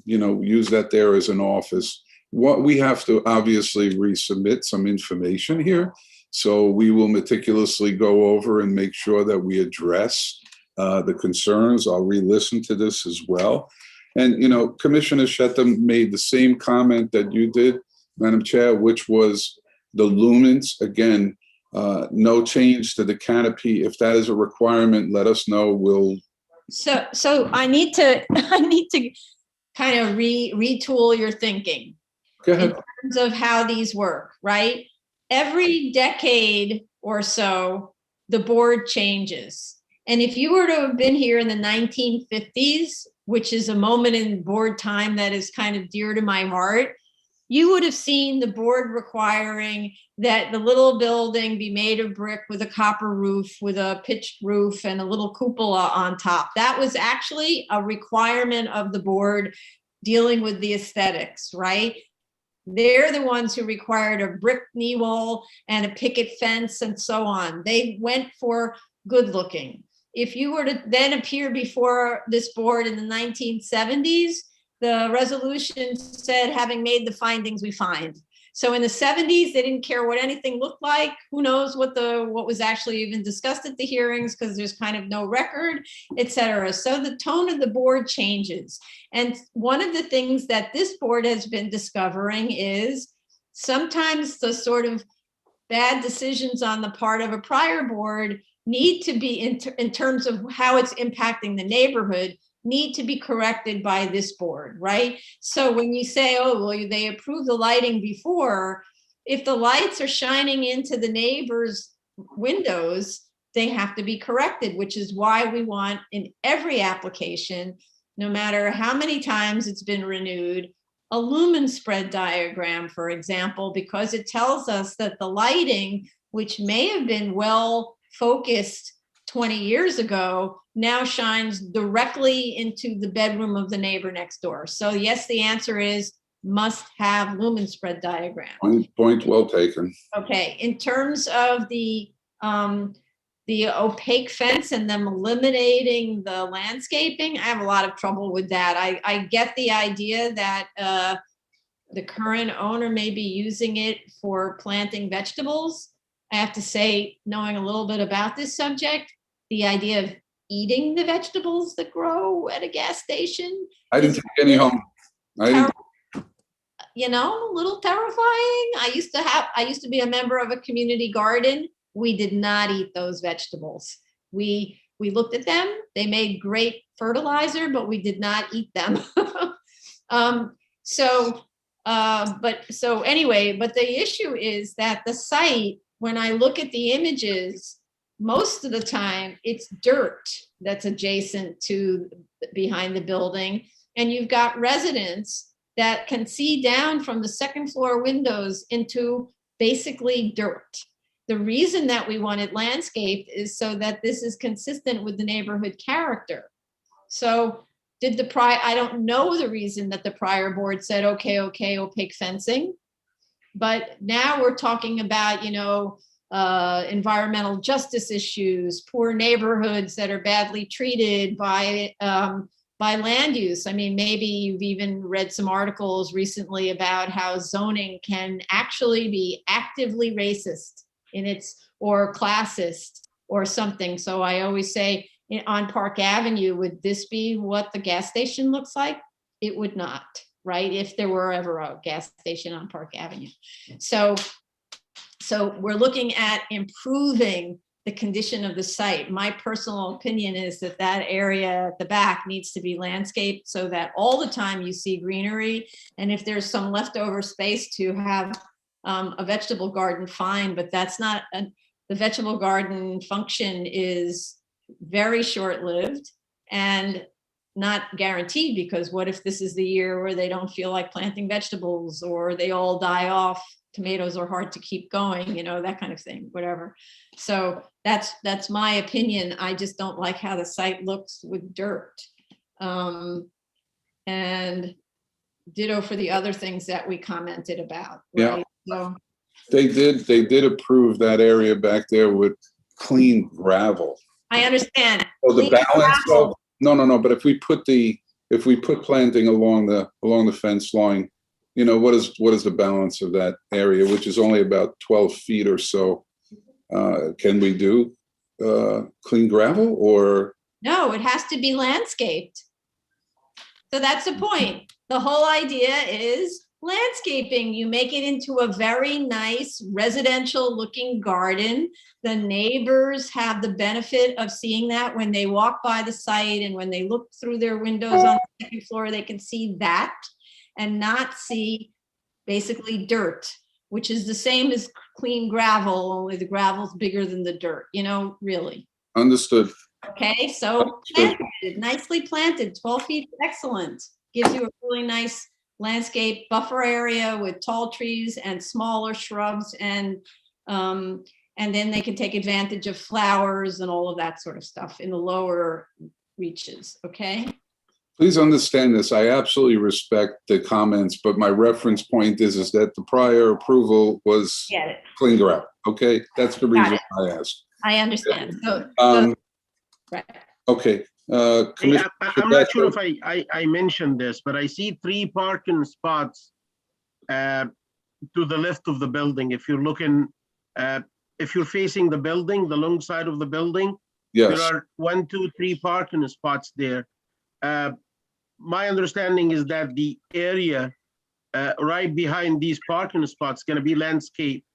you know, use that there as an office. What we have to obviously resubmit some information here. So we will meticulously go over and make sure that we address the concerns. I'll re-listen to this as well. And, you know, Commissioner Shettam made the same comment that you did, Madam Chair, which was the lumens. Again, no change to the canopy. If that is a requirement, let us know. We'll. So I need to kind of retool your thinking. Go ahead. In terms of how these work, right? Every decade or so, the board changes. And if you were to have been here in the 1950s, which is a moment in board time that is kind of dear to my heart, you would have seen the board requiring that the little building be made of brick with a copper roof, with a pitched roof and a little cupola on top. That was actually a requirement of the board dealing with the aesthetics, right? They're the ones who required a brick knee wall and a picket fence and so on. They went for good looking. If you were to then appear before this board in the 1970s, the resolution said, having made the findings, we find. So in the 70s, they didn't care what anything looked like. Who knows what was actually even discussed at the hearings, because there's kind of no record, et cetera. So the tone of the board changes. And one of the things that this board has been discovering is sometimes the sort of bad decisions on the part of a prior board need to be, in terms of how it's impacting the neighborhood, need to be corrected by this board, right? So when you say, oh, well, they approved the lighting before, if the lights are shining into the neighbors' windows, they have to be corrected, which is why we want in every application, no matter how many times it's been renewed, a lumen spread diagram, for example, because it tells us that the lighting, which may have been well focused 20 years ago, now shines directly into the bedroom of the neighbor next door. So yes, the answer is must have lumen spread diagram. Point well taken. Okay, in terms of the opaque fence and them eliminating the landscaping, I have a lot of trouble with that. I get the idea that the current owner may be using it for planting vegetables. I have to say, knowing a little bit about this subject, the idea of eating the vegetables that grow at a gas station. I didn't take any home. You know, a little terrifying. I used to be a member of a community garden. We did not eat those vegetables. We looked at them. They made great fertilizer, but we did not eat them. Anyway, but the issue is that the site, when I look at the images, most of the time it's dirt that's adjacent to behind the building. And you've got residents that can see down from the second floor windows into basically dirt. The reason that we want it landscaped is so that this is consistent with the neighborhood character. So I don't know the reason that the prior board said, okay, opaque fencing. But now we're talking about, environmental justice issues, poor neighborhoods that are badly treated by land use. I mean, maybe you've even read some articles recently about how zoning can actually be actively racist or classist or something. So I always say on Park Avenue, would this be what the gas station looks like? It would not, right? If there were ever a gas station on Park Avenue. So So we're looking at improving the condition of the site. My personal opinion is that that area at the back needs to be landscaped so that all the time you see greenery. And if there's some leftover space to have a vegetable garden, fine, but that's not, the vegetable garden function is very short-lived and not guaranteed, because what if this is the year where they don't feel like planting vegetables, or they all die off, tomatoes are hard to keep going, you know, that kind of thing, whatever. So that's my opinion. I just don't like how the site looks with dirt. And ditto for the other things that we commented about, right? So, They did approve that area back there with clean gravel. I understand. Oh, the Clean balance, gravel. no, but if we put planting along the fence line, you know, what is the balance of that area, which is only about 12 feet or so? Can we do clean gravel, or? No, it has to be landscaped. So that's the point. The whole idea is landscaping. You make it into a very nice residential looking garden. The neighbors have the benefit of seeing that when they walk by the site, and when they look through their windows on the second floor, they can see that and not see basically dirt, which is the same as clean gravel, only the gravel's bigger than the dirt, you know, really. Understood. Okay, so planted, nicely planted, 12 feet, excellent. Gives you a really nice landscape buffer area with tall trees and smaller shrubs, and then they can take advantage of flowers and all of that sort of stuff in the lower reaches, okay? Please understand this. I absolutely respect the comments, but my reference point is that the prior approval was Get it. clean gravel. Okay, that's the reason I asked. I understand. So, right. Okay. Hey, Commissioner I'm not sure if Shabbat, I mentioned this, but I see 3 parking spots to the left of the building. If you're looking, if you're facing the building, the long side of the building, yes. there are 1, 2, 3 parking spots there. My understanding is that the area right behind these parking spots going to be landscaped,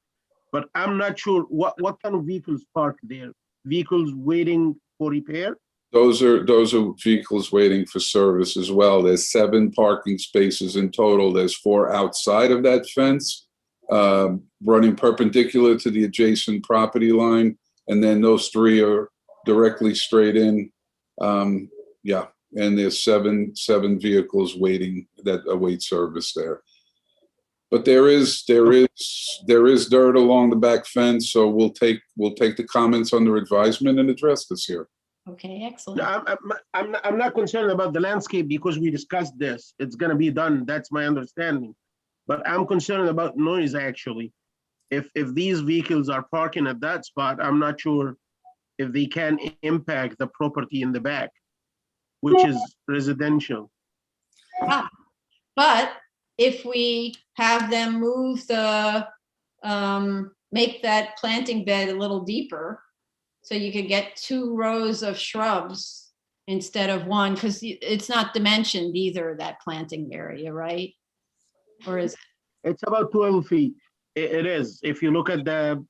but I'm not sure what kind of vehicles park there. Vehicles waiting for repair? Those are vehicles waiting for service as well. There's 7 parking spaces in total. There's 4 outside of that fence, running perpendicular to the adjacent property line, and then those 3 are directly straight in. Yeah, and there's seven vehicles waiting that await service there. But there is dirt along the back fence, so we'll take the comments under advisement and address this here. Okay, excellent. No, I'm not concerned about the landscape because we discussed this. It's going to be done. That's my understanding. But I'm concerned about noise, actually. If these vehicles are parking at that spot, I'm not sure if they can impact the property in the back, which is residential. But if we have them move the, make that planting bed a little deeper, so you could get 2 rows of shrubs instead of 1, because it's not dimensioned either, that planting area, right? Or is it? It's about 12 feet. It is. If you look at the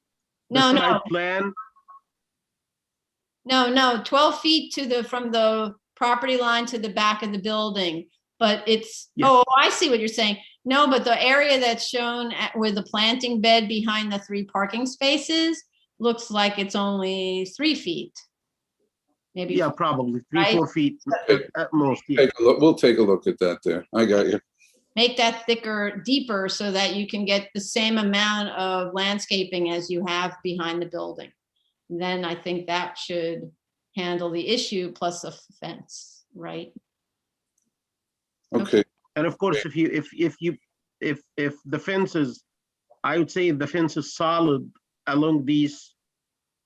site plan. No, 12 feet from the property line to the back of the building. But it's, Yes. Oh, I see what you're saying. No, but the area that's shown with the planting bed behind the 3 parking spaces looks like it's only 3 feet. Maybe. Yeah, probably 3, right? 4 feet at most. Yeah. We'll take a look at that there. I got you. Make that thicker, deeper, so that you can get the same amount of landscaping as you have behind the building. Then I think that should handle the issue, plus a fence, right? Okay. And of course, if the fence is, I would say if the fence is solid along these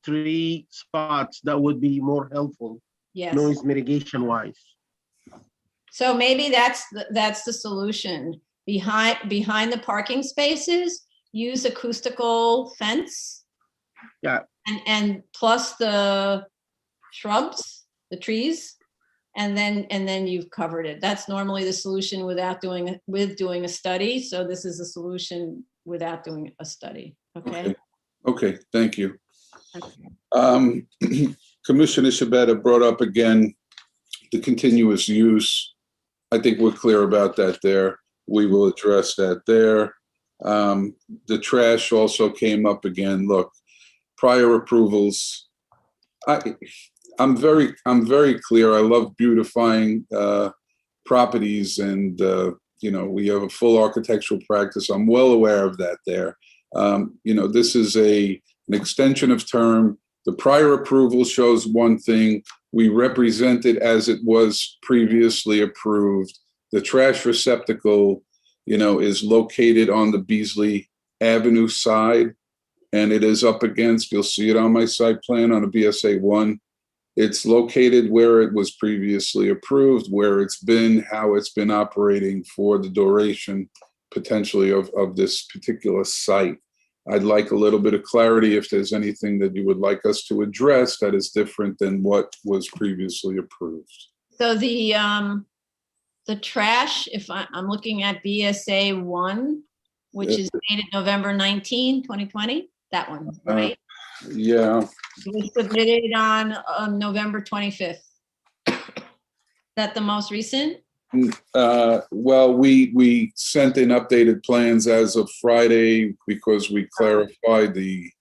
3 spots, that would be more helpful. Yes. Noise mitigation wise. So maybe that's the solution. Behind the parking spaces, use acoustical fence. Yeah. And plus the shrubs, the trees, and then you've covered it. That's normally the solution with doing a study. So this is a solution without doing a study. Okay. Okay, thank you. Commissioner Shabeta brought up again the continuous use. I think we're clear about that there. We will address that there. The trash also came up again. Look, prior approvals. I'm very clear. I love beautifying properties, and you know, we have a full architectural practice. I'm well aware of that there. You know, this is an extension of term. The prior approval shows one thing. We represent it as it was previously approved. The trash receptacle, you know, is located on the Beasley Avenue side, and it is up against, you'll see it on my site plan on a BSA 1. It's located where it was previously approved, where it's been, how it's been operating for the duration potentially of this particular site. I'd like a little bit of clarity if there's anything that you would like us to address that is different than what was previously approved. So the trash, if I'm looking at BSA 1, which is dated November 19, 2020, that one, right? Yeah. It was submitted on November 25th. That the most recent? Well, we sent in updated plans as of Friday because we clarified the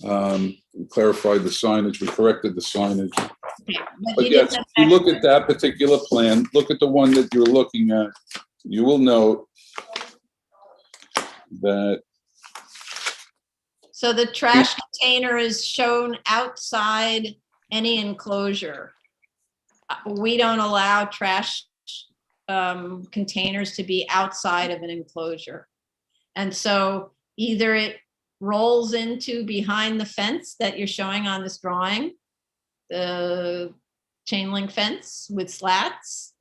signage. We corrected the signage. Okay, But yes, if you look at that particular plan, look at the one that you're looking at, you will note that. So the trash container is shown outside any enclosure. We don't allow trash containers to be outside of an enclosure. And so either it rolls into behind the fence that you're showing on this drawing, the chain link fence with slats,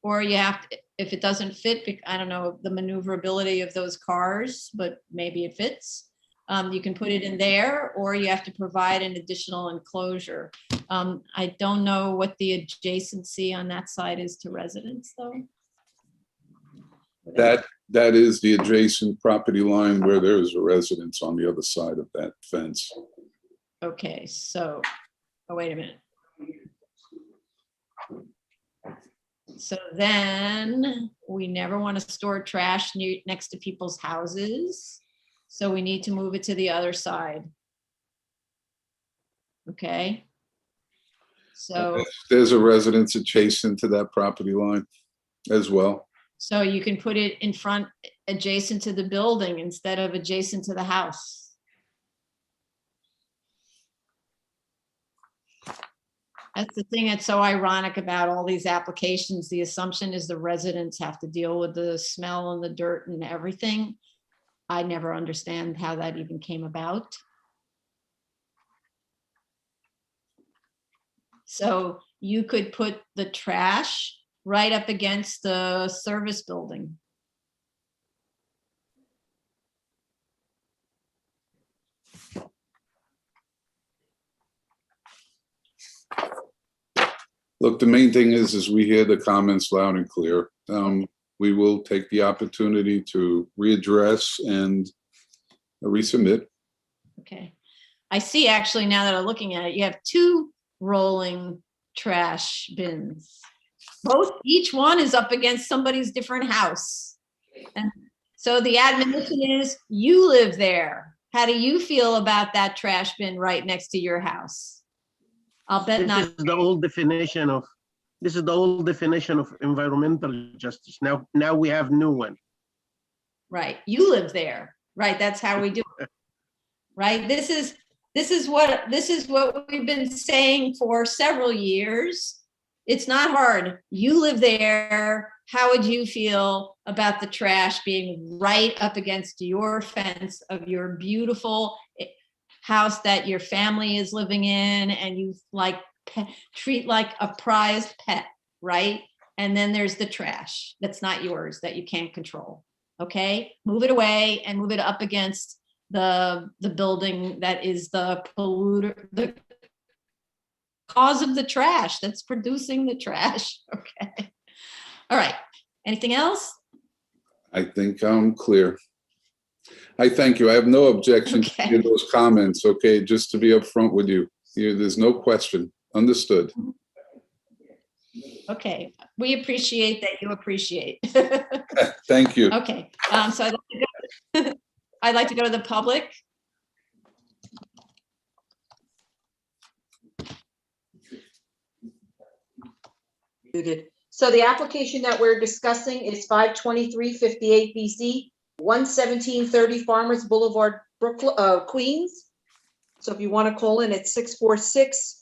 or you have to, if it doesn't fit, I don't know the maneuverability of those cars, but maybe it fits. You can put it in there, or you have to provide an additional enclosure. I don't know what the adjacency on that side is to residents, though. That is the adjacent property line where there is a residence on the other side of that fence. Okay, so, oh, wait a minute. So then we never want to store trash next to people's houses. So we need to move it to the other side. Okay. So there's a residence adjacent to that property line as well. So you can put it in front, adjacent to the building instead of adjacent to the house. That's the thing that's so ironic about all these applications. The assumption is the residents have to deal with the smell and the dirt and everything. I never understand how that even came about. So you could put the trash right up against the service building. Look, the main thing is we hear the comments loud and clear. We will take the opportunity to readdress and resubmit. Okay. I see actually now that I'm looking at it, you have two rolling trash bins. Each one is up against somebody's different house. And so the admonition is, you live there. How do you feel about that trash bin right next to your house? I'll bet not. This is the old definition of environmental justice. Now we have new one. Right, you live there. Right, that's how we do it. Right, this is what we've been saying for several years. It's not hard. You live there. How would you feel about the trash being right up against your fence of your beautiful house that your family is living in and you treat like a prized pet, right? And then there's the trash that's not yours, that you can't control. Okay, move it away and move it up against the building that is the polluter, the cause of the trash, that's producing the trash. Okay. All right. Anything else? I think I'm clear. I thank you. I have no objection to Okay. those comments, okay, just to be upfront with you. There's no question. Understood. Okay, we appreciate that you appreciate. Thank you. Okay, so I'd like to go to the public. Muted. So the application that we're discussing is 52358 BZ, 11730 Farmers Boulevard, Brooklyn, Queens. So if you want to call in, it's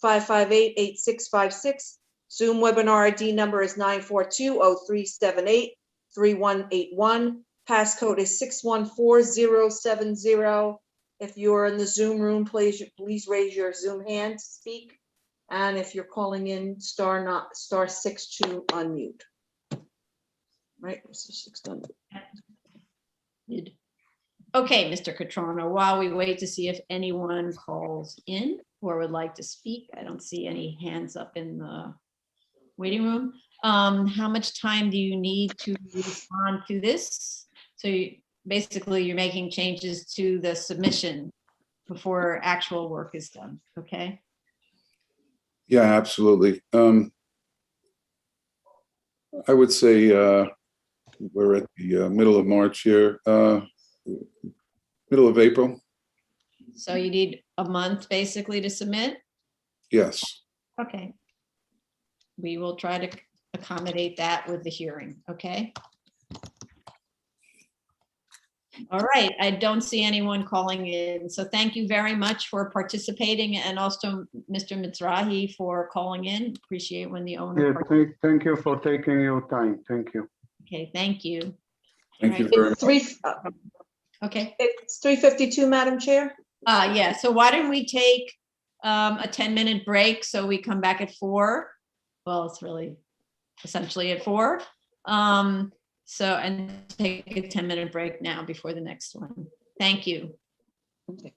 646-558-8656. Zoom webinar ID number is 942-0378-3181. Passcode is 614070. If you're in the Zoom room, please raise your Zoom hand to speak. And if you're calling in, star 6 to unmute. Right, so 6 to unmute. Okay, Mr. Catrona, while we wait to see if anyone calls in or would like to speak, I don't see any hands up in the waiting room. How much time do you need to respond to this? So basically you're making changes to the submission before actual work is done, okay? Yeah, absolutely. I would say we're at the middle of March here, middle of April. So you need a month basically to submit? Yes. Okay. We will try to accommodate that with the hearing, okay? All right, I don't see anyone calling in. So thank you very much for participating, and also Mr. Mizrahi for calling in. Appreciate when the owner. Yeah, thank you for taking your time. Thank you. Okay, thank you. Thank you All very It's much. Okay, it's 3:52, Madam Chair. yeah, so why don't we take a 10-minute break so we come back at 4? Well, it's really essentially at 4. So, and take a 10-minute break now before the next one. Thank you. Okay.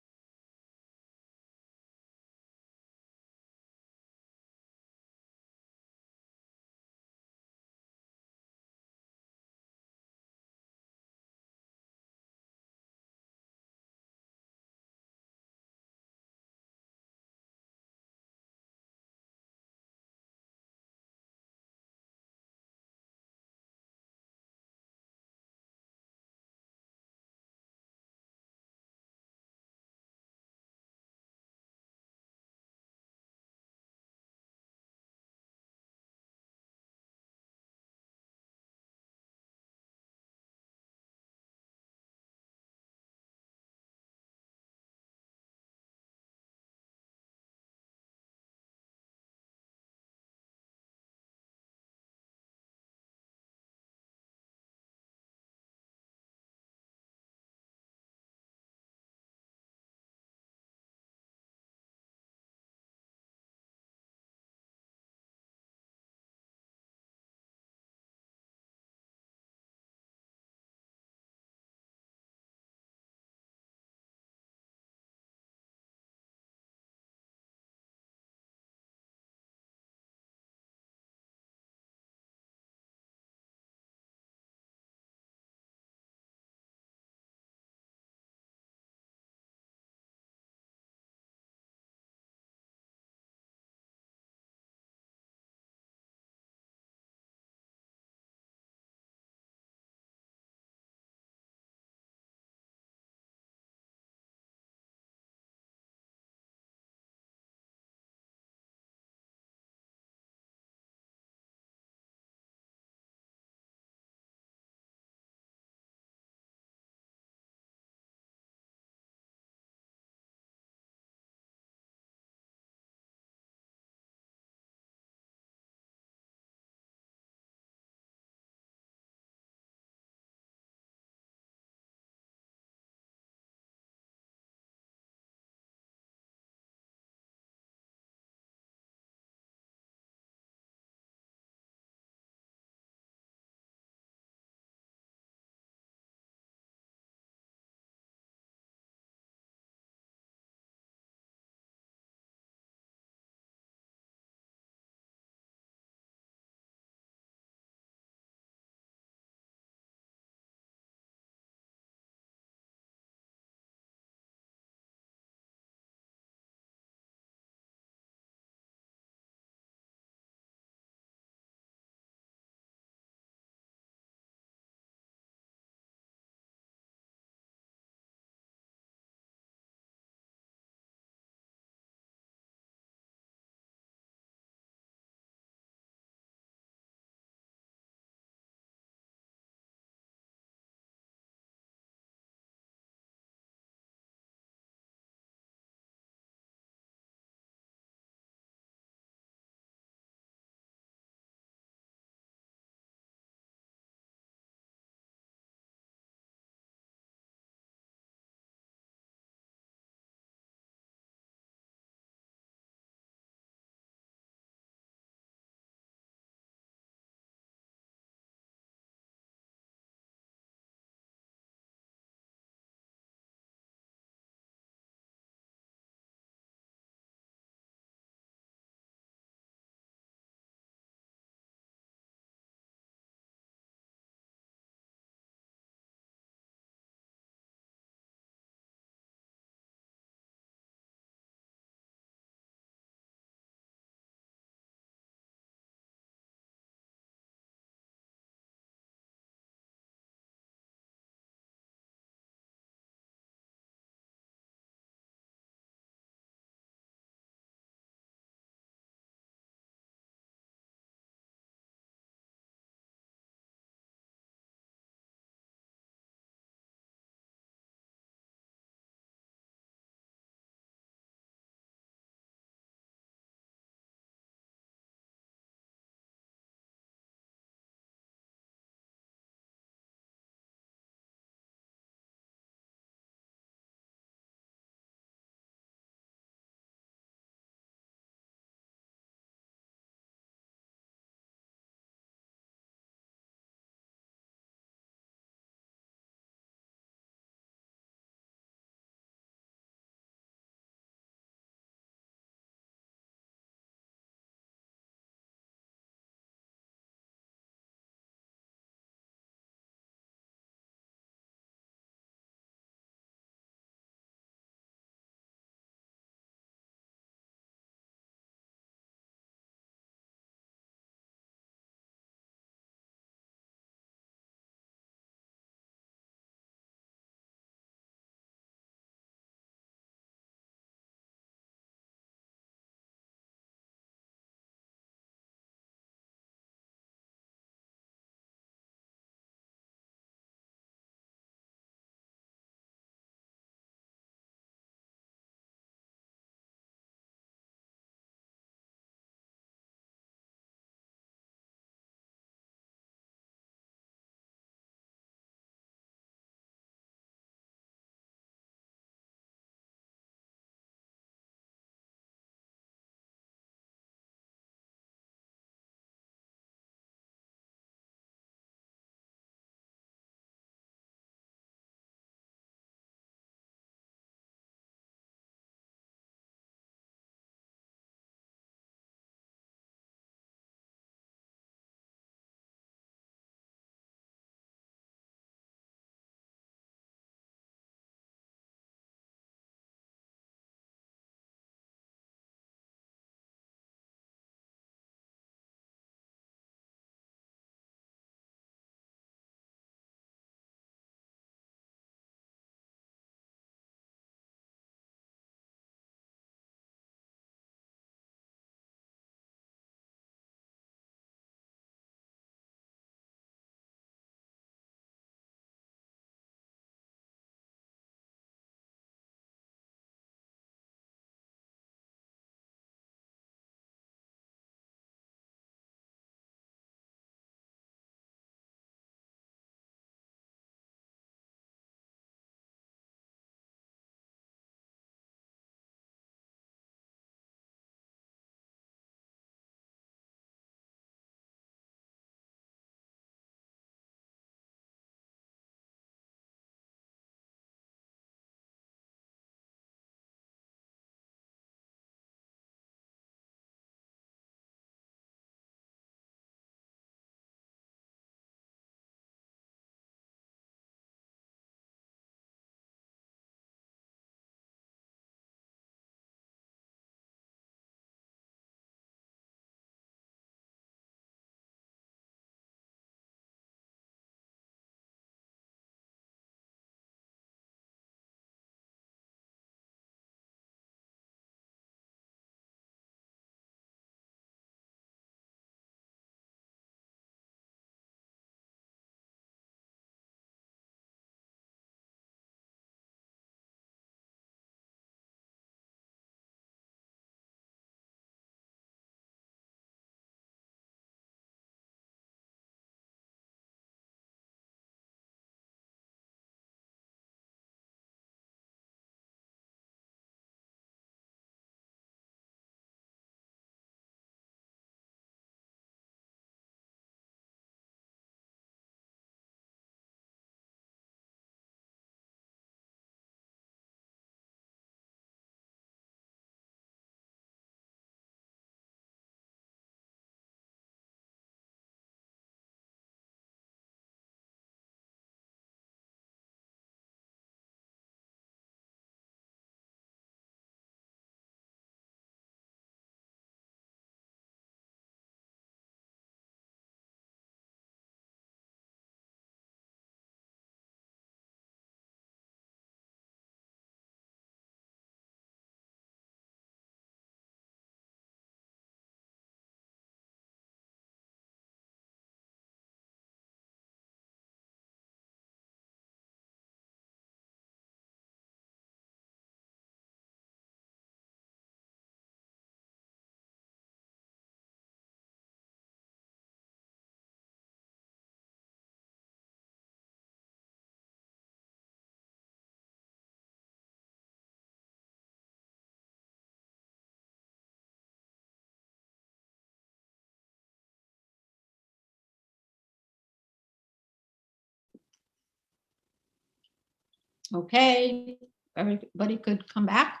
Okay, everybody could come back.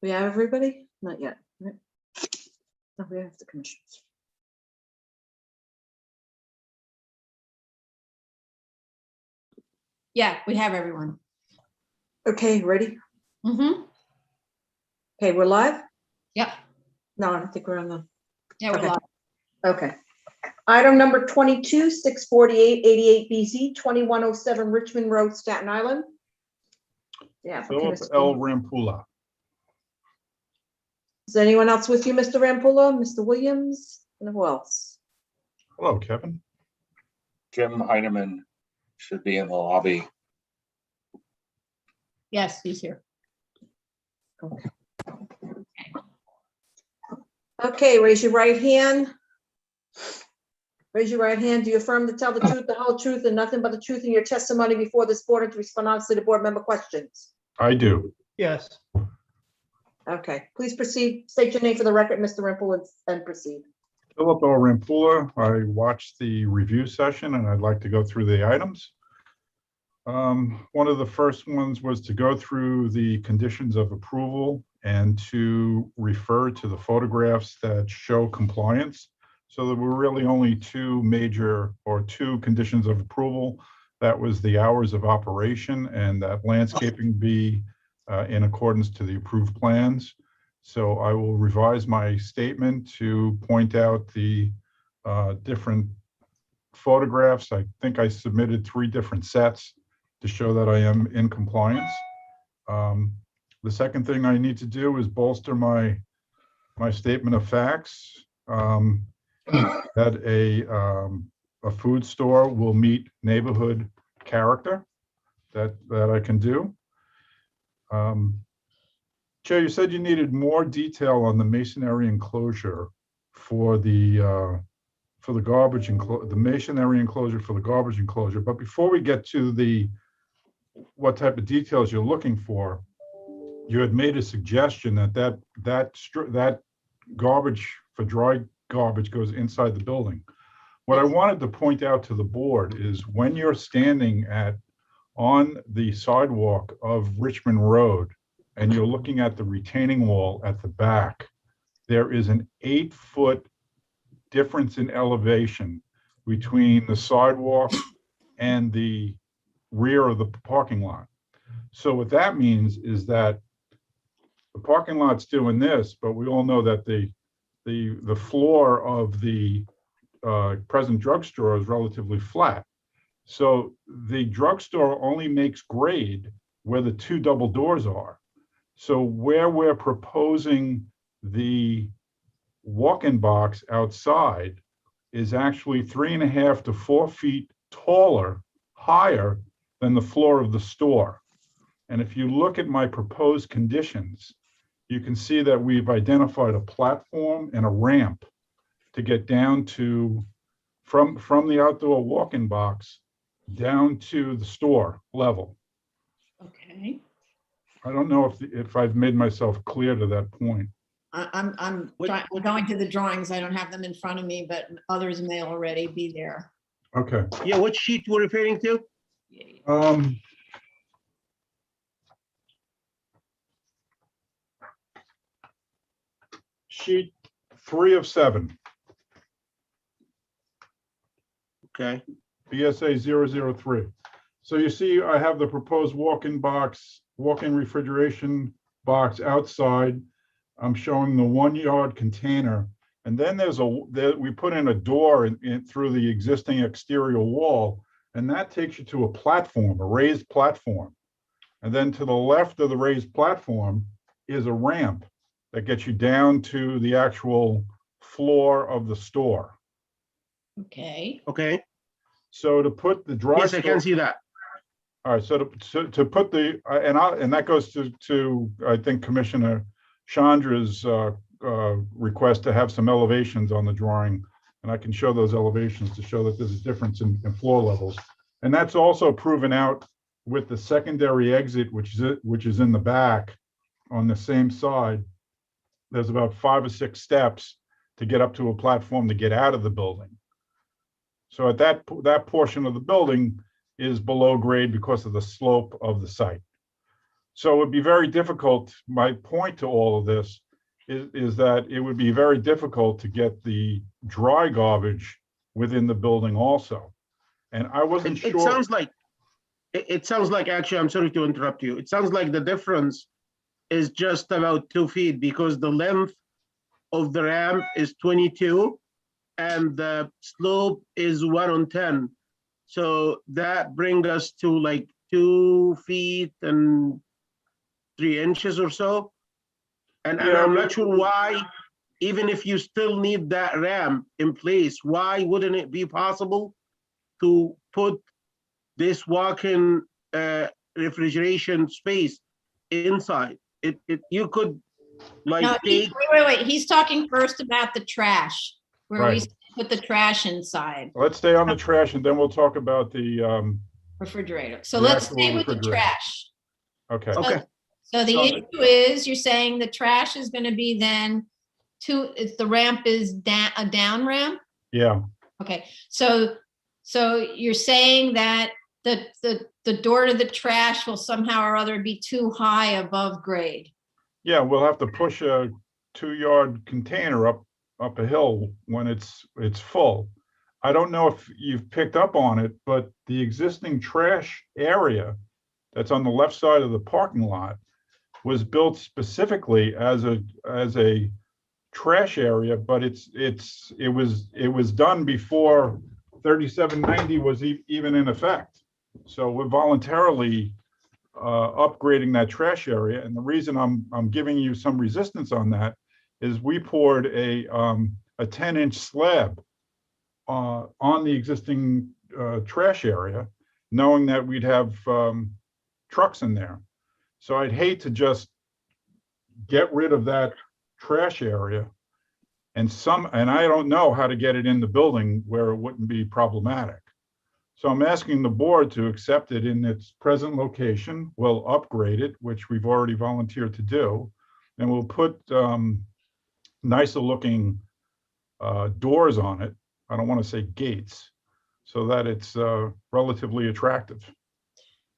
We have everybody? Not yet. right? No, we have the commissioners. Yeah, we have everyone. Okay, ready? Mm-hmm. Okay, we're live? Yep. No, I don't think we're on the, Yeah, we're Okay. live. okay. Item number 22, 64888 BZ, 2107 Richmond Road, Staten Island. Yeah. Philip L. Rampula. Is anyone else with you, Mr. Rampula, Mr. Williams, and who else? Hello, Kevin. Jim Heineman should be in the lobby. Yes, he's here. Okay, raise your right hand. Raise your right hand. Do you affirm to tell the truth, the whole truth, and nothing but the truth in your testimony before this board and to respond honestly to board member questions? I do. Yes. Okay, please proceed. State your name for the record, Mr. Rampula, and proceed. Philip L. Rampula. I watched the review session and I'd like to go through the items. One of the first ones was to go through the conditions of approval and to refer to the photographs that show compliance. So there were really only two conditions of approval. That was the hours of operation and that landscaping be in accordance to the approved plans. So I will revise my statement to point out the different photographs. I think I submitted 3 different sets to show that I am in compliance. The second thing I need to do is bolster my statement of facts. That a food store will meet neighborhood character. That I can do. Chair, you said you needed more detail on the masonry enclosure for the garbage the masonry enclosure for the garbage enclosure. But before we get to what type of details you're looking for, you had made a suggestion that garbage for dry garbage goes inside the building. What I wanted to point out to the board is when you're standing on the sidewalk of Richmond Road and you're looking at the retaining wall at the back, there is an 8-foot difference in elevation between the sidewalk and the rear of the parking lot. So what that means is that the parking lot's doing this, but we all know that the floor of the present drugstore is relatively flat. So the drugstore only makes grade where the 2 double doors are. So where we're proposing the walk-in box outside is actually 3.5 to 4 feet taller, higher than the floor of the store. And if you look at my proposed conditions, you can see that we've identified a platform and a ramp to get down to, from the outdoor walk-in box down to the store level. Okay. I don't know if I've made myself clear to that point. I'm going to the drawings. I don't have them in front of me, but others may already be there. Okay. Yeah, what sheet we're referring to? Sheet 3 of 7. Okay, BSA 003. So you see, I have the proposed walk-in refrigeration box outside. I'm showing the 1-yard container And then we put in a door through the existing exterior wall, and that takes you to a platform, a raised platform. And then to the left of the raised platform is a ramp that gets you down to the actual floor of the store. Okay. Okay, So to put the dry yes, I can store, see that. all right, so to put the, and that goes to, I think, Commissioner Chandra's request to have some elevations on the drawing. And I can show those elevations to show that there's a difference in floor levels. And that's also proven out with the secondary exit, which is in the back on the same side. There's about 5 or 6 steps to get up to a platform to get out of the building. So at that portion of the building is below grade because of the slope of the site. So it would be very difficult. My point to all of this is that it would be very difficult to get the dry garbage within the building also. And I wasn't sure. It sounds like, actually, I'm sorry to interrupt you. It sounds like the difference is just about 2 feet because the length of the ramp is 22 and the slope is 1 on 10. So that brings us to like 2 feet and 3 inches or so. And I'm not sure why, even if you still need that ramp in place, why wouldn't it be possible to put this walk-in refrigeration space inside? You could like No, take. wait. He's talking first about the trash, where we Right. put the trash inside Let's stay on the trash and then we'll talk about the, refrigerator. So The let's actual stay with the refrigerator. trash. okay. Okay. So the So- issue is, you're saying the trash is going to be then if the ramp is a down ramp? Yeah, Okay, so you're saying that the door to the trash will somehow or other be too high above grade? yeah, we'll have to push a 2-yard container up a hill when it's full. I don't know if you've picked up on it, but the existing trash area that's on the left side of the parking lot was built specifically as a trash area, but it was done before 3790 was even in effect. So we're voluntarily upgrading that trash area. And the reason I'm giving you some resistance on that is we poured a 10-inch slab on the existing trash area, knowing that we'd have trucks in there. So I'd hate to just get rid of that trash area and I don't know how to get it in the building where it wouldn't be problematic. So I'm asking the board to accept it in its present location. We'll upgrade it, which we've already volunteered to do. And we'll put nicer looking doors on it. I don't want to say gates, so that it's relatively attractive.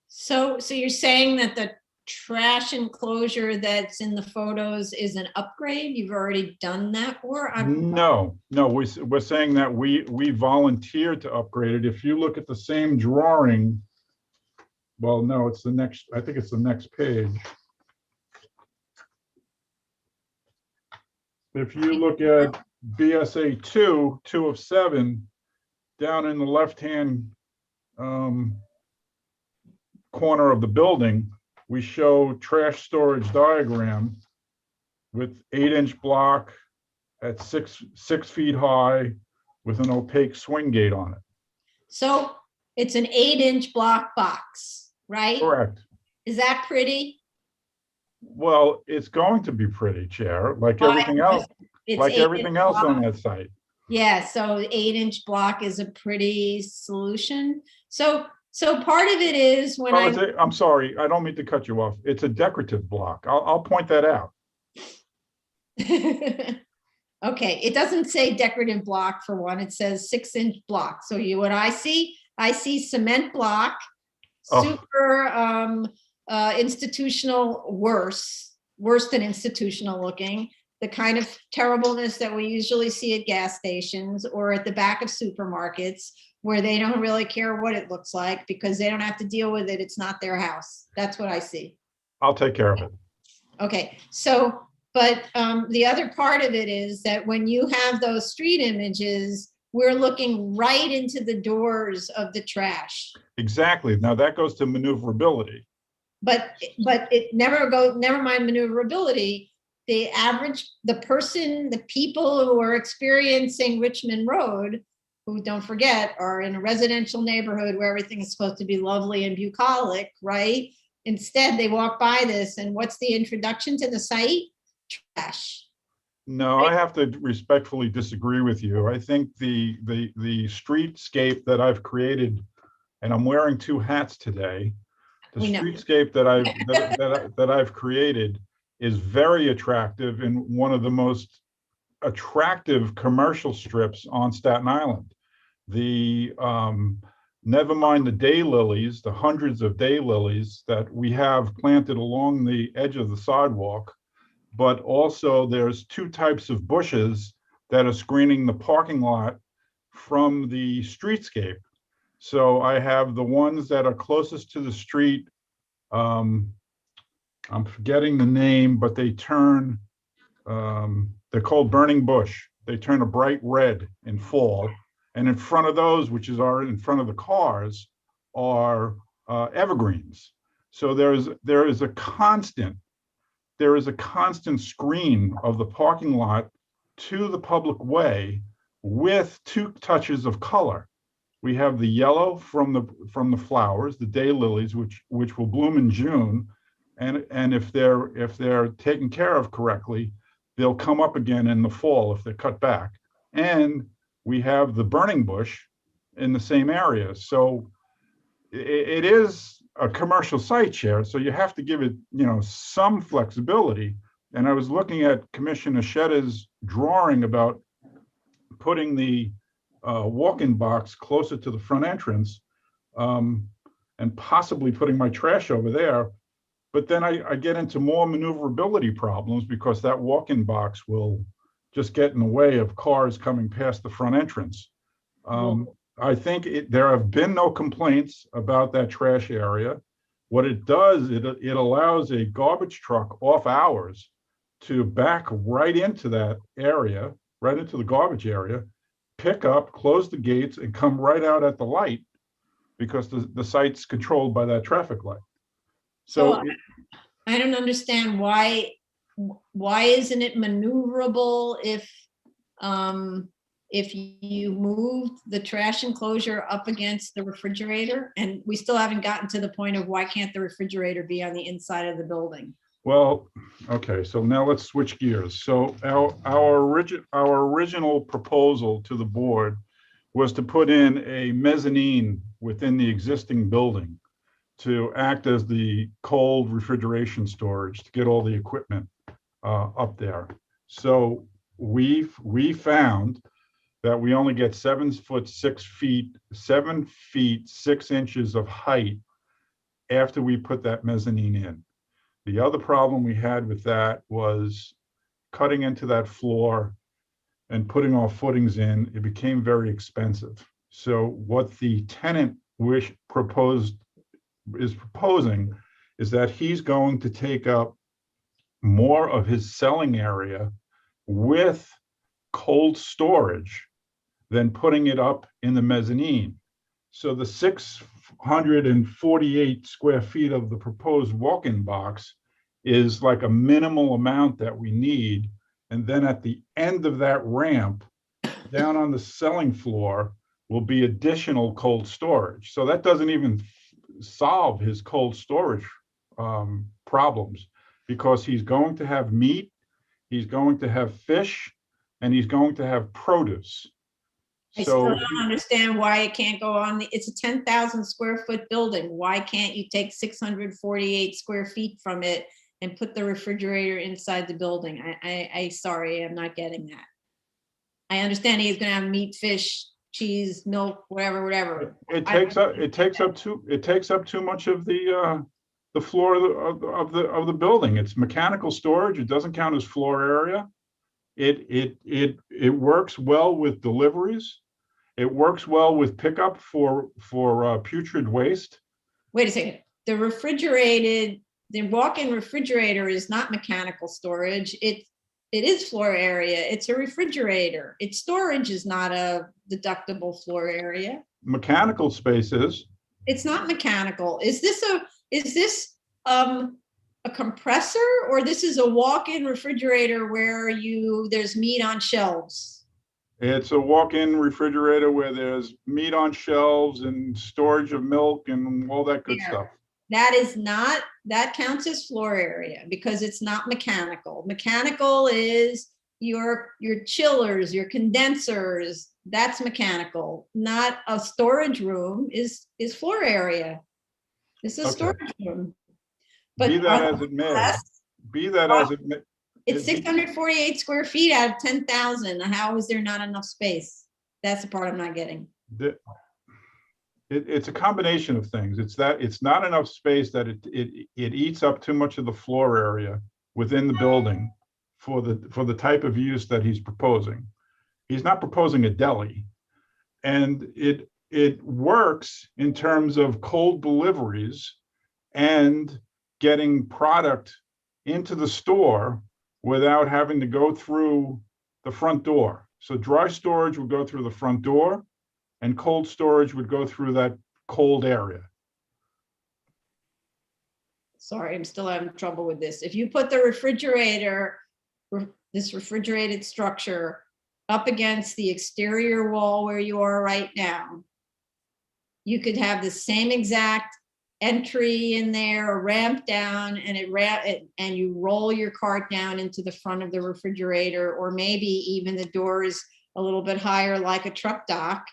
So you're saying that the trash enclosure that's in the photos is an upgrade? You've already done that work? No, we're saying that we volunteered to upgrade it. If you look at the same drawing, well, no, it's the next, I think it's the next page. If you look at BSA 2 of 7, down in the left-hand corner of the building, we show trash storage diagram with 8-inch block at 6 feet high with an opaque swing gate on it. So it's an 8-inch block box, right? Correct. Is that pretty? Well, it's going to be pretty, Chair, like everything else, It's like 8-inch everything else on block. that site. Yeah, so 8-inch block is a pretty solution. So part of it is when Well, I'm sorry, I don't mean to cut you off. It's a decorative block. I'll point that out. Okay, it doesn't say decorative block for one, it says 6-inch block. So what I see cement block, Oh. super institutional, worse than institutional looking, the kind of terribleness that we usually see at gas stations or at the back of supermarkets, where they don't really care what it looks like because they don't have to deal with it. It's not their house. That's what I see. I'll take care of it. Okay, so But the other part of it is that when you have those street images, we're looking right into the doors of the trash. Exactly. Now that goes to maneuverability. But it never mind maneuverability. The people who are experiencing Richmond Road, who, don't forget, are in a residential neighborhood where everything is supposed to be lovely and bucolic, right? Instead, they walk by this, and what's the introduction to the site? Trash. No, I have to respectfully disagree with you. I think the streetscape that I've created, and I'm wearing two hats today, the We know. streetscape that I've created is very attractive in one of the most attractive commercial strips on Staten Island. Never mind the daylilies, the hundreds of daylilies that we have planted along the edge of the sidewalk, but also there's two types of bushes that are screening the parking lot from the streetscape. So I have the ones that are closest to the street. I'm forgetting the name, but they turn, they're called burning bush. They turn a bright red in fall. And in front of those, which are in front of the cars, are evergreens. So there is a constant screen of the parking lot to the public way with two touches of color. We have the yellow from the flowers, the daylilies, which will bloom in June, and if they're taken care of correctly, they'll come up again in the fall if they're cut back. And we have the burning bush in the same area. So it is a commercial site share, so you have to give it, some flexibility. And I was looking at Commissioner Shetta's drawing about putting the walk-in box closer to the front entrance, and possibly putting my trash over there. But then I get into more maneuverability problems because that walk-in box will just get in the way of cars coming past the front entrance. I think there have been no complaints about that trash area. What it does, it allows a garbage truck off hours to back right into that area, right into the garbage area, pick up, close the gates, and come right out at the light because the site's controlled by that traffic light. So I don't understand why isn't it maneuverable if you move the trash enclosure up against the refrigerator? And we still haven't gotten to the point of why can't the refrigerator be on the inside of the building? Well, okay, so now let's switch gears. So our original proposal to the board was to put in a mezzanine within the existing building to act as the cold refrigeration storage to get all the equipment up there. So we found that we only get 7 feet 6 inches of height after we put that mezzanine in. The other problem we had with that was cutting into that floor and putting our footings in. It became very expensive. So what the tenant proposing is that he's going to take up more of his selling area with cold storage than putting it up in the mezzanine. So the 648 square feet of the proposed walk-in box is like a minimal amount that we need. And then at the end of that ramp, down on the selling floor, will be additional cold storage. So that doesn't even solve his cold storage problems, because he's going to have meat, he's going to have fish, and he's going to have produce. I still don't understand why it can't go on it's a 10,000 square foot building. Why can't you take 648 square feet from it and put the refrigerator inside the building? I sorry, I'm not getting that. I understand he's gonna have meat, fish, cheese, milk, whatever. It takes up too much of the floor of the building. It's mechanical storage. It doesn't count as floor area. It works well with deliveries. It works well with pickup for putrid waste. Wait a second. The refrigerated the walk-in refrigerator is not mechanical storage. It is floor area. It's a refrigerator. Its storage is not a deductible floor area. Mechanical spaces. It's not mechanical. Is this a compressor, or this is a walk-in refrigerator where there's meat on shelves? It's a walk-in refrigerator where there's meat on shelves and storage of milk and all that good Yeah. stuff. That counts as floor area because it's not mechanical. Mechanical is your chillers, your condensers. That's mechanical. Not a storage room is floor area. This is a Okay. storage room. But Be that as it may, it's 648 square feet out of 10,000. How is there not enough space? That's the part I'm not getting. It's a combination of things. It's not enough space that it eats up too much of the floor area within the building for the type of use that he's proposing. He's not proposing a deli, and it works in terms of cold deliveries and getting product into the store without having to go through the front door. So dry storage would go through the front door, and cold storage would go through that cold area. Sorry, I'm still having trouble with this. If you put the refrigerator, this refrigerated structure up against the exterior wall where you are right now, you could have the same exact entry in there, a ramp down, and and you roll your cart down into the front of the refrigerator, or maybe even the door is a little bit higher like a truck dock,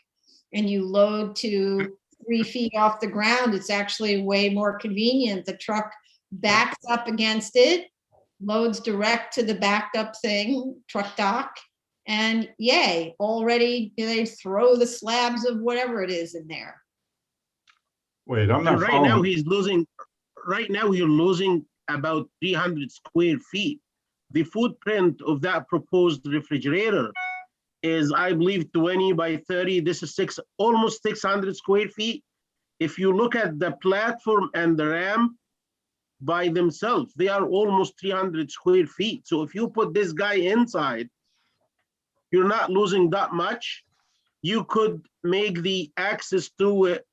and you load to 3 feet off the ground. It's actually way more convenient. The truck backs up against it, loads direct to the backed up truck dock, and yay, already they throw the slabs of whatever it is in there. Wait, I'm not Right now, following. right now, you're losing about 300 square feet. The footprint of that proposed refrigerator is, I believe, 20 by 30. This is almost 600 square feet. If you look at the platform and the ramp by themselves, they are almost 300 square feet. So if you put this guy inside, you're not losing that much. You could make the access to it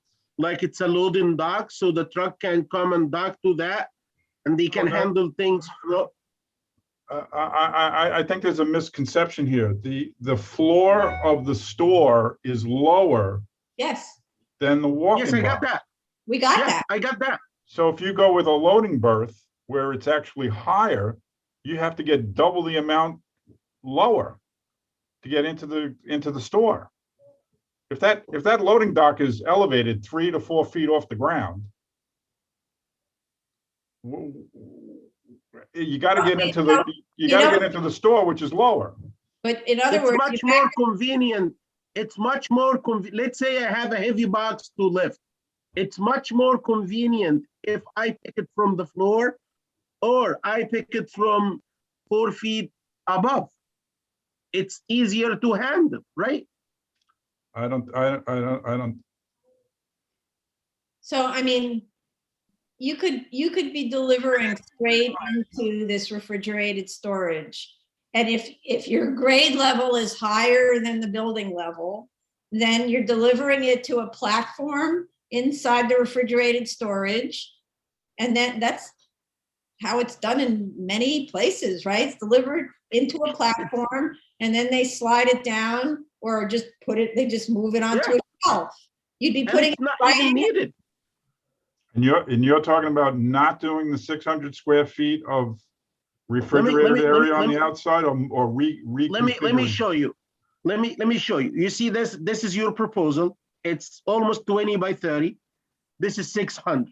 like it's a loading dock, so the truck can come and dock to that, and they can handle things. I think there's a misconception here. The floor of the store is lower Yes, than the walk-in Yes, I got bar. that. we got Yeah, that. I got that. So if you go with a loading berth where it's actually higher, you have to get double the amount lower to get into the store. If that loading dock is elevated 3 to 4 feet off the ground, you got to get into the store, which is lower. But in other It's words, much more convenient. It's much more let's say I have a heavy box to lift. It's much more convenient if I pick it from the floor or I pick it from 4 feet above. It's easier to handle, right? I don't. So, I mean, you could be delivering straight into this refrigerated storage. And if your grade level is higher than the building level, then you're delivering it to a platform inside the refrigerated storage. And then that's how it's done in many places, right? It's delivered into a platform and then they slide it down or just they just move it onto a shelf. You'd be putting it's not it right even needed. And you're talking about not doing the 600 square feet of refrigerated area on the outside, or reconfiguring? Let me show you. Let me show you. You see this? This is your proposal. It's almost 20 by 30. This is 600.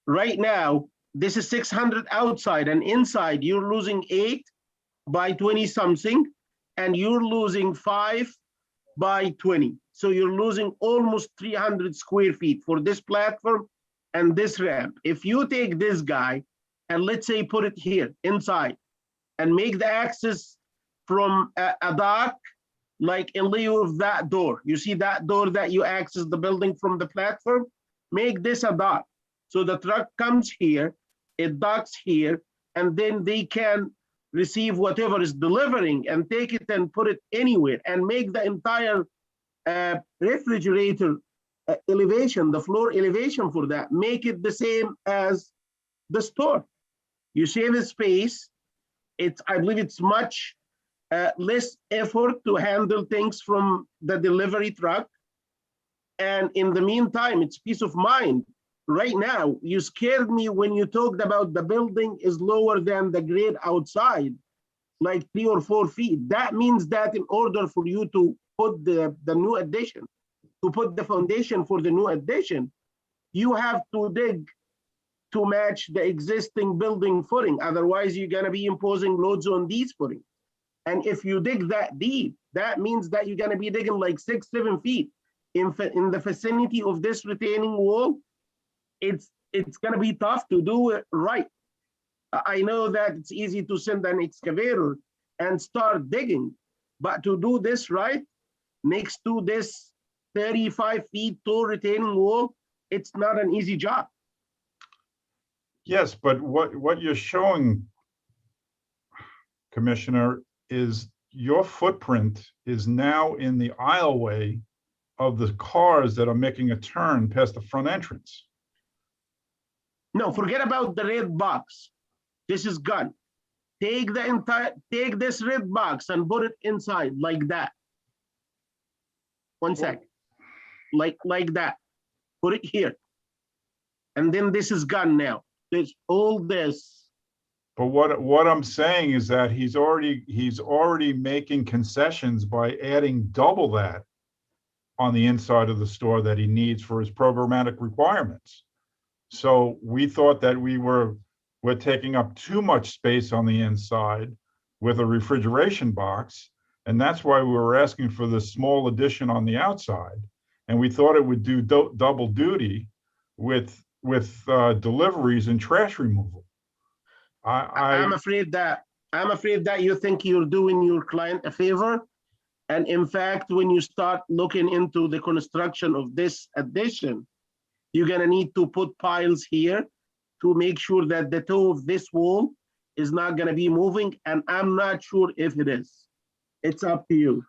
Right now, this is 600 outside, and inside you're losing 8 by 20 something, and you're losing 5 by 20. So you're losing almost 300 square feet for this platform and this ramp. If you take this guy and let's say put it here inside and make the access from a dock, like in lieu of that door, you see that door that you access the building from the platform, make this a dock. So the truck comes here, it docks here, and then they can receive whatever is delivering and take it and put it anywhere and make the entire refrigerator elevation, the floor elevation for that, make it the same as the store. You save the space. I believe it's much less effort to handle things from the delivery truck. And in the meantime, it's peace of mind. Right now, you scared me when you talked about the building is lower than the grade outside, like 3 or 4 feet. That means that in order for you to put the new addition, to put the foundation for the new addition, you have to dig to match the existing building footing. Otherwise, you're gonna be imposing loads on these footing. And if you dig that deep, that means that you're gonna be digging like 6, 7 feet in the vicinity of this retaining wall. It's gonna be tough to do it right. I know that it's easy to send an excavator and start digging, but to do this right, next to this 35 feet tall retaining wall, it's not an easy job. Yes, but what you're showing, Commissioner, is your footprint is now in the aisleway of the cars that are making a turn past the front entrance. No, forget about the red box. This is gone. Take this red box and put it inside like that. One sec. Like that. Put it here. And then this is gone now. There's all this. But what I'm saying is that he's already making concessions by adding double that on the inside of the store that he needs for his programmatic requirements. So we thought that we're taking up too much space on the inside with a refrigeration box, and that's why we were asking for the small addition on the outside. And we thought it would do double duty with deliveries and trash removal. I'm afraid that you think you're doing your client a favor. And in fact, when you start looking into the construction of this addition, you're gonna need to put piles here to make sure that the toe of this wall is not gonna be moving. And I'm not sure if it is. It's up to you.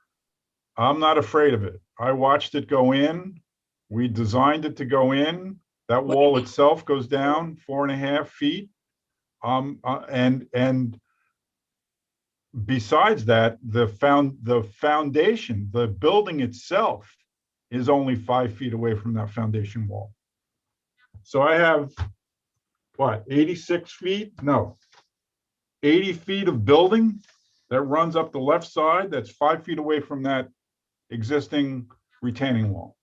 I'm not afraid of it. I watched it go in. We designed it to go in. That wall itself goes down 4.5 feet. And besides that, the foundation, the building itself is only 5 feet away from that foundation wall. So I have, what, 86 feet? No, 80 feet of building that runs up the left side. That's 5 feet away from that existing retaining wall.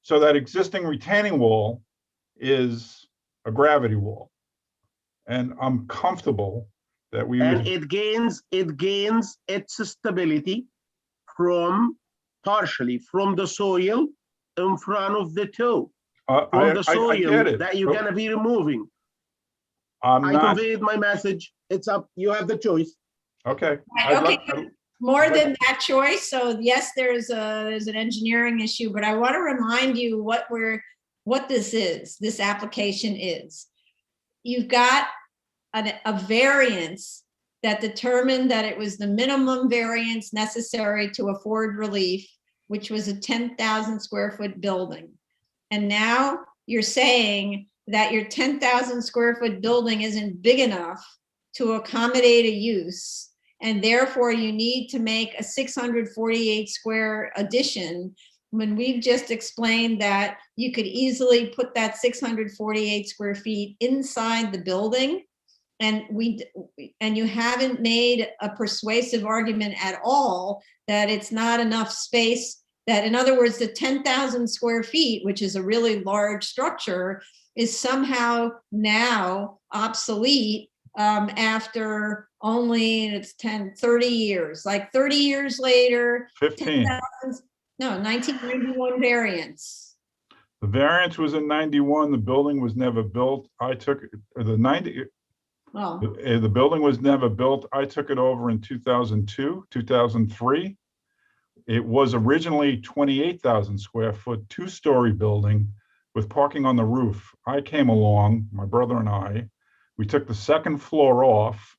So that existing retaining wall is a gravity wall. And I'm comfortable that we and would. it gains its stability partially from the soil in front of the toe. From the soil I get it. that you're gonna be removing. I'm I not, conveyed my message. It's up. You have the choice. okay. Okay, more than that choice. So yes, there's an engineering issue, but I want to remind you what this application is. You've got a variance that determined that it was the minimum variance necessary to afford relief, which was a 10,000 square foot building. And now you're saying that your 10,000 square foot building isn't big enough to accommodate a use, and therefore you need to make a 648 square addition, when we've just explained that you could easily put that 648 square feet inside the building. And you haven't made a persuasive argument at all that it's not enough space, that in other words, the 10,000 square feet, which is a really large structure, is somehow now obsolete after only 30 years, like 30 years later. 15. 1991 variance. The variance was in 91. The building was never built. I took Well, the building was never built. I took it over in 2002, 2003. It was originally 28,000 square foot, 2-story building with parking on the roof. I came along, my brother and I, we took the second floor off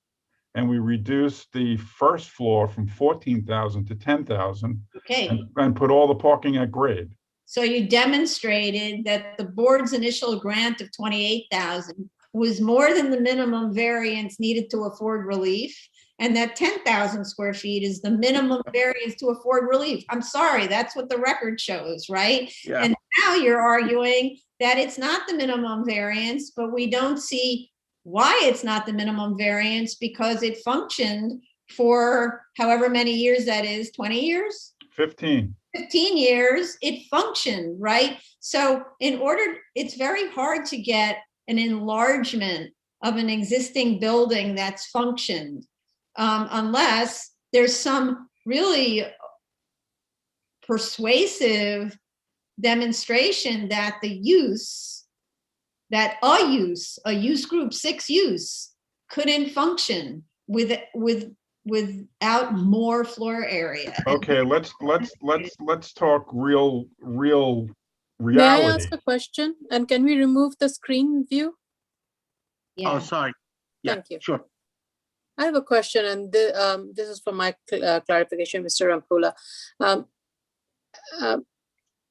and we reduced the first floor from 14,000 to 10,000 Okay, and put all the parking at grade. so you demonstrated that the board's initial grant of 28,000 was more than the minimum variance needed to afford relief, and that 10,000 square feet is the minimum variance to afford relief. I'm sorry, that's what the record shows, right? Yeah. And now you're arguing that it's not the minimum variance, but we don't see why it's not the minimum variance because it functioned for however many years that is, 20 years? 15. 15 years, it functioned, right? So it's very hard to get an enlargement of an existing building that's functioned unless there's some really persuasive demonstration that a use group 6 use couldn't function without more floor area. Okay, let's talk real May I ask reality. a question? And can we remove the screen view? Oh, sorry. Yeah, Thank you. sure. I have a question, and this is for my clarification, Mr. Rampula.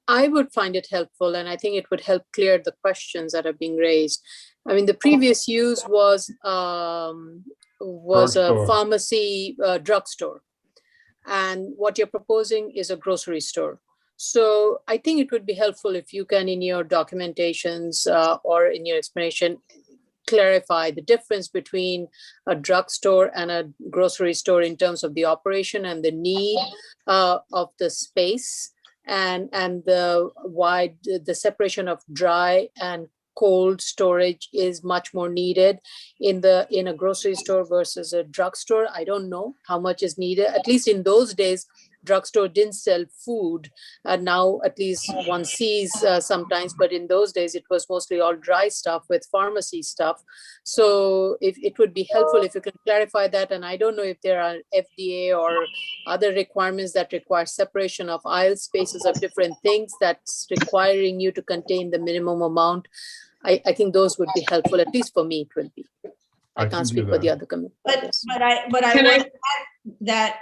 I would find it helpful, and I think it would help clear the questions that are being raised. I mean, the previous use was a Drugstore. pharmacy drugstore, and what you're proposing is a grocery store. So I think it would be helpful if you can, in your documentations or in your explanation, clarify the difference between a drugstore and a grocery store in terms of the operation and the need of the space, and the separation of dry and cold storage is much more needed in a grocery store versus a drugstore. I don't know how much is needed. At least in those days, drugstore didn't sell food. Now at least one sees sometimes, but in those days it was mostly all dry stuff with pharmacy stuff. So if it would be helpful if you can clarify that. And I don't know if there are FDA or other requirements that require separation of aisle spaces of different things that's requiring you to contain the minimum amount. I think those would be helpful, at least for me it will be. I can't speak for the other committee. But I would add that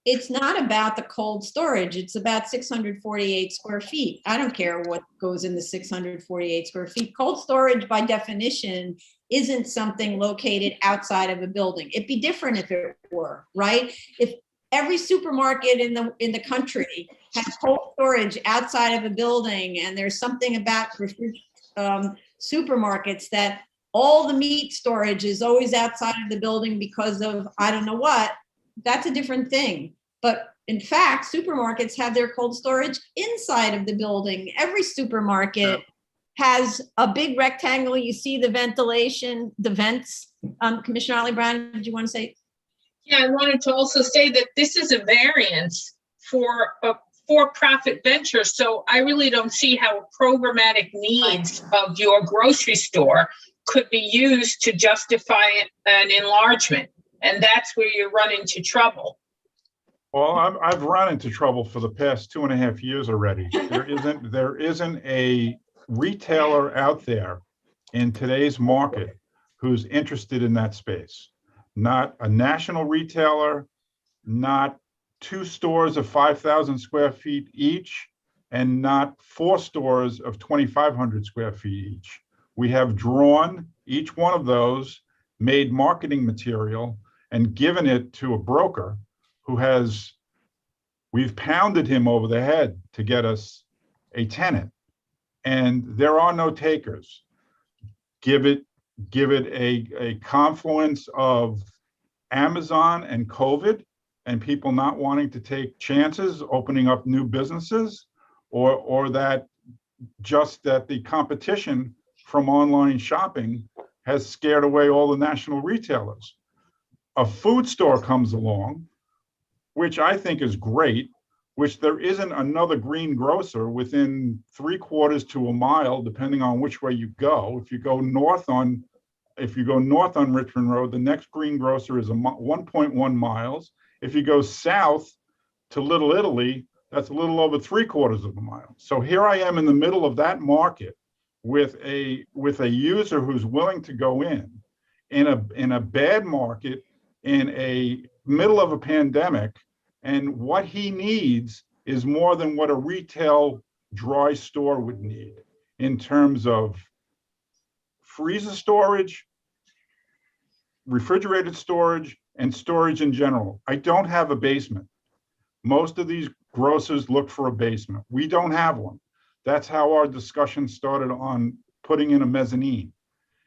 it's not about the cold storage. It's about 648 square feet. I don't care what goes in the 648 square feet. Cold storage by definition isn't something located outside of a building. It'd be different if it were, right? If every supermarket in the country has cold storage outside of a building, and there's something about supermarkets that all the meat storage is always outside of the building because of I don't know what, that's a different thing. But in fact, supermarkets have their cold storage inside of the building. Every supermarket has a big rectangle. You see the ventilation, the vents. Commissioner Ollie Brown, did you want to say? Yeah, I wanted to also say that this is a variance for a for-profit venture. So I really don't see how programmatic needs of your grocery store could be used to justify an enlargement. And that's where you run into trouble. Well, I've run into trouble for the past 2.5 years already. There isn't a retailer out there in today's market who's interested in that space. Not a national retailer, not 2 stores of 5,000 square feet each, and not 4 stores of 2,500 square feet each. We have drawn each one of those, made marketing material, and given it to a broker who we've pounded him over the head to get us a tenant, and there are no takers. Give it a confluence of Amazon and COVID and people not wanting to take chances, opening up new businesses, or that the competition from online shopping has scared away all the national retailers. A food store comes along, which I think is great, which there isn't another green grocer within 3/4 to a mile, depending on which way you go. If you go north on Richmond Road, the next green grocer is 1.1 miles. If you go south to Little Italy, That's a little over 3/4 of a mile. So here I am in the middle of that market with a user who's willing to go in a bad market, in a middle of a pandemic, and what he needs is more than what a retail dry store would need in terms of freezer storage, refrigerated storage, and storage in general. I don't have a basement. Most of these grocers look for a basement. We don't have one. That's how our discussion started on putting in a mezzanine.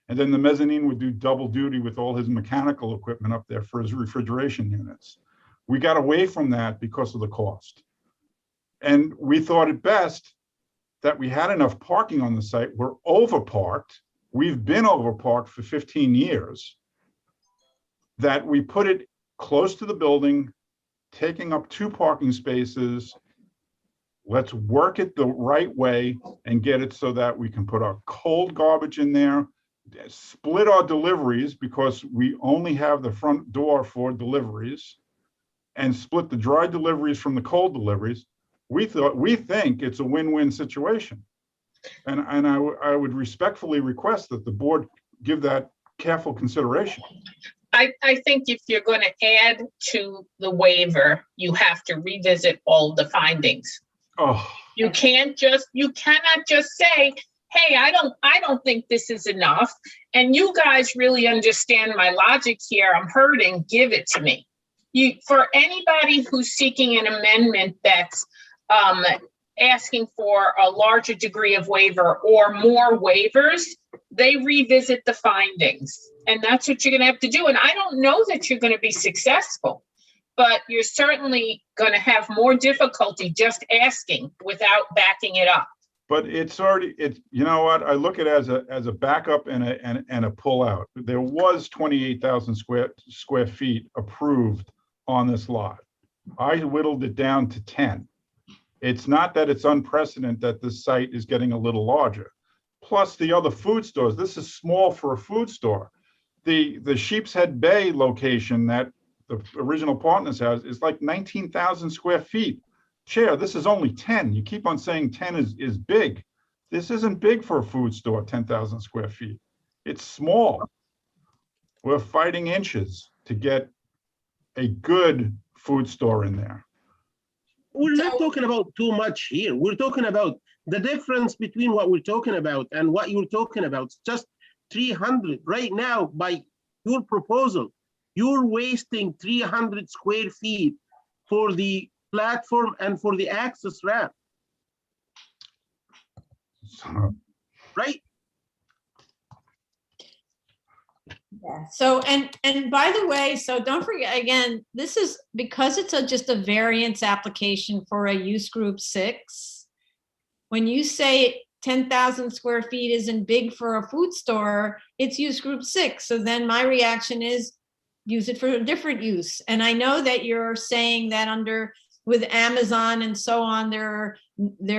And then the mezzanine would do double duty with all his mechanical equipment up there for his refrigeration units. We got away from that because of the cost. And we thought it best that we had enough parking on the site. We're overparked. We've been overparked for 15 years. That we put it close to the building, taking up 2 parking spaces. Let's work it the right way and get it so that we can put our cold garbage in there, split our deliveries because we only have the front door for deliveries, and split the dry deliveries from the cold deliveries. We think it's a win-win situation. And I would respectfully request that the board give that careful consideration. I think if you're going to add to the waiver, you have to revisit all the findings. Oh, You cannot just say, hey, I don't think this is enough. And you guys really understand my logic here. I'm hurting, give it to me. For anybody who's seeking an amendment that's asking for a larger degree of waiver or more waivers, they revisit the findings. And that's what you're going to have to do. And I don't know that you're going to be successful, but you're certainly going to have more difficulty just asking without backing it up. but it's you know what? I look at it as a backup and a pullout. There was 28,000 square feet approved on this lot. I whittled it down to 10. It's not that it's unprecedented that this site is getting a little larger. Plus the other food stores, this is small for a food store. The Sheep's Head Bay location that the original Partners has is like 19,000 square feet. Chair, this is only 10. You keep on saying 10 is big. This isn't big for a food store, 10,000 square feet. It's small. We're fighting inches to get a good food store in there. We're not talking about too much here. We're talking about the difference between what we're talking about and what you're talking about. It's just 300 right now. By your proposal, you're wasting 300 square feet for the platform and for the access ramp, right? Yeah. So, and by the way, so don't forget, again, this is because it's just a variance application for a use group 6. When you say 10,000 square feet isn't big for a food store, it's use group 6. So then my reaction is use it for a different use. And I know that you're saying that with Amazon and so on, there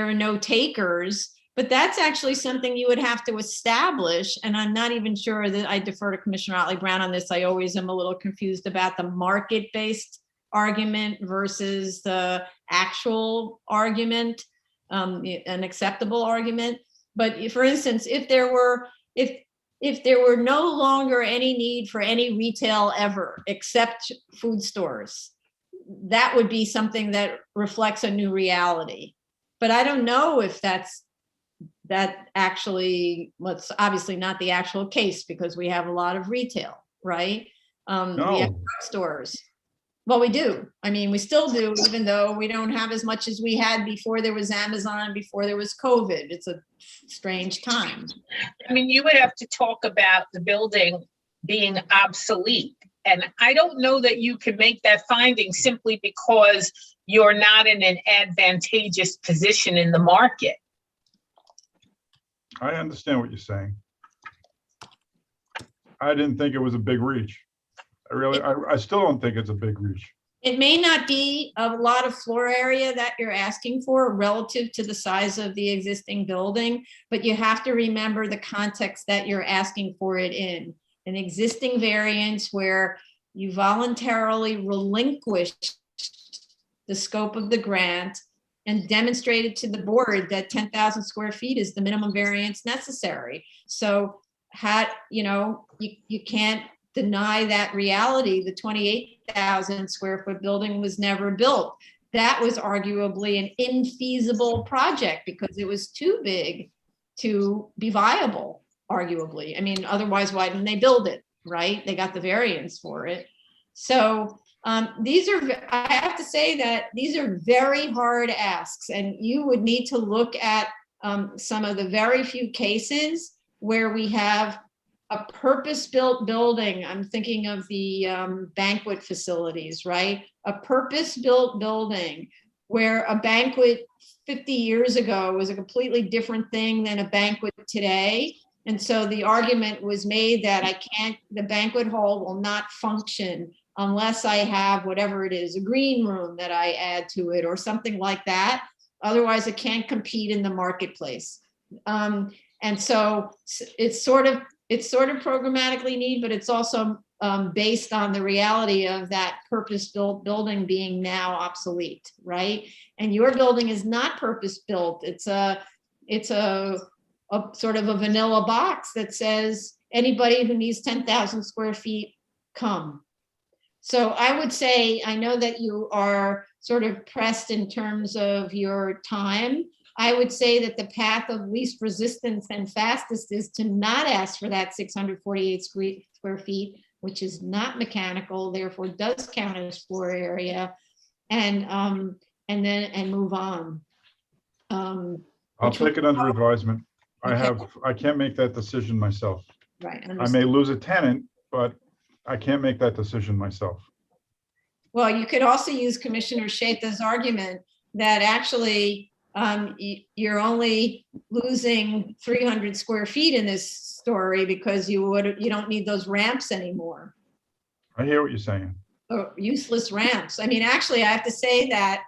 are no takers, but that's actually something you would have to establish. And I'm not even sure that I defer to Commissioner Otley Brown on this. I always am a little confused about the market-based argument versus the actual argument, an acceptable argument. But for instance, if there were no longer any need for any retail ever except food stores, that would be something that reflects a new reality. But I don't know if that actually, what's obviously not the actual case because we have a lot of retail, right? We have stores. Well, we do. I mean, we still do, even though we don't have as much as we had before there was Amazon, before there was COVID. It's a strange time. I mean, you would have to talk about the building being obsolete. And I don't know that you can make that finding simply because you're not in an advantageous position in the market. I understand what you're saying. I didn't think it was a big reach. I still don't think it's a big reach. It may not be a lot of floor area that you're asking for relative to the size of the existing building, but you have to remember the context that you're asking for it in. An existing variance where you voluntarily relinquished the scope of the grant and demonstrated to the board that 10,000 square feet is the minimum variance necessary. So you can't deny that reality. The 28,000 square foot building was never built. That was arguably an infeasible project because it was too big to be viable, arguably. I mean, otherwise, why didn't they build it, right? They got the variance for it. So I have to say that these are very hard asks, and you would need to look at some of the very few cases where we have a purpose-built building. I'm thinking of the banquet facilities, right? A purpose-built building where a banquet 50 years ago was a completely different thing than a banquet today. And so the argument was made that the banquet hall will not function unless I have whatever it is, a green room that I add to it or something like that. Otherwise, it can't compete in the marketplace. And so it's sort of programmatically neat, but it's also based on the reality of that purpose-built building being now obsolete, right? And your building is not purpose-built. It's a sort of a vanilla box that says anybody who needs 10,000 square feet, come. So I would say, I know that you are sort of pressed in terms of your time. I would say that the path of least resistance and fastest is to not ask for that 648 square feet, which is not mechanical, therefore does count as floor area, and move on. I'll take it under advisement. I can't make that decision myself. Right. I may lose a tenant, but I can't make that decision myself. Well, you could also use Commissioner Shaita's argument that actually you're only losing 300 square feet in this story because you don't need those ramps anymore. I hear what you're saying. Or useless ramps. I mean, actually, I have to say that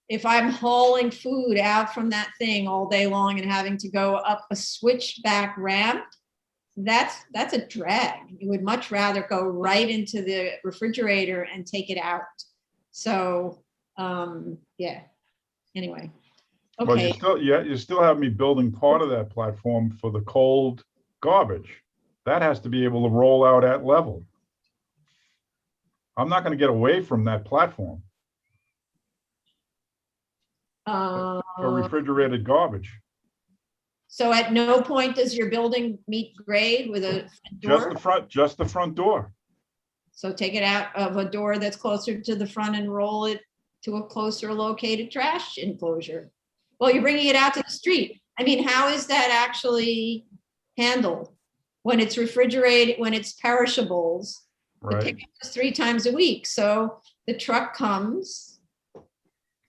if I'm hauling food out from that thing all day long and having to go up a switchback ramp, that's a drag. You would much rather go right into the refrigerator and take it out. So, yeah. Anyway. Well, Okay. you still have me building part of that platform for the cold garbage. That has to be able to roll out at level. I'm not going to get away from that platform for refrigerated garbage. So at no point does your building meet grade with a door? Just the front door. So take it out of a door that's closer to the front and roll it to a closer located trash enclosure. Well, you're bringing it out to the street. I mean, how is that actually handled when it's refrigerated, when it's perishables? The Right. pickup is 3 times a week. So the truck comes.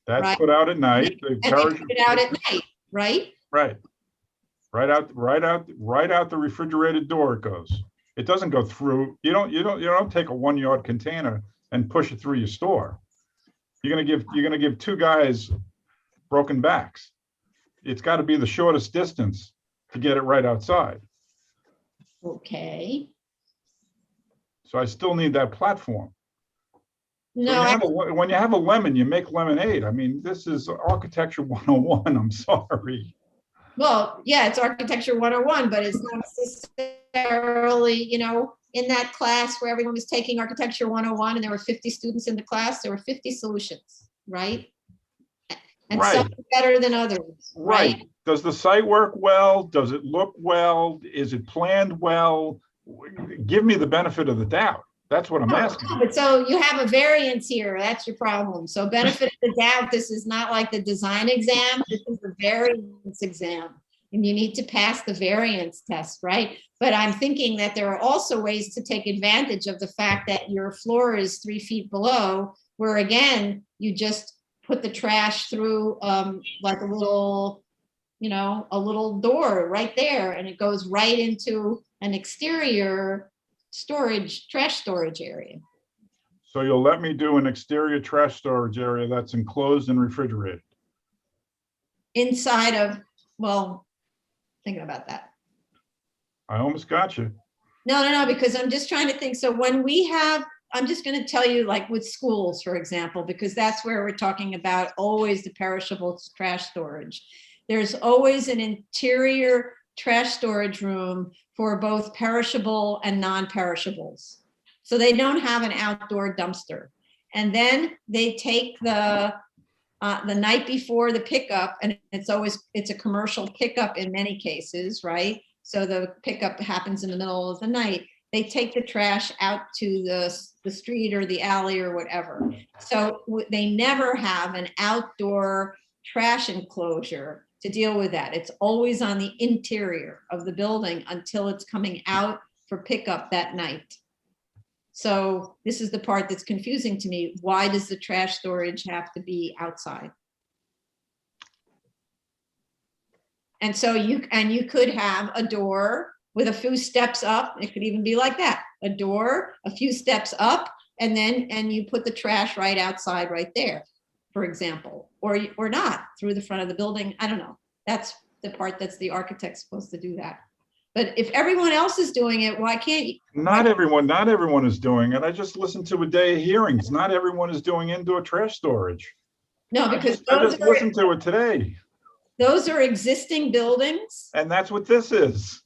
That's right, put out at night. and they put it out at night, right? Right. Right out the refrigerated door it goes. It doesn't go through. You don't take a 1 yard container and push it through your store. You're gonna give 2 guys broken backs. It's got to be the shortest distance to get it right outside. Okay. So I still need that platform. No, When you have a lemon, you make lemonade. I mean, this is architecture 101. I'm sorry. well, yeah, it's architecture 101, but it's not necessarily, in that class where everyone was taking architecture 101 and there were 50 students in the class, there were 50 solutions, right? And Right. some are better than others, right? Right. Does the site work well? Does it look well? Is it planned well? Give me the benefit of the doubt. That's what I'm asking. But so you have a variance here. That's your problem. So benefit of the doubt, this is not like the design exam. This is the variance exam. And you need to pass the variance test, right? But I'm thinking that there are also ways to take advantage of the fact that your floor is 3 feet below, where again, you just put the trash through like a little door right there, and it goes right into an exterior trash storage area. So you'll let me do an exterior trash storage area that's enclosed and refrigerated? Inside of, well, thinking about that. I almost got you. No, because I'm just trying to think. So when we have I'm just going to tell you, like with schools, for example, because that's where we're talking about always the perishable trash storage. There's always an interior trash storage room for both perishable and non-perishables. So they don't have an outdoor dumpster. And then they take the night before the pickup, and it's a commercial pickup in many cases, right? So the pickup happens in the middle of the night. They take the trash out to the street or the alley or whatever. So they never have an outdoor trash enclosure to deal with that. It's always on the interior of the building until it's coming out for pickup that night. So this is the part that's confusing to me. Why does the trash storage have to be outside? And so you could have a door with a few steps up. It could even be like that, a door, a few steps up, and you put the trash right outside right there, for example, or not through the front of the building. I don't know. That's the part that's the architect's supposed to do that. But if everyone else is doing it, why can't you? Not everyone is doing it. I just listened to a day of hearings. Not everyone is doing indoor trash storage. No, because I just listened to it today. Those are existing buildings. And that's what this is.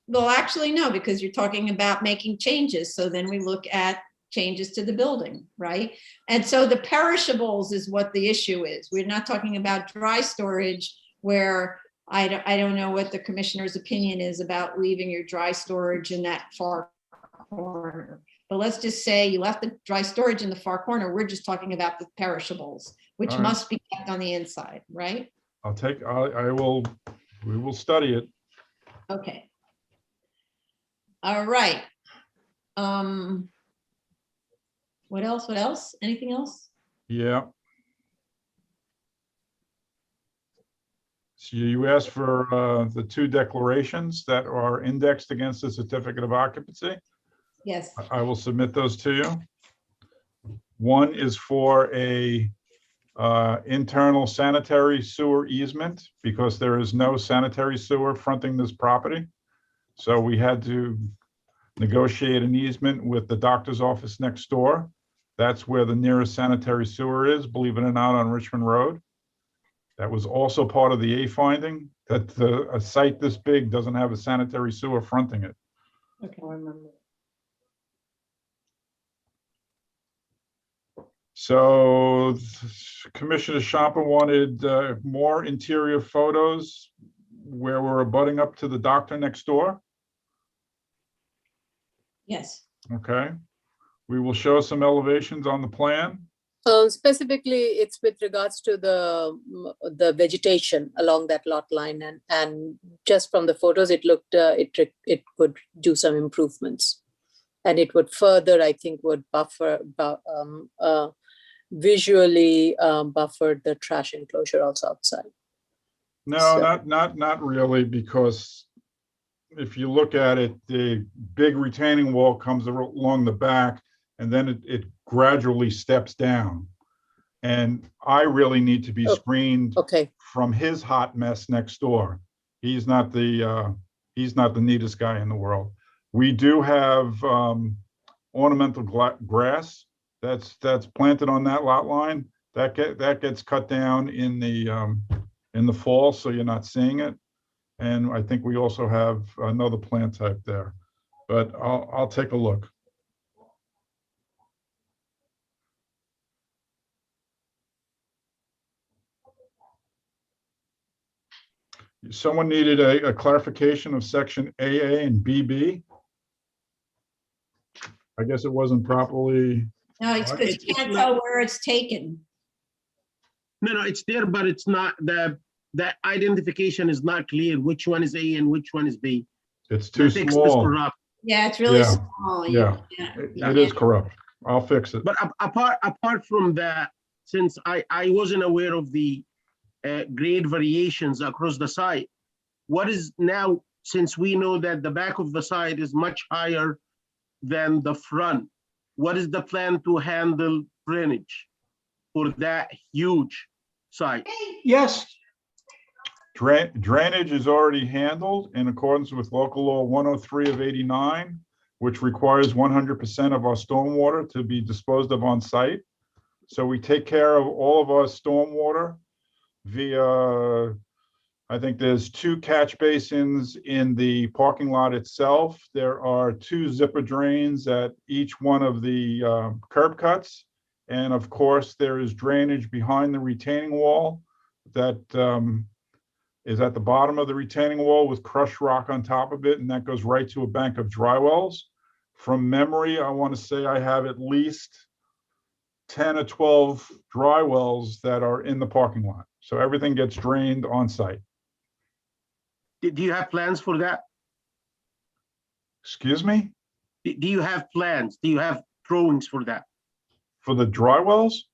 Well, actually, no, because you're talking about making changes. So then we look at changes to the building, right? And so the perishables is what the issue is. We're not talking about dry storage where I don't know what the commissioner's opinion is about leaving your dry storage in that far corner. But let's just say you left the dry storage in the far corner. We're just talking about the perishables, which All right. must be kept on the inside, right? We will study it. Okay. All right. What else? Anything else? Yeah. So you asked for the 2 declarations that are indexed against the certificate of occupancy. Yes. I will submit those to you. One is for a internal sanitary sewer easement because there is no sanitary sewer fronting this property. So we had to negotiate an easement with the doctor's office next door. That's where the nearest sanitary sewer is, believe it or not, on Richmond Road. That was also part of the A finding, that a site this big doesn't have a sanitary sewer fronting it. Okay, I remember. So Commissioner Shampa wanted more interior photos where we're abutting up to the doctor next door. Yes. Okay. We will show some elevations on the plan. Specifically, it's with regards to the vegetation along that lot line, and just from the photos, it looked it could do some improvements, and it would further, I think, would visually buffer the trash enclosure also outside. No, So- not really, because if you look at it, the big retaining wall comes along the back, and then it gradually steps down. And I really need to be screened from his hot mess next door. He's not the neatest guy in the world. We do have ornamental grass that's planted on that lot line. That gets cut down in the fall, so you're not seeing it. And I think we also have another plant type there, but I'll take a look. Someone needed a clarification of section AA and BB. I guess it wasn't properly. No, it's because you can't tell where it's taken. No, it's there, but it's not, the identification is not clear which one is A and which one is B. It's too The text is small. corrupt. Yeah, it's really Yeah. small. Yeah, it is corrupt. I'll fix it. But apart from that, since I wasn't aware of the grade variations across the site, what is now, since we know that the back of the site is much higher than the front, what is the plan to handle drainage for that huge site? Yes, Drainage is already handled in accordance with local law 103 of '89. which requires 100% of our stormwater to be disposed of on site. So we take care of all of our stormwater via, I think there's 2 catch basins in the parking lot itself. There are 2 zipper drains at each one of the curb cuts. And of course, there is drainage behind the retaining wall that is at the bottom of the retaining wall with crushed rock on top of it, and that goes right to a bank of dry wells. From memory, I want to say I have at least 10 or 12 dry wells that are in the parking lot. So everything gets drained on site. Do you have plans for that? Excuse me? Do you have plans? Do you have drawings for that? For the dry wells?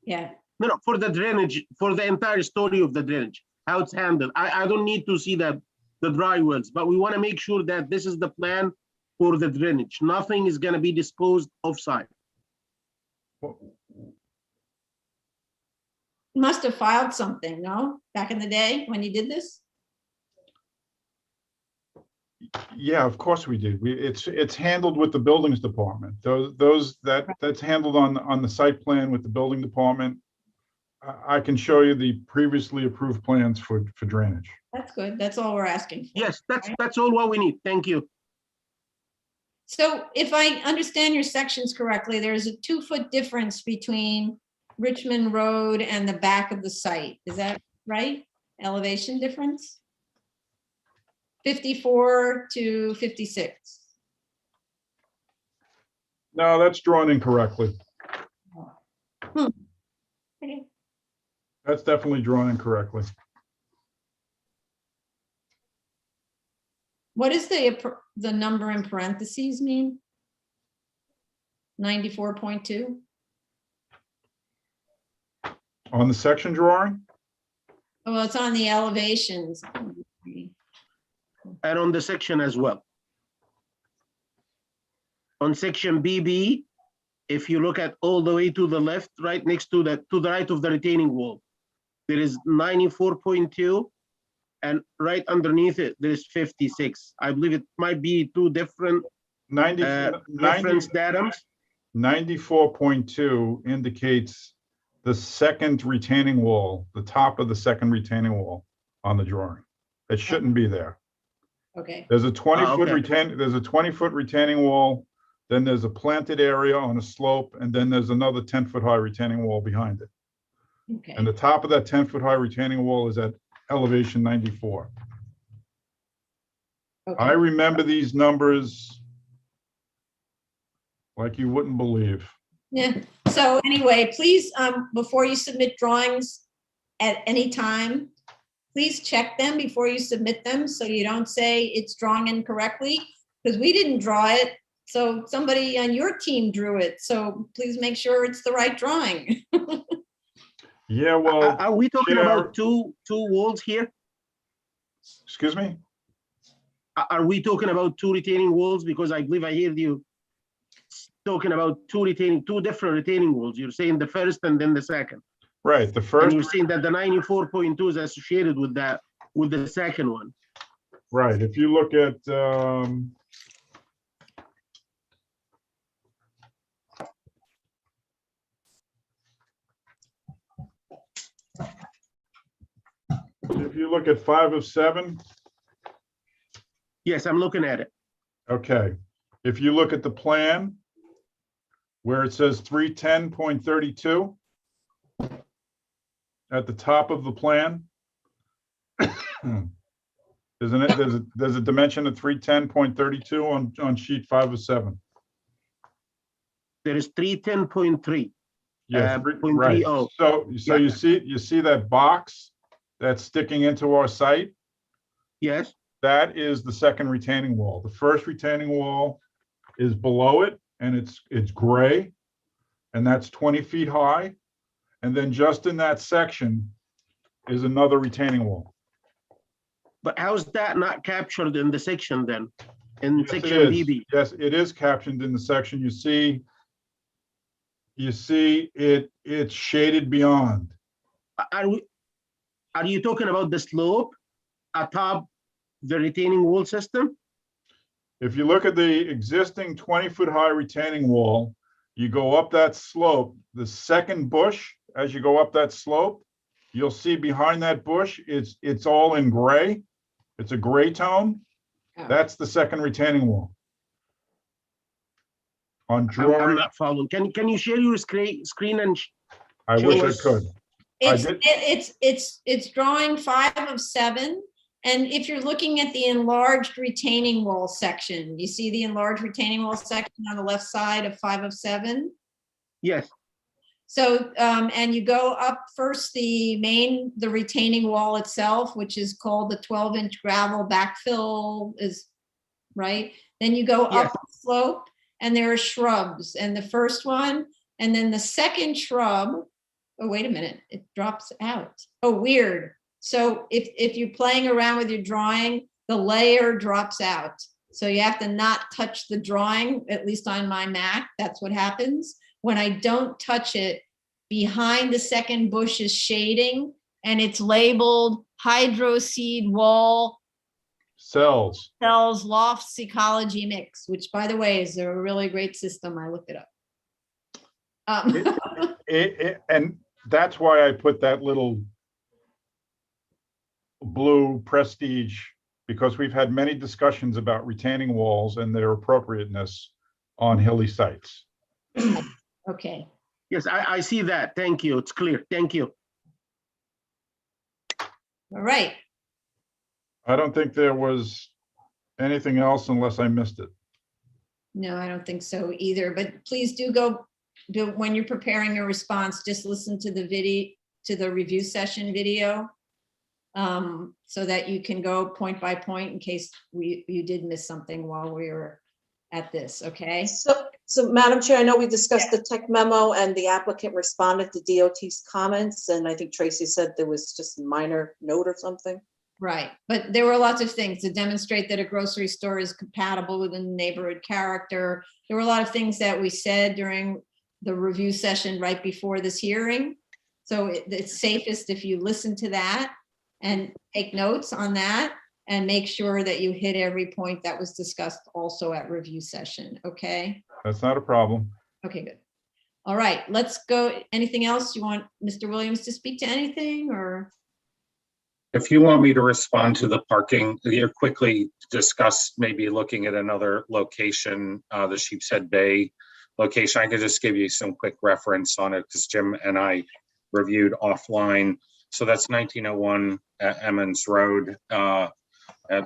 Yeah. No, for the drainage, for the entire story of the drainage, how it's handled. I don't need to see the dry wells, but we want to make sure that this is the plan for the drainage. Nothing is going to be disposed offsite. Must have filed something, no? Back in the day when you did this? Yeah, of course we did. It's handled with the buildings department. That's handled on the site plan with the building department. I can show you the previously approved plans for drainage. That's good. That's all we're asking for. Yes, that's all what we need. Thank you. So if I understand your sections correctly, there's a 2-foot difference between Richmond Road and the back of the site. Is that right? Elevation difference? 54 to 56. No, that's drawn incorrectly. Okay. That's definitely drawn incorrectly. What does the number in parentheses mean? 94.2? On the section drawing? Well, it's on the elevations. And on the section as well. On section BB, if you look at all the way to the left, right next to the right of the retaining wall, there is 94.2, and right underneath it, there is 56. I believe it might be 2 different reference datums. 94.2 indicates the second retaining wall, the top of the second retaining wall on the drawing. It shouldn't be there. Okay. There's a 20-foot okay. there's a 20-foot retaining wall, then there's a planted area on a slope, and then there's another 10-foot high retaining wall behind it. Okay. And the top of that 10-foot high retaining wall is at elevation 94. Okay. I remember these numbers like you wouldn't believe. Yeah. So anyway, please, before you submit drawings at any time, please check them before you submit them so you don't say it's drawn incorrectly, because we didn't draw it. So somebody on your team drew it. So please make sure it's the right drawing. Yeah, well. Are we talking Chair- about two walls here? Excuse me? Are we talking about 2 retaining walls? Because I believe I heard you talking about 2 different retaining walls. You're saying the first and then the second. Right, the And first, you're saying that the 94.2 is associated with that, with the second one. right, if you look at, if you look at 5 of 7, Yes, I'm looking at it. okay. If you look at the plan where it says 310.32 at the top of the plan, isn't it? There's a dimension of 310.32 on sheet 5 of 7. There is 310.3. Yeah, .30. right. So Yeah. you see that box that's sticking into our site? Yes, That is the second retaining wall. The first retaining wall is below it, and it's gray, and that's 20 feet high. And then just in that section is another retaining wall. but how's that not captured in the section then? In Yes, it section is. BB? Yes, it is captioned in the section. You see it's shaded beyond. Are you talking about the slope atop the retaining wall system? If you look at the existing 20-foot high retaining wall, you go up that slope, the second bush, as you go up that slope, you'll see behind that bush, it's all in gray. It's a gray tone. Oh. That's the second retaining wall. On I'm drawing, not following. Can you share your screen and I show wish I us? could. I It's, did- it's drawing 5 of 7. And if you're looking at the enlarged retaining wall section, you see the enlarged retaining wall section on the left side of 5 of 7? Yes. So, and you go up first, the retaining wall itself, which is called the 12-inch gravel backfill is, right? Then you go Yes. up the slope and there are shrubs, and the first one, and then the second shrub, oh, wait a minute, it drops out. Oh, weird. So if you're playing around with your drawing, the layer drops out. So you have to not touch the drawing, at least on my Mac, that's what happens. When I don't touch it, behind the second bush is shading, and it's labeled hydroseed wall cells. loft ecology mix, which, by the way, is a really great system. I looked it up. And that's why I put that little blue prestige, because we've had many discussions about retaining walls and their appropriateness on hilly sites. Okay. Yes, I see that. Thank you. It's clear. Thank you. All right. I don't think there was anything else unless I missed it. No, I don't think so either, but please do when you're preparing your response, just listen to the video, to the review session video, so that you can go point by point in case you did miss something while we were at this, okay? So Madam Chair, I know we discussed the tech memo and the applicant responded to DOT's comments, and I think Tracy said there was just a minor note or something. Right, but there were lots of things to demonstrate that a grocery store is compatible with a neighborhood character. There were a lot of things that we said during the review session right before this hearing. So it's safest if you listen to that and take notes on that and make sure that you hit every point that was discussed also at review session, okay? That's not a problem. Okay, good. All right, let's go. Anything else? You want Mr. Williams to speak to anything, or? If you want me to respond to the parking, you quickly discuss maybe looking at another location, the Sheepshead Bay location. I could just give you some quick reference on it because Jim and I reviewed offline. So that's 1901 Emmons Road at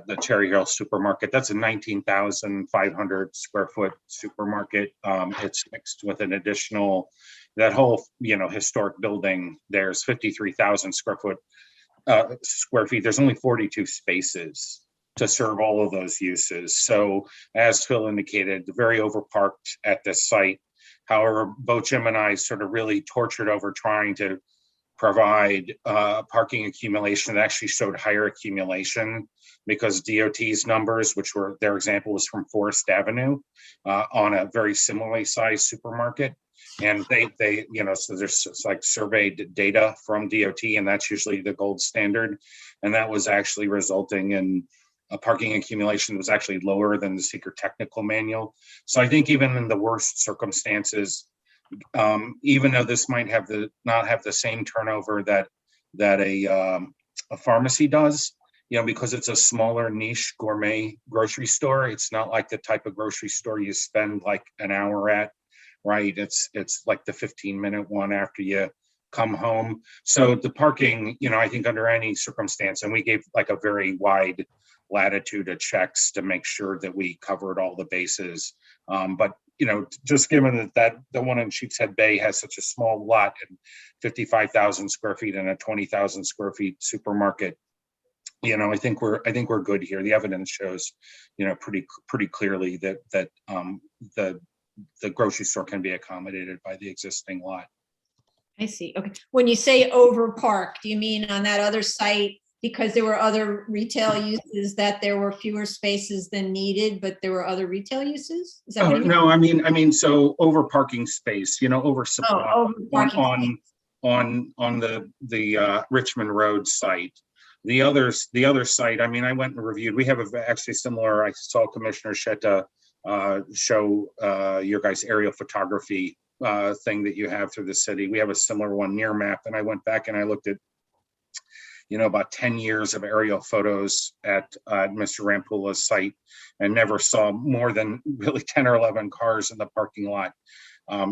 the Cherry Hill Supermarket. That's a 19,500 square foot supermarket. It's mixed with an additional, that whole, historic building, there's 53,000 square feet. There's only 42 spaces to serve all of those uses. So as Phil indicated, very overparked at this site. However, both Jim and I sort of really tortured over trying to provide parking accumulation that actually showed higher accumulation because DOT's numbers, which were, their example was from Forest Avenue on a very similarly sized supermarket. And they so there's like surveyed data from DOT, and that's usually the gold standard. And that was actually resulting in a parking accumulation that was actually lower than the secret technical manual. So I think even in the worst circumstances, even though this might not have the same turnover that a pharmacy does, because it's a smaller niche gourmet grocery store, it's not like the type of grocery store you spend like an hour at. Right, it's like the 15-minute one after you come home. So the parking, I think under any circumstance, and we gave like a very wide latitude of checks to make sure that we covered all the bases. But just given that the one in Sheepshead Bay has such a small lot and 55,000 square feet and a 20,000 square feet supermarket, I think we're good here. The evidence shows, pretty clearly that the grocery store can be accommodated by the existing lot. I see. Okay. When you say over park, do you mean on that other site because there were other retail uses that there were fewer spaces than needed, but there were other retail uses? Is that what you mean? No, I mean, so over parking space, over supply over parking on the Richmond Road site. The other site, I mean, I went and reviewed, we have actually similar, I saw Commissioner Shetta show your guys' aerial photography thing that you have through the city. We have a similar one near map, and I went back and I looked at, about 10 years of aerial photos at Mr. Rampula's site, and never saw more than really 10 or 11 cars in the parking lot,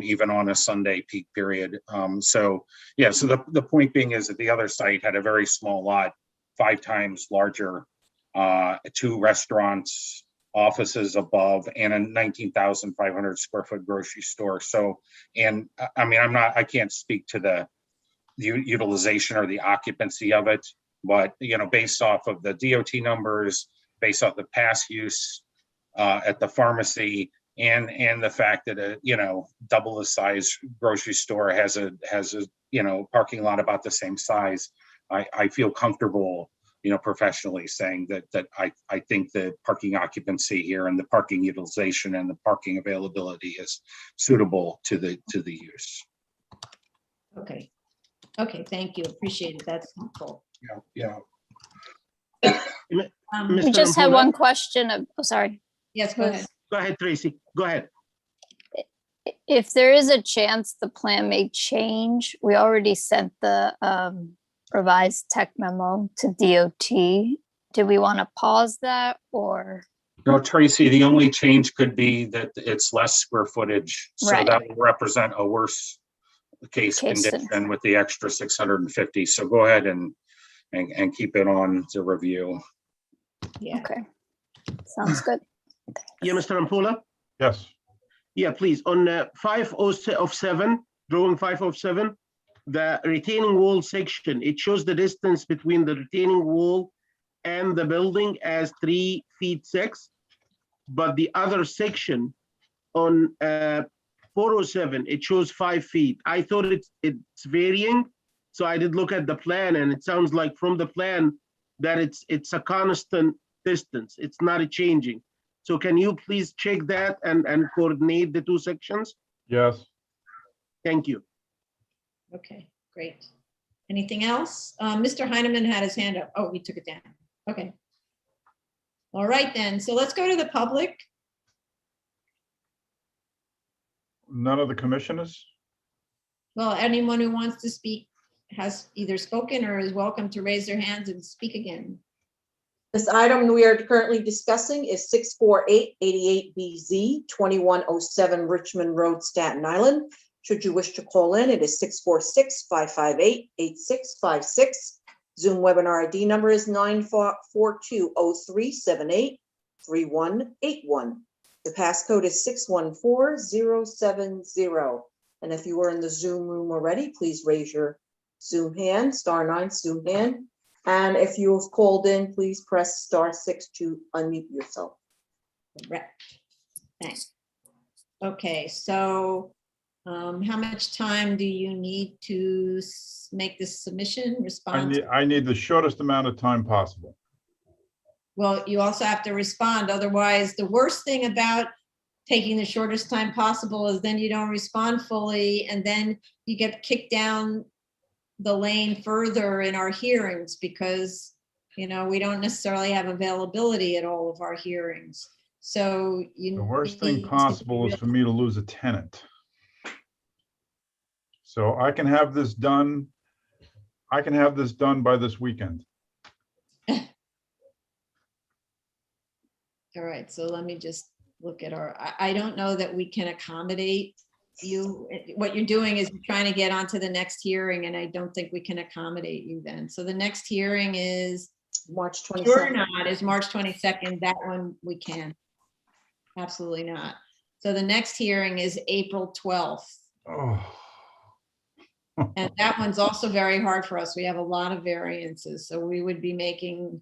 even on a Sunday peak period. So the point being is that the other site had a very small lot, 5 times larger, 2 restaurants, offices above, and a 19,500 square foot grocery store. So, and I mean, I can't speak to the utilization or the occupancy of it, but based off of the DOT numbers, based off the past use at the pharmacy, and the fact that a double the size grocery store has a parking lot about the same size, I feel comfortable professionally saying that I think the parking occupancy here and the parking utilization and the parking availability is suitable to the use. Okay. Okay, thank you. Appreciate it. That's helpful. Yeah. We Mr. just had Rampula? one question sorry. Yes, go ahead. Go ahead, Tracy. Go ahead. If there is a chance the plan may change, we already sent the revised tech memo to DOT. Do we want to pause that or? No, Tracy, the only change could be that it's less square footage. So Right. that will represent a worse case condition with the extra 650. So go ahead and keep it on to review. Yeah. Okay. Sounds good. Yeah, Mr. Rampula? Yes. Yeah, please. On 507, drawing 507, the retaining wall section, it shows the distance between the retaining wall and the building as 3 feet 6. But the other section on 407, it shows 5 feet. I thought it's varying. So I did look at the plan, and it sounds like from the plan that it's a constant distance. It's not a changing. So can you please check that and coordinate the 2 sections? Yes. Thank you. Okay, great. Anything else? Mr. Heineman had his hand up. Oh, he took it down. Okay. All right then. So let's go to the public. None of the commissioners? Well, anyone who wants to speak has either spoken or is welcome to raise their hands and speak again. This item we are currently discussing is 64888BZ, 2107 Richmond Road, Staten Island. Should you wish to call in, it is 646-558-8656. Zoom webinar ID number is 94203783181. The passcode is 614070. And if you are in the Zoom room already, please raise your Zoom hand, *9 Zoom hand. And if you have called in, please press *6 to unmute yourself. Correct. Thanks. Okay, so how much time do you need to make this submission, respond? I need the shortest amount of time possible. Well, you also have to respond. Otherwise, the worst thing about taking the shortest time possible is then you don't respond fully, and then you get kicked down the lane further in our hearings because, we don't necessarily have availability at all of our hearings. So The worst thing possible is for me to lose a tenant. So I can have this done. I can have this done by this weekend. All right, so let me just look at I don't know that we can accommodate you. What you're doing is you're trying to get onto the next hearing, and I don't think we can accommodate you then. So the next hearing is March 22nd. Sure not, is March 22nd. That one we can. Absolutely not. So the next hearing is April 12th. Oh. And that one's also very hard for us. We have a lot of variances. So we would be making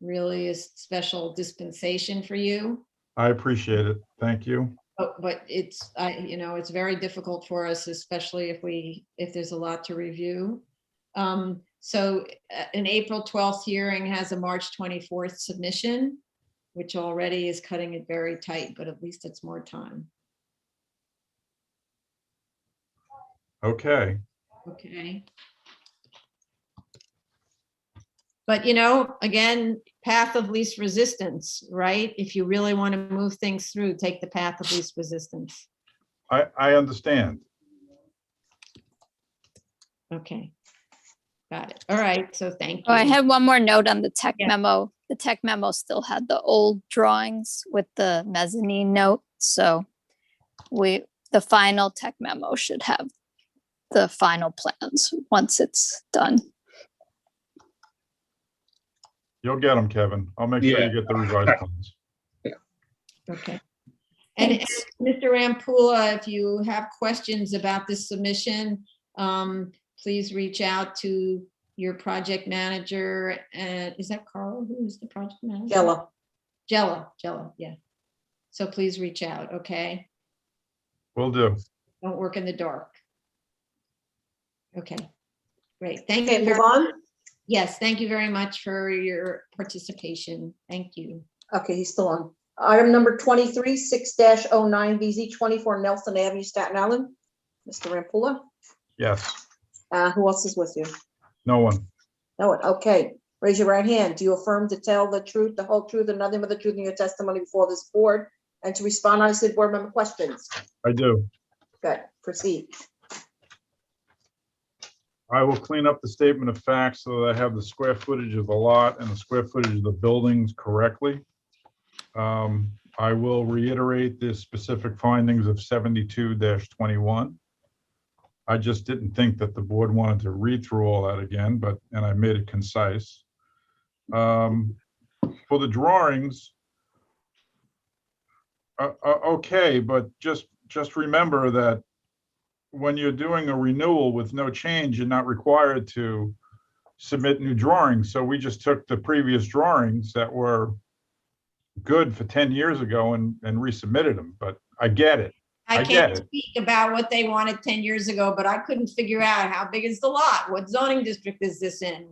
really a special dispensation for you. I appreciate it. Thank you. But it's, it's very difficult for us, especially if there's a lot to review. So an April 12th hearing has a March 24th submission, which already is cutting it very tight, but at least it's more time. Okay. Okay. But you know, again, path of least resistance, right? If you really want to move things through, take the path of least resistance. I understand. Okay. Got it. All right, so thank you. Oh, I had one more note on the tech Yeah. memo. The tech memo still had the old drawings with the mezzanine note. So the final tech memo should have the final plans once it's done. You'll get them, Kevin. I'll make sure Yeah. you get the revised plans. Okay. And Thanks. Mr. Rampula, if you have questions about this submission, please reach out to your project manager. Is that Carl? Who is the project manager? Jella, yeah. So please reach out, okay? Will do. Don't work in the dark. Okay, great. Thank Okay, you. move very- on. Yes, thank you very much for your participation. Thank you. Okay, he's still on. Item number 23, 6-09 BZ 24 Nelson Avenue, Staten Island. Mr. Rampula, Yes. who else is with you? No one. No one, okay. Raise your right hand. Do you affirm to tell the truth, the whole truth, and nothing but the truth in your testimony before this board, and to respond honestly to board member questions? I do. Good, proceed. I will clean up the statement of facts so that I have the square footage of the lot and the square footage of the buildings correctly. I will reiterate the specific findings of 72-21. I just didn't think that the board wanted to read through all that again, and I made it concise. For the drawings, okay, but just remember that when you're doing a renewal with no change, you're not required to submit new drawings. So we just took the previous drawings that were good for 10 years ago and resubmitted them, but I get it. I get can't it. speak about what they wanted 10 years ago, but I couldn't figure out how big is the lot? What zoning district is this in?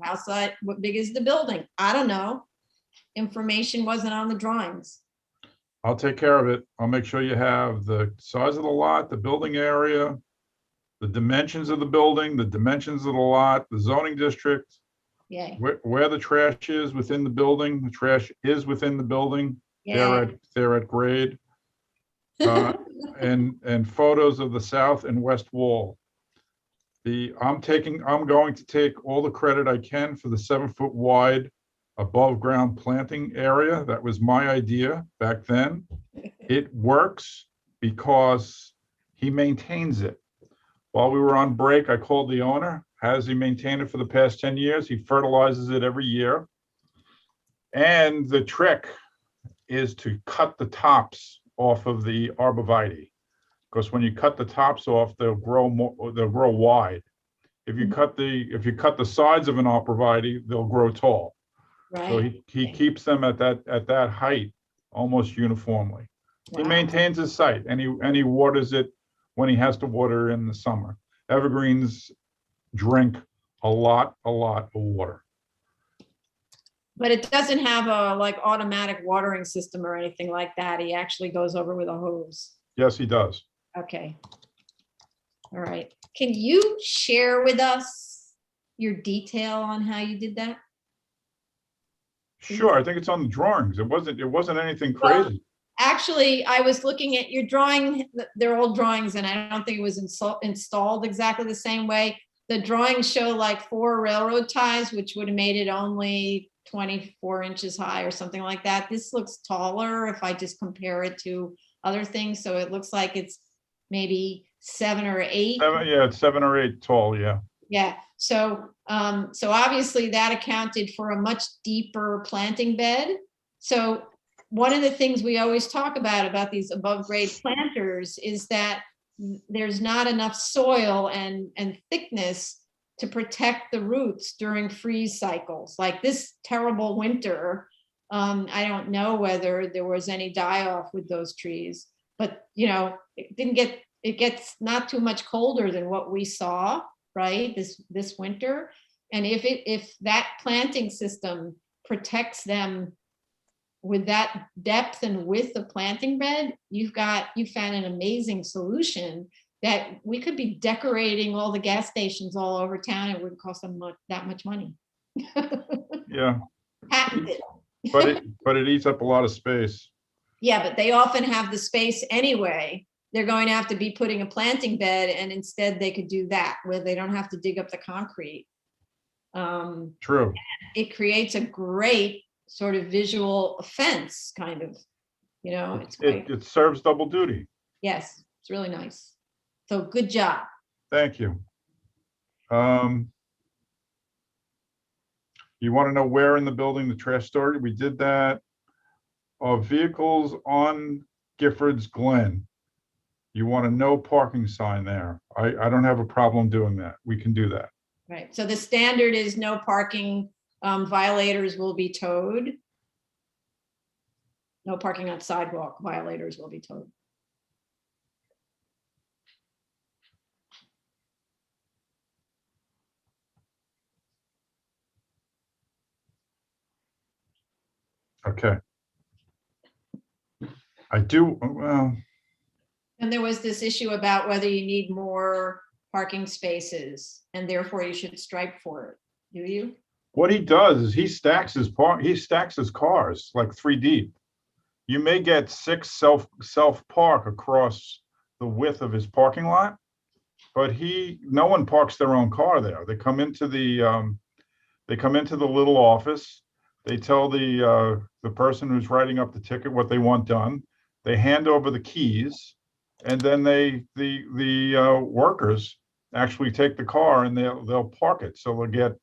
What big is the building? I don't know. Information wasn't on the drawings. I'll take care of it. I'll make sure you have the size of the lot, the building area, the dimensions of the building, the dimensions of the lot, the zoning district, Yay. where the trash is within the building. The trash is within the building. Yay. They're at grade. And photos of the south and west wall. I'm going to take all the credit I can for the 7-foot wide above ground planting area. That was my idea back then. It works because he maintains it. While we were on break, I called the owner. Has he maintained it for the past 10 years? He fertilizes it every year. And the trick is to cut the tops off of the arborvitae, because when you cut the tops off, they'll grow wide. If you cut the sides of an arborvitae, they'll grow tall. So Right. he keeps them at that height almost uniformly. He Wow. maintains his site and he waters it when he has to water in the summer. Evergreens drink a lot of water. But it doesn't have a like automatic watering system or anything like that. He actually goes over with a hose. Yes, he does. Okay. All right. Can you share with us your detail on how you did that? Sure, I think it's on the drawings. It wasn't anything Well, crazy. Actually, I was looking at your drawing, they're old drawings, and I don't think it was installed exactly the same way. The drawings show like 4 railroad ties, which would have made it only 24 inches high or something like that. This looks taller if I just compare it to other things. So it looks like it's maybe 7 or 8. It's 7 or 8 tall, yeah. Yeah, so obviously that accounted for a much deeper planting bed. So one of the things we always talk about these above grade planters is that there's not enough soil and thickness to protect the roots during freeze cycles. Like this terrible winter, I don't know whether there was any die off with those trees, but it gets not too much colder than what we saw, right, this winter. And if that planting system protects them with that depth and width of planting bed, you found an amazing solution that we could be decorating all the gas stations all over town. It wouldn't cost them that much money. Yeah, patented. but it eats up a lot of space. Yeah, but they often have the space anyway. They're going to have to be putting a planting bed, and instead they could do that where they don't have to dig up the concrete. True. It creates a great sort of visual offense, kind of, it's great. It serves double duty. Yes, it's really nice. So good job. Thank you. You want to know where in the building the trash storage? We did that. Vehicles on Giffords Glen. You want a no parking sign there. I don't have a problem doing that. We can do that. Right. So the standard is no parking, violators will be towed. No parking on sidewalk, violators will be towed. Okay. I do, well, And there was this issue about whether you need more parking spaces and therefore you should stripe for it. Do you? what he does is he stacks his cars like 3 deep. You may get 6 self-park across the width of his parking lot, but no one parks their own car there. They come into the little office. They tell the person who's writing up the ticket what they want done. They hand over the keys, and then the workers actually take the car and they'll park it. So they'll get,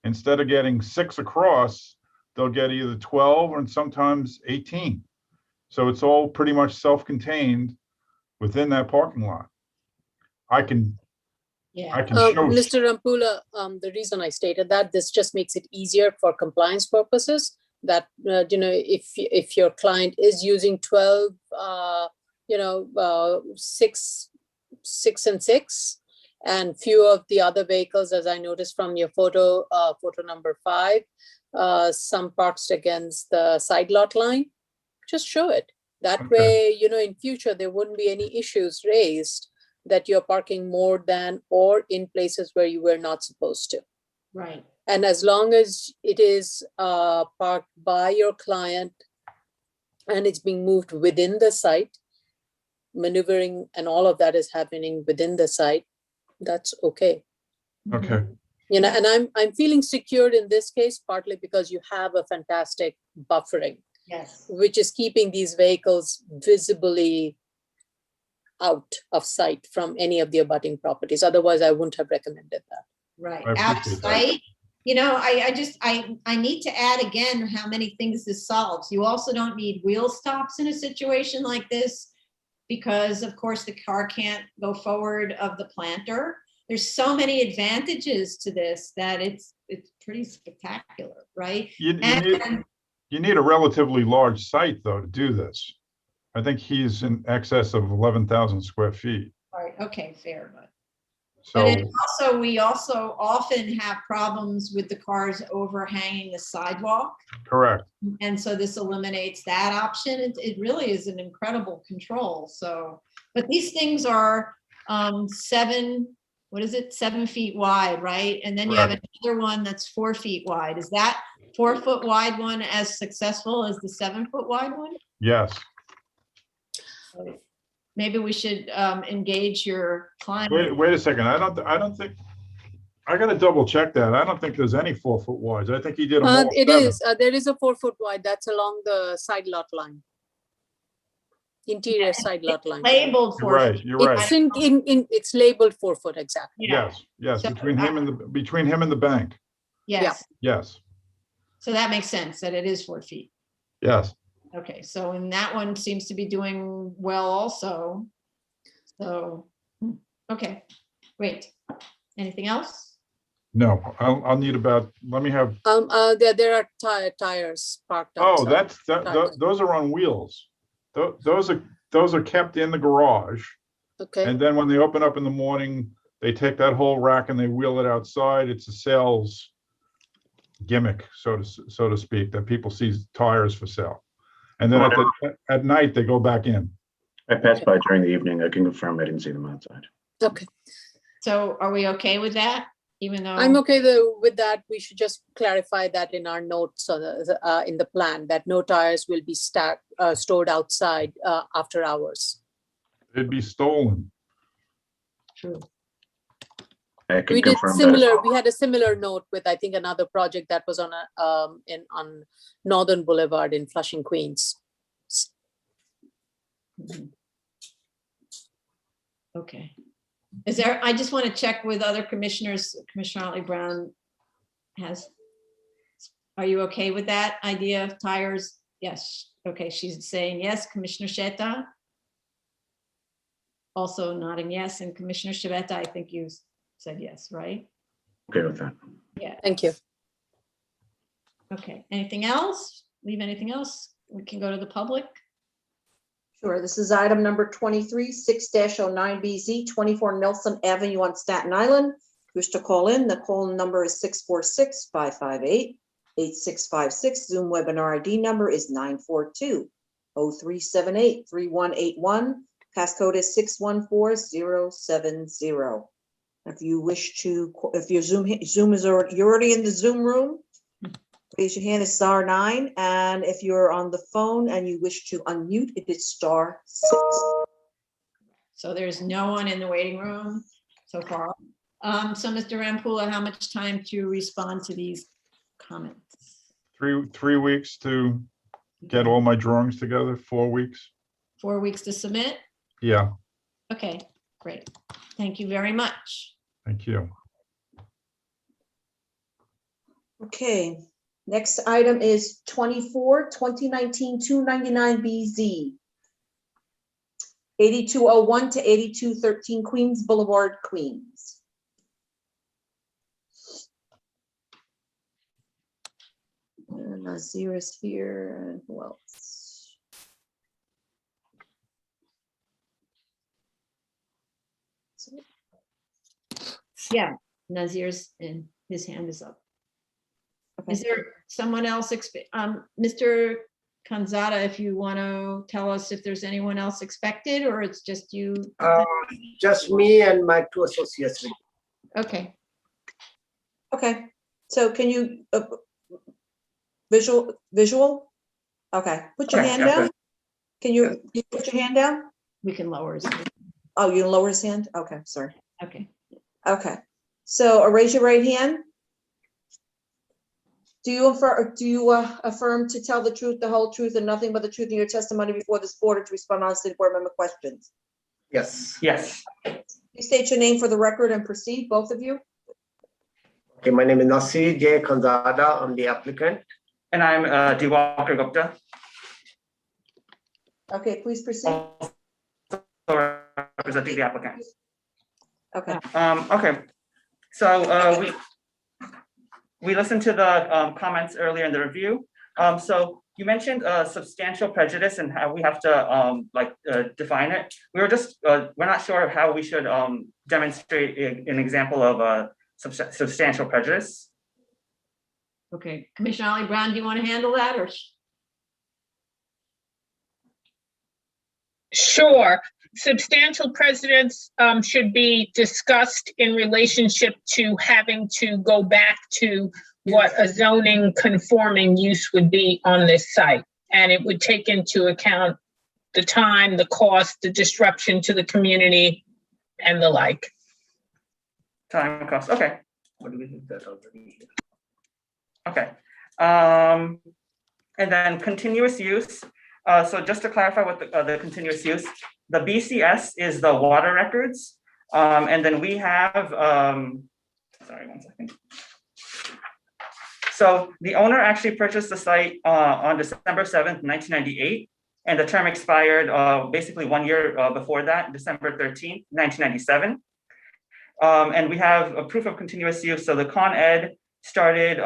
instead of getting 6 across, they'll get either 12 and sometimes 18. So it's all pretty much self-contained within that parking lot. I can show. Mr. Rampula, the reason I stated that, this just makes it easier for compliance purposes, that, if your client is using 12, 6 and 6, and few of the other vehicles, as I noticed from your photo number 5, some parked against the side lot line, just show it. That Okay. way, in future, there wouldn't be any issues raised that you're parking more than or in places where you were not supposed to. Right. And as long as it is parked by your client and it's being moved within the site, maneuvering and all of that is happening within the site, that's okay. Okay. And I'm feeling secured in this case, partly because you have a fantastic buffering, Yes. which is keeping these vehicles visibly out of sight from any of the abutting properties. Otherwise, I wouldn't have recommended that. Right. I Out of appreciate that. sight. I need to add again how many things this solves. You also don't need wheel stops in a situation like this, because of course the car can't go forward of the planter. There's so many advantages to this that it's pretty spectacular, right? You need a relatively large site though to do this. I think he's in excess of 11,000 square feet. Right, okay, fair, but So, we also often have problems with the cars overhanging the sidewalk. correct. And so this eliminates that option. It really is an incredible control. So, but these things are 7 feet wide, right? And then you have another one that's 4 feet wide. Is that 4 foot wide one as successful as the 7 foot wide one? Yes. Maybe we should engage your client. Wait a second. I don't think, I gotta double check that. I don't think there's any 4 foot wides. I think he did them all It 7. is. There is a 4 foot wide. That's along the side lot line. Interior side lot line. Labeled You're 4 right. foot. You're right. It's labeled 4 foot, exactly. Yeah. Yes. So, Between him and the bank. Yes. Yes. So that makes sense that it is 4 feet. Yes. Okay, so and that one seems to be doing well also. So, okay, great. Anything else? No, I'll need about, let me have, There are tires parked oh, outside. those are on wheels. Those are kept in the garage. Okay, And then when they open up in the morning, they take that whole rack and they wheel it outside. It's a sales gimmick, so to speak, that people see tires for sale. And then at night, they go back in. I passed by during the evening. I can confirm I didn't see them outside. okay. So are we okay with that? even though. I'm okay though with that. We should just clarify that in our notes on in the plan, that no tires will be stored outside after hours. They'd be stolen. True. I can We did confirm that. similar, we had a similar note with, I think, another project that was on on Northern Boulevard in Flushing, Queens. Mhm. Okay. Is there, I just want to check with other commissioners. Commissioner Otley Brown are you okay with that idea of tires? Yes. Okay, she's saying yes. Commissioner Sheta? Also nodding yes. And Commissioner Shabeta, I think you said yes, right? Okay with that. Yeah. Thank you. Okay. Anything else? Leave anything else? We can go to the public. Sure, this is item number 23, 6-09BZ, 24 Nelson Avenue on Staten Island. If you wish to call in, the call number is 646-558-8656. Zoom webinar ID number is 942-0378-3181. Passcode is 614070. If you wish to, if your Zoom is already, you're already in the Zoom room, raise your hand, is star 9. And if you're on the phone and you wish to unmute, it is star 6. So there's no one in the waiting room so far. So Mr. Rampula, how much time to respond to these comments? 3 weeks to get all my drawings together, 4 weeks. 4 weeks to submit? Yeah, Okay, great. Thank you very much. thank you. Okay, next item is 24, 2019-299BZ. 8201 to 8213 Queens Boulevard, Queens. And Nazir is here, and who else? Yeah, Nazir's in, his hand is up. Is there someone else, Mr. Kanzada, if you want to tell us if there's anyone else expected, or it's just you? Just me and my 2 associates. Okay, Okay, so can you, visual? Okay, put your hand down. Can you put your hand down? we can lower his hand. Oh, you lower his hand? Okay, sorry. Okay, Okay, so raise your right hand. Do you affirm to tell the truth, the whole truth, and nothing but the truth in your testimony before this board, or to respond honestly to board member questions? Yes. Yes. You state your name for the record and proceed, both of you. Okay, my name is Nasir J. Kanzada. I'm the applicant. And I'm Diwakar Gupta. Okay, please proceed. Also representing the applicant. Okay. Okay. So we listened to the comments earlier in the review. So you mentioned substantial prejudice and how we have to define it. We're not sure how we should demonstrate an example of substantial prejudice. okay. Commissioner Ollie Brown, do you want to handle that, or? Sure. Substantial precedents should be discussed in relationship to having to go back to what a zoning conforming use would be on this site. And it would take into account the time, the cost, the disruption to the community, and the like. Time and cost. Okay. What do we think that already? Okay. And then continuous use. So just to clarify what the continuous use, the BCS is the water records. And then we have, sorry, 1 second. So the owner actually purchased the site on December 7th, 1998. And the term expired basically 1 year before that, December 13th, 1997. And we have a proof of continuous use. So the Con Ed started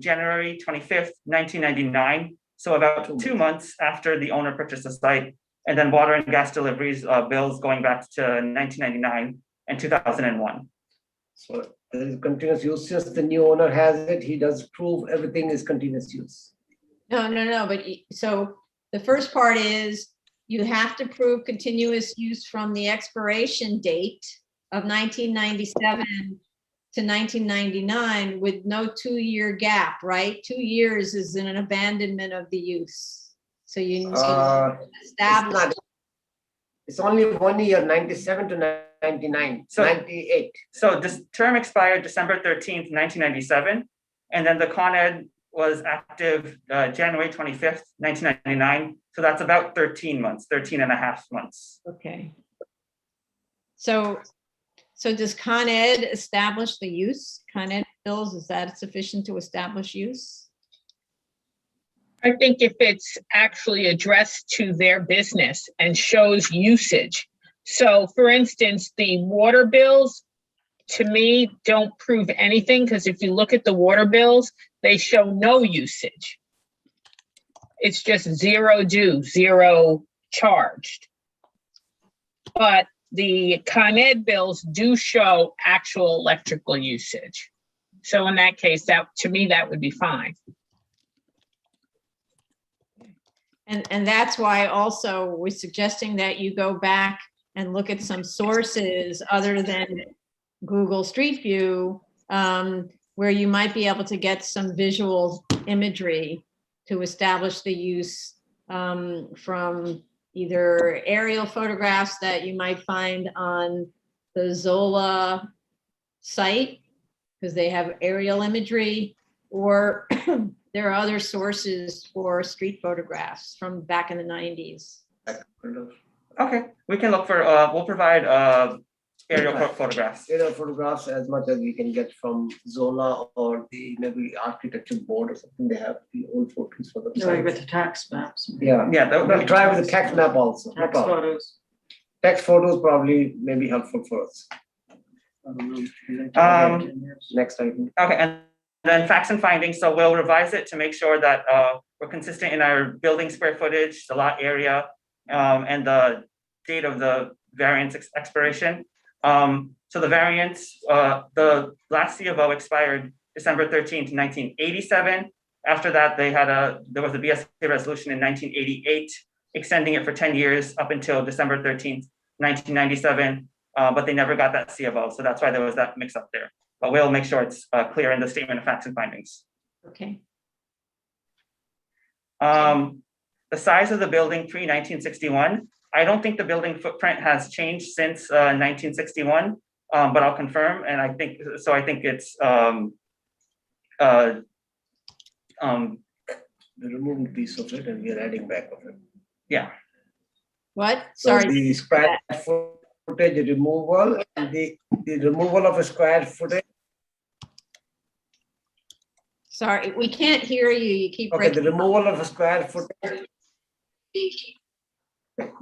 January 25th, 1999. So about 2 months after the owner purchased the site, and then water and gas deliveries bills going back to 1999 and 2001. So there is continuous use, since the new owner has it, he does prove everything is continuous use. No, but so the first part is you have to prove continuous use from the expiration date of 1997 to 1999 with no 2-year gap, right? 2 years is in an abandonment of the use. So you need to establish. It's only 1 year, 97 to 99, So- 98. So this term expired December 13th, 1997, and then the Con Ed was active January 25th, 1999. So that's about 13 months, 13 and a half months. Okay. So does Con Ed establish the use? Con Ed bills, is that sufficient to establish use? I think if it's actually addressed to their business and shows usage. So for instance, the water bills, to me, don't prove anything, because if you look at the water bills, they show no usage. It's just zero due, zero charged. But the Con Ed bills do show actual electrical usage. So in that case, that, to me, that would be fine. And that's why also we're suggesting that you go back and look at some sources other than Google Street View, where you might be able to get some visual imagery to establish the use from either aerial photographs that you might find on the Zola site, because they have aerial imagery, or there are other sources for street photographs from back in the 90s. Okay, we can look for, we'll provide aerial photographs. Aerial photographs as much as we can get from Zola or the maybe architecture board or something. They have the old photos for No, you themselves. got the tax maps. Yeah, Yeah, we'll try with the tax map also. No Tax problem. photos. Tax photos probably may be helpful for us. I don't know. Next item. Okay, and then facts and findings. So we'll revise it to make sure that we're consistent in our building square footage, the lot area, and the date of the variance expiration. So the variance, the last C of O expired December 13th, 1987. After that, there was a BSA resolution in 1988, extending it for 10 years up until December 13th, 1997. But they never got that C of O. So that's why there was that mix up there. But we'll make sure it's clear in the statement of facts and findings. Okay. The size of the building pre-1961, I don't think the building footprint has changed since 1961, but I'll confirm. And I think it's We removed a piece of it and we are adding back of it. yeah. What? So Sorry. the square footage removal, and the removal of a square footage. Sorry, we can't hear you. You keep Okay, the breaking. removal of a square footage.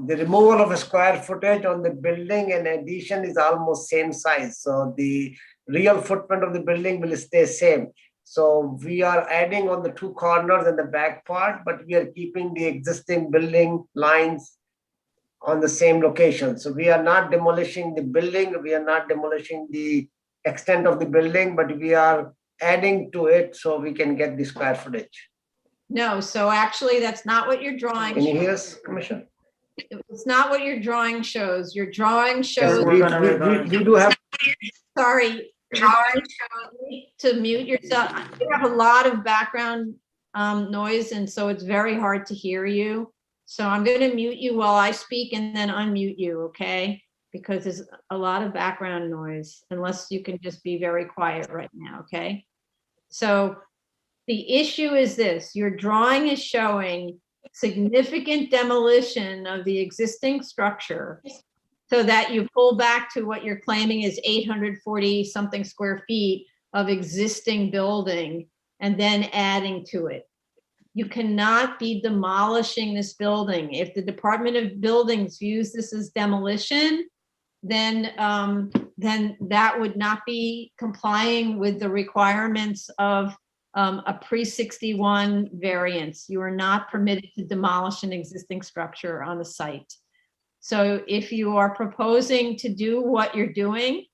The removal of a square footage on the building and addition is almost same size. So the real footprint of the building will stay same. So we are adding on the two corners and the back part, but we are keeping the existing building lines on the same location. So we are not demolishing the building. We are not demolishing the extent of the building, but we are adding to it so we can get the square footage. No, so actually that's not what your drawing Can you hear shows. us, Commissioner? It's not what your drawing shows. Your drawing shows, we're gonna revise. We do have. sorry, your drawing shows to mute yourself. You have a lot of background noise, and so it's very hard to hear you. So I'm going to mute you while I speak and then unmute you, okay? Because there's a lot of background noise, unless you can just be very quiet right now, okay? So the issue is this: your drawing is showing significant demolition of the existing structure so that you pull back to what you're claiming is 840 something square feet of existing building and then adding to it. You cannot be demolishing this building. If the Department of Buildings views this as demolition, then that would not be complying with the requirements of a pre-61 variance. You are not permitted to demolish an existing structure on the site. So if you are proposing to do what you're doing,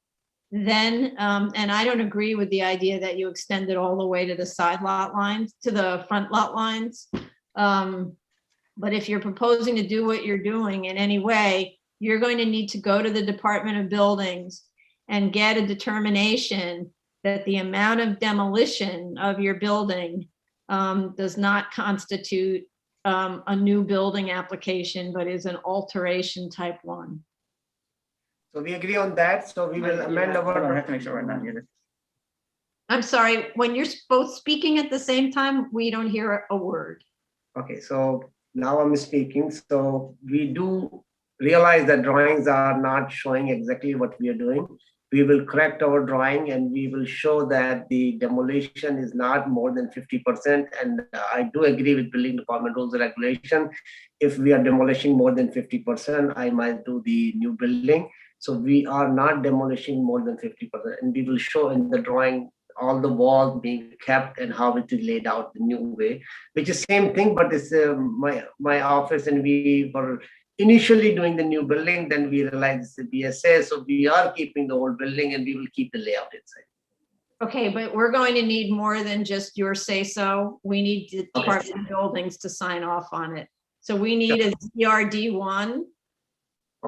then, and I don't agree with the idea that you extend it all the way to the side lot lines, to the front lot lines. But if you're proposing to do what you're doing in any way, you're going to need to go to the Department of Buildings and get a determination that the amount of demolition of your building does not constitute a new building application, but is an alteration type 1. So we agree on that. So we will amend Hold on, I our. have to make sure we're not muted. I'm sorry, when you're both speaking at the same time, we don't hear a word. Okay, so now I'm speaking. So we do realize that drawings are not showing exactly what we are doing. We will correct our drawing and we will show that the demolition is not more than 50%. And I do agree with building department rules and regulation. If we are demolishing more than 50%, I might do the new building. So we are not demolishing more than 50%. And we will show in the drawing all the walls being kept and how it is laid out the new way, which is same thing, but it's my office, and we were initially doing the new building, then we realized it's the BSA, so we are keeping the old building and we will keep the layout inside. Okay, but we're going to need more than just your say-so. We need the Department of Buildings to sign off on it. So we need a CRD1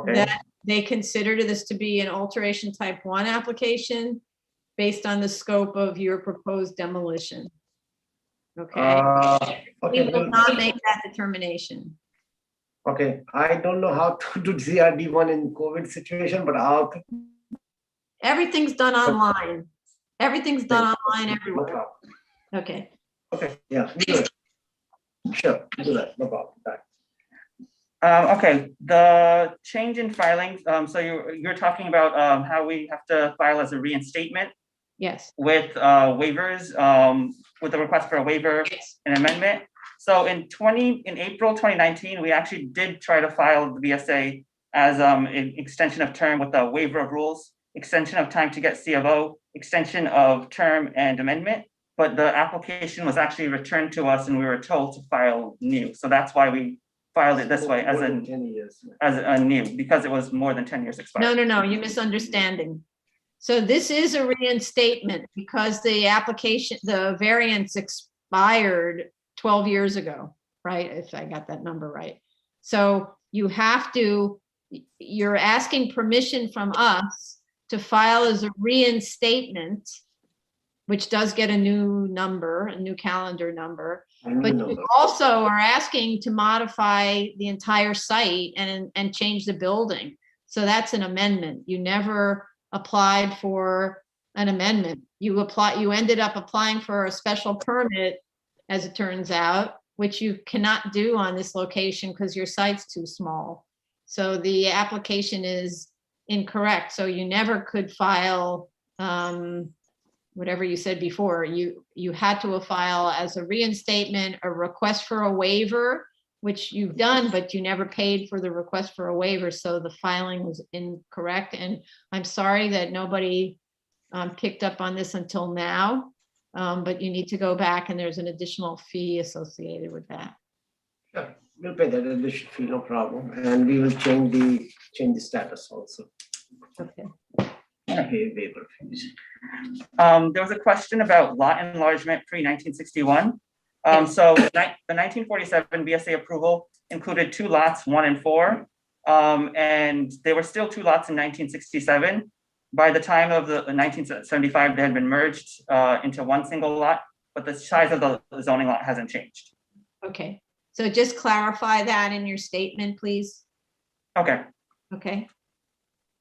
that they consider this to be an alteration type 1 application based on the scope of your proposed demolition. Okay? We will not make that determination. Okay, I don't know how to do CRD1 in COVID situation, but how to. Everything's done online. Everything's done online everywhere. Okay. Okay, yeah, do it. Sure, do that, no problem. Okay, the change in filings. So you're talking about how we have to file as a reinstatement. Yes. With waivers, with a request for a waiver and amendment. So in April 2019, we actually did try to file the BSA as an extension of term with a waiver of rules, extension of time to get C of O, extension of term and amendment. But the application was actually returned to us and we were told to file new. So that's why we filed it this way as a new, because it was more than 10 years expired. No, you're misunderstanding. So this is a reinstatement because the application, the variance expired 12 years ago, right? If I got that number right. So you have to, you're asking permission from us to file as a reinstatement, which does get a new number, a new calendar number. But you also are asking to modify the entire site and change the building. So that's an amendment. You never applied for an amendment. You ended up applying for a special permit, as it turns out, which you cannot do on this location because your site's too small. So the application is incorrect. So you never could file whatever you said before. You had to file as a reinstatement, a request for a waiver, which you've done, but you never paid for the request for a waiver. So the filing was incorrect. And I'm sorry that nobody picked up on this until now, but you need to go back and there's an additional fee associated with that. Sure, we'll pay that additional fee, no problem. And we will change the status also. Okay. Okay, waiver fees. There was a question about lot enlargement pre-1961. So the 1947 BSA approval included 2 lots, 1 and 4, and there were still 2 lots in 1967. By the time of the 1975, they had been merged into 1 single lot, but the size of the zoning lot hasn't changed. Okay, so just clarify that in your statement, please. Okay. Okay.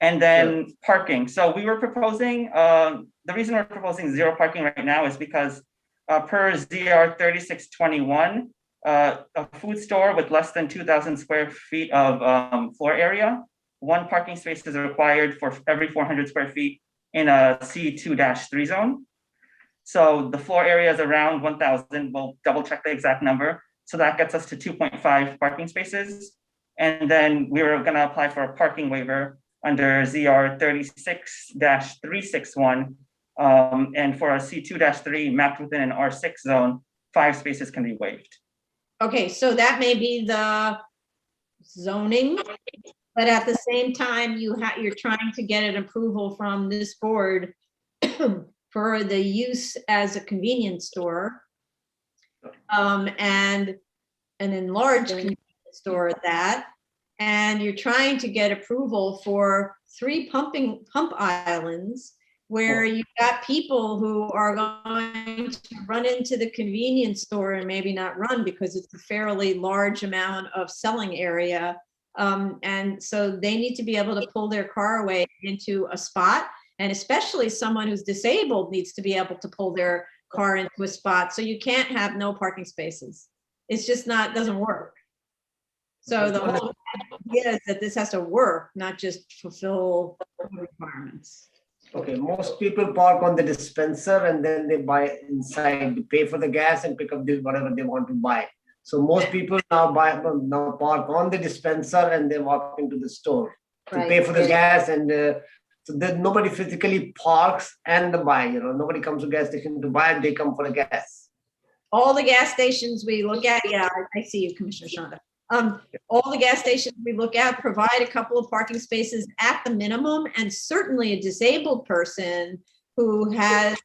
And then parking. So we were proposing, the reason we're proposing 0 parking right now is because per ZR 3621, a food store with less than 2,000 square feet of floor area, 1 parking space is required for every 400 square feet in a C2-3 zone. So the floor area is around 1,000. We'll double check the exact number. So that gets us to 2.5 parking spaces. And then we were going to apply for a parking waiver under ZR 36-361. And for a C2-3 mapped within an R6 zone, 5 spaces can be waived. Okay, so that may be the zoning, but at the same time, you're trying to get an approval from this board for the use as a convenience store and an enlarged convenience store at that. And you're trying to get approval for 3 pump islands where you've got people who are going to run into the convenience store and maybe not run because it's a fairly large amount of selling area. And so they need to be able to pull their car away into a spot. And especially someone who's disabled needs to be able to pull their car into a spot. So you can't have no parking spaces. It's just not, doesn't work. So the whole idea is that this has to work, not just fulfill requirements. Okay, most people park on the dispenser and then they buy inside, they pay for the gas and pick up whatever they want to buy. So most people now park on the dispenser and they walk into the store to pay for the gas, and so that nobody physically parks and buy. Nobody comes to gas station to buy; they come for the gas. All the gas stations we look at, yeah, I see you, Commissioner Shonda. All the gas stations we look at provide a couple of parking spaces at the minimum, and certainly a disabled person who has,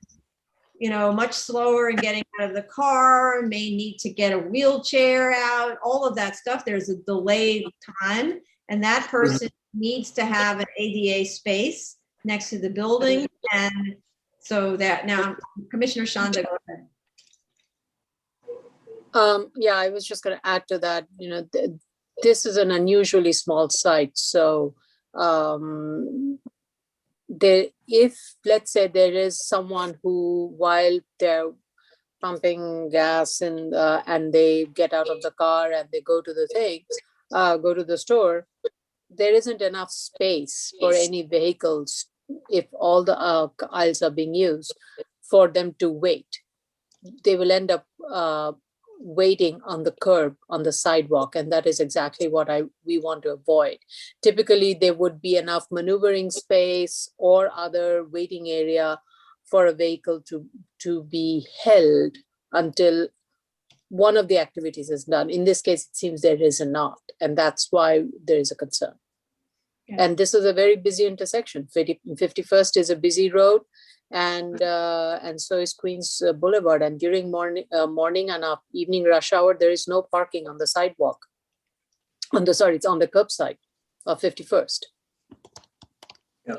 much slower in getting out of the car, may need to get a wheelchair out, all of that stuff. There's a delayed time, and that person needs to have an ADA space next to the building. And so that now, Commissioner Shonda, go ahead. Yeah, I was just going to add to that. This is an unusually small site, so if let's say there is someone who, while they're pumping gas and they get out of the car and they go to the store, there isn't enough space for any vehicles if all the aisles are being used for them to wait. They will end up waiting on the curb, on the sidewalk, and that is exactly what we want to avoid. Typically, there would be enough maneuvering space or other waiting area for a vehicle to be held until one of the activities is done. In this case, it seems there is not, and that's why there is a concern. Yeah. And this is a very busy intersection. 51st is a busy road, and so is Queens Boulevard. And during morning and evening rush hour, there is no parking on the sidewalk. It's on the curbside of 51st. Yeah,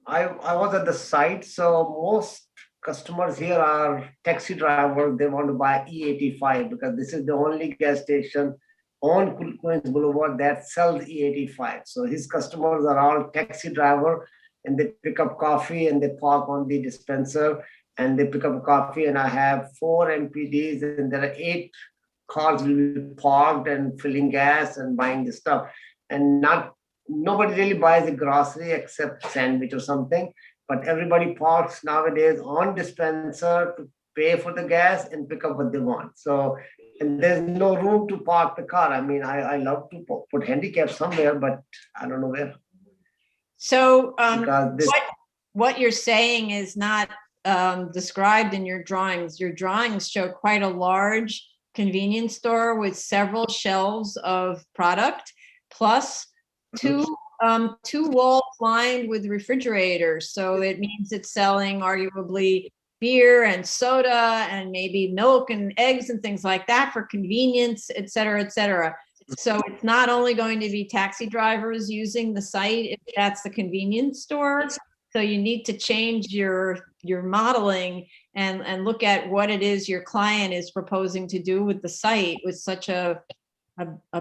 I was at the site, so most customers here are taxi drivers. They want to buy E85 because this is the only gas station on Queens Boulevard that sells E85. So his customers are all taxi driver, and they pick up coffee and they park on the dispenser and they pick up coffee. And I have 4 MPDs and there are 8 cars will be parked and filling gas and buying the stuff. And nobody really buys a grocery except sandwich or something, but everybody parks nowadays on dispenser to pay for the gas and pick up what they want. So, and there's no room to park the car. I mean, I love to put handicap somewhere, but I don't know where. So what you're saying is not described in your drawings. Your drawings show quite a large convenience store with several shelves of product, plus two walls lined with refrigerators. So it means it's selling arguably beer and soda and maybe milk and eggs and things like that for convenience, et cetera, et cetera. So it's not only going to be taxi drivers using the site if that's the convenience store. So you need to change your modeling and look at what it is your client is proposing to do with the site with such a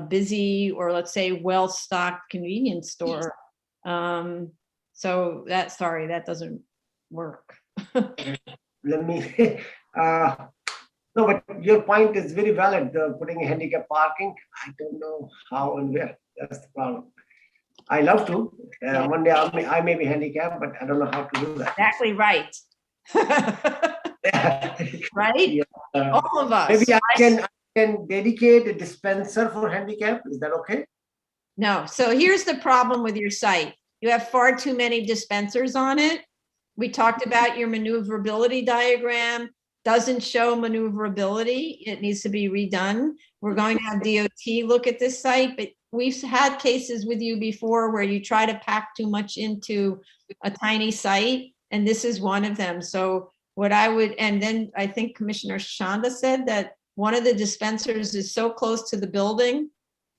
busy, or let's say well-stocked convenience store. So that doesn't work. Let me no, but your point is very valid. Putting a handicap parking, I don't know how and where. That's the problem. I love to. One day I may be handicapped, but I don't know how to do that. Exactly right. Right? Yeah. All of us. Maybe I can dedicate a dispenser for handicap. Is that okay? No. So here's the problem with your site. You have far too many dispensers on it. We talked about your maneuverability diagram. Doesn't show maneuverability. It needs to be redone. We're going to have DOT look at this site, but we've had cases with you before where you try to pack too much into a tiny site, and this is one of them. So and then I think Commissioner Shonda said that one of the dispensers is so close to the building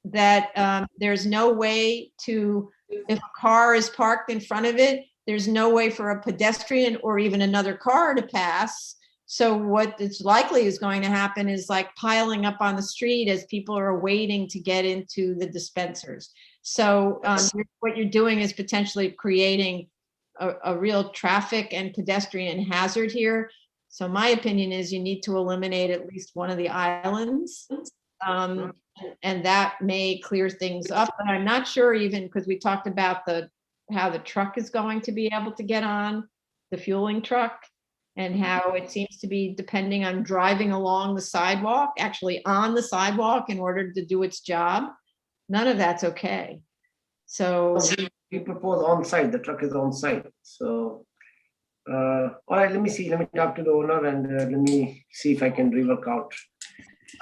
that there's no way to, if a car is parked in front of it, there's no way for a pedestrian or even another car to pass. So what it's likely is going to happen is like piling up on the street as people are waiting to get into the dispensers. So what you're doing is potentially creating a real traffic and pedestrian hazard here. So my opinion is you need to eliminate at least one of the islands. And that may clear things up, but I'm not sure even because we talked about how the truck is going to be able to get on, the fueling truck, and how it seems to be depending on driving along the sidewalk, actually on the sidewalk in order to do its job. None of that's okay. So we propose on site, the truck is on site. So, all right, let me talk to the owner and let me see if I can rework out.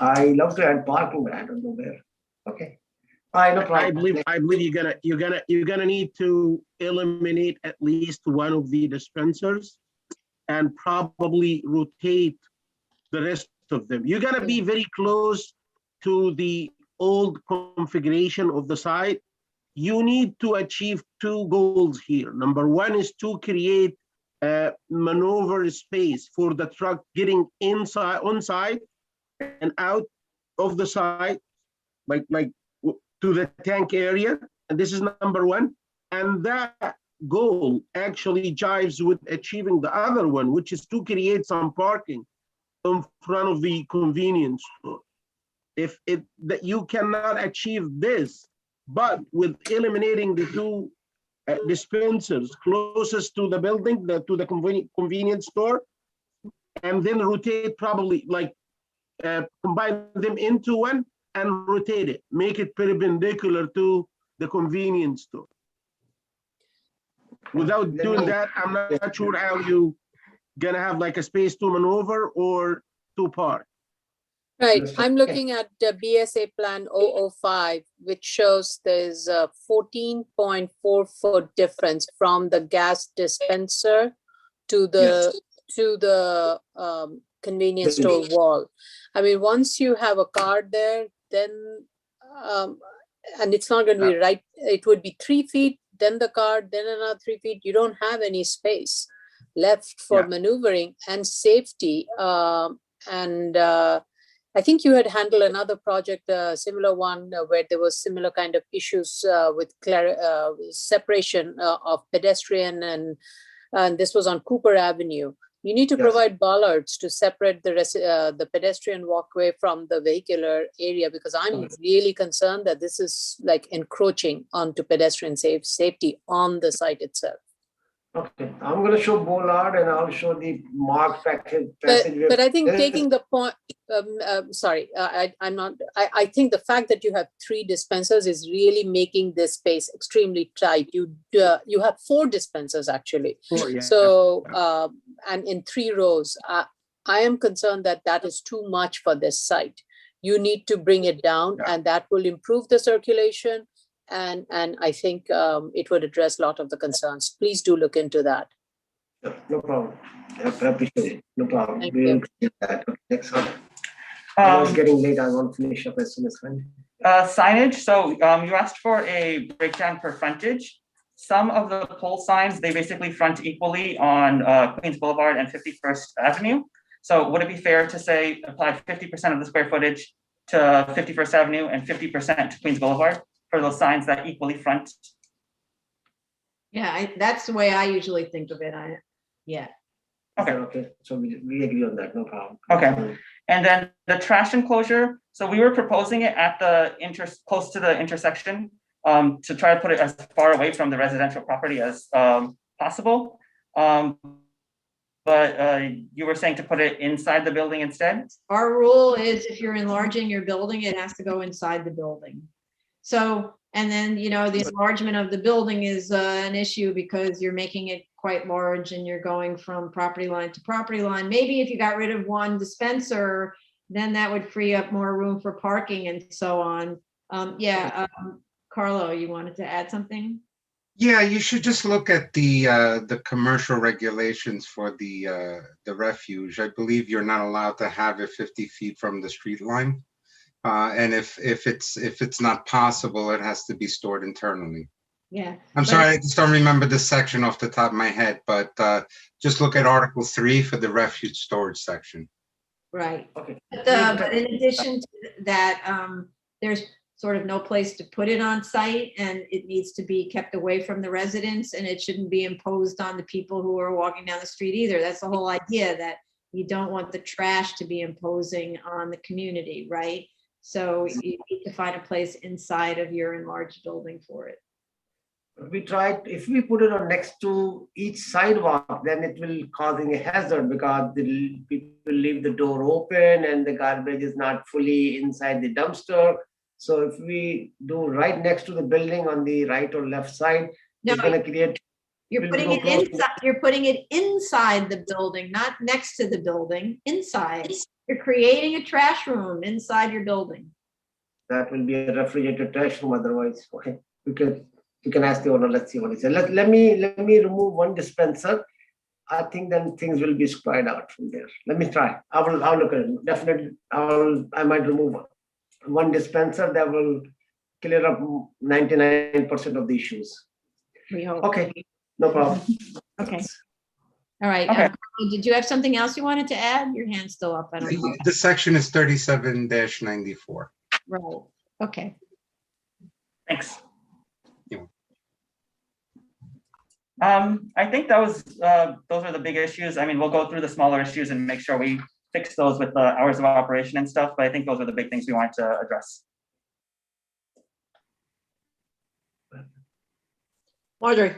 I love to add parking, but I don't know where. Okay. All right, no problem. I believe you're gonna need to eliminate at least one of the dispensers and probably rotate the rest of them. You're gonna be very close to the old configuration of the site. You need to achieve two goals here. Number one is to create a maneuver space for the truck getting inside, on site, and out of the site, like to the tank area. And this is number one. And that goal actually jives with achieving the other one, which is to create some parking in front of the convenience store. If that you cannot achieve this, but with eliminating the two dispensers closest to the building, to the convenience store, and then rotate probably like combine them into one and rotate it, make it perpendicular to the convenience store. Without doing that, I'm not sure how you gonna have like a space to maneuver or to park. Right, I'm looking at the BSA plan 005, which shows there's a 14.4 foot difference from the gas dispenser to the convenience store wall. I mean, once you have a car there, then and it's not going to be right. It would be 3 feet, then the car, then another 3 feet. You don't have any space left for maneuvering and safety. I think you had handled another project, a similar one, where there was similar kind of issues with separation of pedestrian, and this was on Cooper Avenue. You need to provide bollards to separate the pedestrian walkway from the vehicular area, because I'm really concerned that this is like encroaching onto pedestrian safety on the site itself. Okay, I'm going to show bollard and I'll show the marked passage. But I think taking the point, sorry, I'm not. I think the fact that you have 3 dispensers is really making this space extremely tight. You have 4 dispensers actually. 4, yeah. So and in 3 rows, I am concerned that that is too much for this site. You need to bring it down, and that will improve the circulation. And I think it would address a lot of the concerns. Please do look into that. No problem. I appreciate it. No problem. Thank We'll get that. Next one. It's getting late. I want to finish up as soon as possible. Signage. So you asked for a breakdown per frontage. Some of the pole signs, they basically front equally on Queens Boulevard and 51st Avenue. So would it be fair to say apply 50% of the square footage to 51st Avenue and 50% to Queens Boulevard for those signs that equally front? Yeah, that's the way I usually think of it. Okay. So we agree on that. No problem. Okay. And then the trash enclosure. So we were proposing it at the close to the intersection to try to put it as far away from the residential property as possible. But you were saying to put it inside the building instead? Our rule is if you're enlarging your building, it has to go inside the building. So, and then, the enlargement of the building is an issue because you're making it quite large and you're going from property line to property line. Maybe if you got rid of one dispenser, then that would free up more room for parking and so on. Carlo, you wanted to add something? Yeah, you should just look at the commercial regulations for the refuge. I believe you're not allowed to have it 50 feet from the street line. And if it's not possible, it has to be stored internally. Yeah. I'm but- sorry, I just don't remember this section off the top of my head, but just look at Article 3 for the refuge storage section. Right. Okay. But in addition to that, there's sort of no place to put it on site, and it needs to be kept away from the residents, and it shouldn't be imposed on the people who are walking down the street either. That's the whole idea, that you don't want the trash to be imposing on the community, right? So you need to find a place inside of your enlarged building for it. We tried, if we put it on next to each sidewalk, then it will causing a hazard because the people leave the door open and the garbage is not fully inside the dumpster. So if we do right next to the building on the right or left side, No, it's gonna create. You're will putting go it close to- inside, you're putting it inside the building, not next to the building, inside. You're creating a trash room inside your building. That will be a refrigerated trash room otherwise. Okay, you can ask the owner, let's see what he says. Let me remove one dispenser. I think then things will be spread out from there. Let me try. I'll look at it. Definitely, I might remove one dispenser that will clear up 99% of the issues. We hope. Okay, no problem. Okay. All right. Okay. Did you have something else you wanted to add? Your hand's still up. I don't know. The section is 37-94. Right. Okay. Thanks. Yeah. I think that was those are the big issues. I mean, we'll go through the smaller issues and make sure we fix those with the hours of operation and stuff, but I think those are the big things we wanted to address. Marjorie,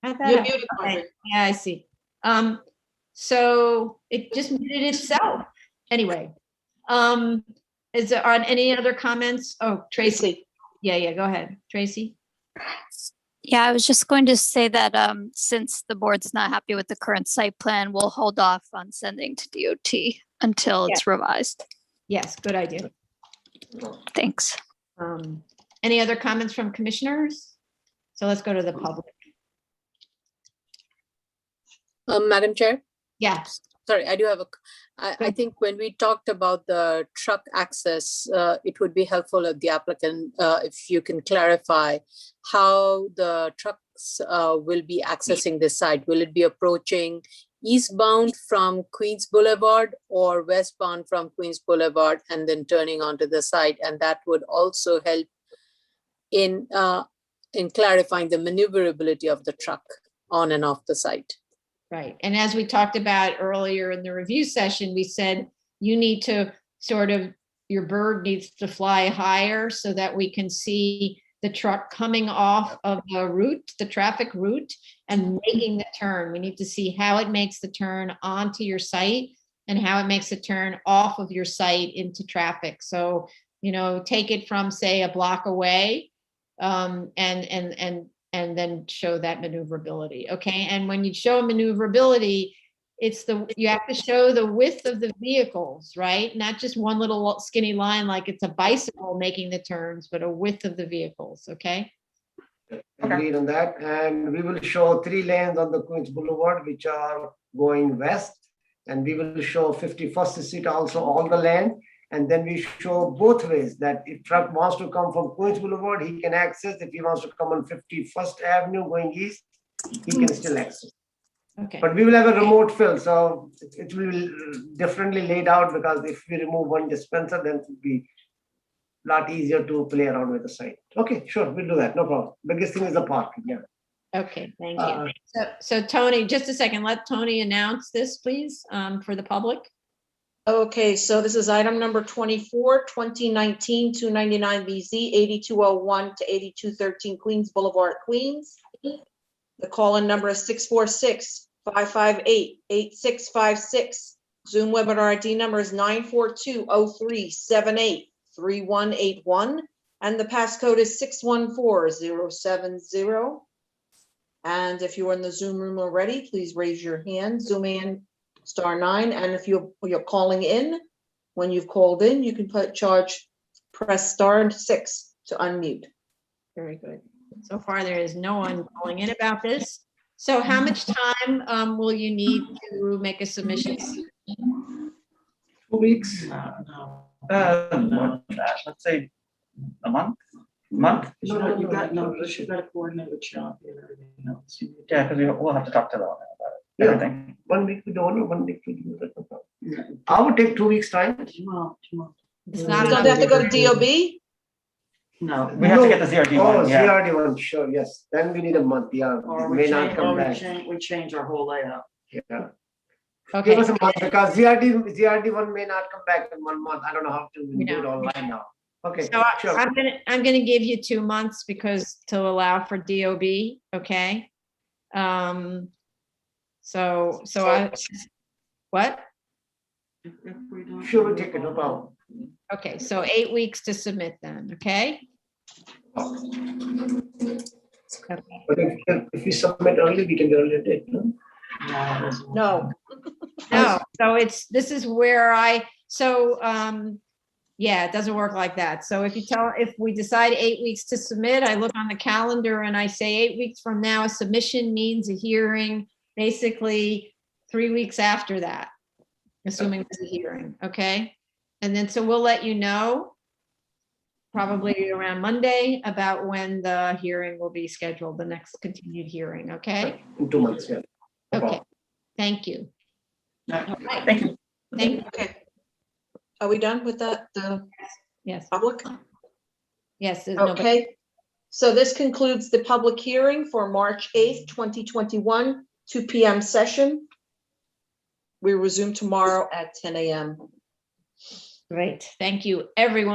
How'd you're that muted, happen? Okay, Marjorie. yeah, I see. So it just muted itself. Anyway, is there on any other comments? Oh, Tracy. Yeah, go ahead, Tracy. Yeah, I was just going to say that since the board's not happy with the current site plan, we'll hold off on sending to DOT until it's revised. Yes, good idea. Thanks. Any other comments from commissioners? So let's go to the public. Madam Chair? Yes. Sorry, I do have I think when we talked about the truck access, it would be helpful if the applicant, if you can clarify how the trucks will be accessing this site. Will it be approaching eastbound from Queens Boulevard or westbound from Queens Boulevard and then turning onto the site? And that would also help in clarifying the maneuverability of the truck on and off the site. Right. And as we talked about earlier in the review session, we said you need to your bird needs to fly higher so that we can see the truck coming off of the route, the traffic route, and making the turn. We need to see how it makes the turn onto your site and how it makes the turn off of your site into traffic. So, take it from, say, a block away, and then show that maneuverability. Okay. And when you show maneuverability, you have to show the width of the vehicles, right? Not just one little skinny line like it's a bicycle making the turns, but a width of the vehicles. Okay. Agreed on that. And we will show 3 lanes on the Queens Boulevard, which are going west. And we will show 51st Street also all the lane. And then we show both ways that if truck wants to come from Queens Boulevard, he can access. If he wants to come on 51st Avenue going east, he can still access. Okay. But we will have a remote fill, so it will be differently laid out because if we remove one dispenser, then it will be a lot easier to play around with the site. Okay, sure, we'll do that, no problem. Biggest thing is the parking, yeah. Okay, thank you. So Tony, just a second, let Tony announce this, please, for the public. Okay, so this is item number 24, 2019-299 BZ, 8201 to 8213 Queens Boulevard, Queens. The call-in number is 646-558-8656. Zoom webinar ID number is 942-0378-3181. And the passcode is 614070. And if you're in the Zoom room already, please raise your hand, zoom in *9. And if you're calling in, when you've called in, you can press *6 to unmute. Very good. So far, there is no one calling in about this. So how much time will you need to make a submission? 2 weeks. More than that. Let's say a month. month? You got, no, you gotta coordinate with Shop and everything else. Yeah, because we'll have to talk to them about it. Yeah. Everything. 1 week with the owner, 1 week with you. That's no problem. I would take 2 weeks time. Tomorrow. It's You not don't enough. have to go to DOB? No. We have to get the ZRD Oh, one, yeah. ZRD one, sure, yes. Then we need a month, yeah. Or May we not change, come or we back. change our whole layout. Yeah. Give Okay, us a month because ZRD one may not come back in 1 month. I don't know how to do it online now. Okay, so sure. I'm gonna give you 2 months because to allow for DOB, okay? So what? If we don't- Sure, we'll take it, no problem. Okay, so 8 weeks to submit then, okay? Okay. But if we submit early, we can get earlier date, no? No. No, so this is where yeah, it doesn't work like that. So if we decide 8 weeks to submit, I look on the calendar and I say 8 weeks from now, a submission means a hearing, basically 3 weeks after that, assuming there's a hearing, okay? And then, so we'll let you know probably around Monday about when the hearing will be scheduled, the next continued hearing, okay? In 2 months, yeah. No Okay, problem. thank you. Yeah. All right. Thank you. Thank you. Okay. Are we done with the Yes, public? yes. there's nobody- Okay. So this concludes the public hearing for March 8th, 2021, 2 PM session. We resume tomorrow at 10 AM. Great, thank you, everyone.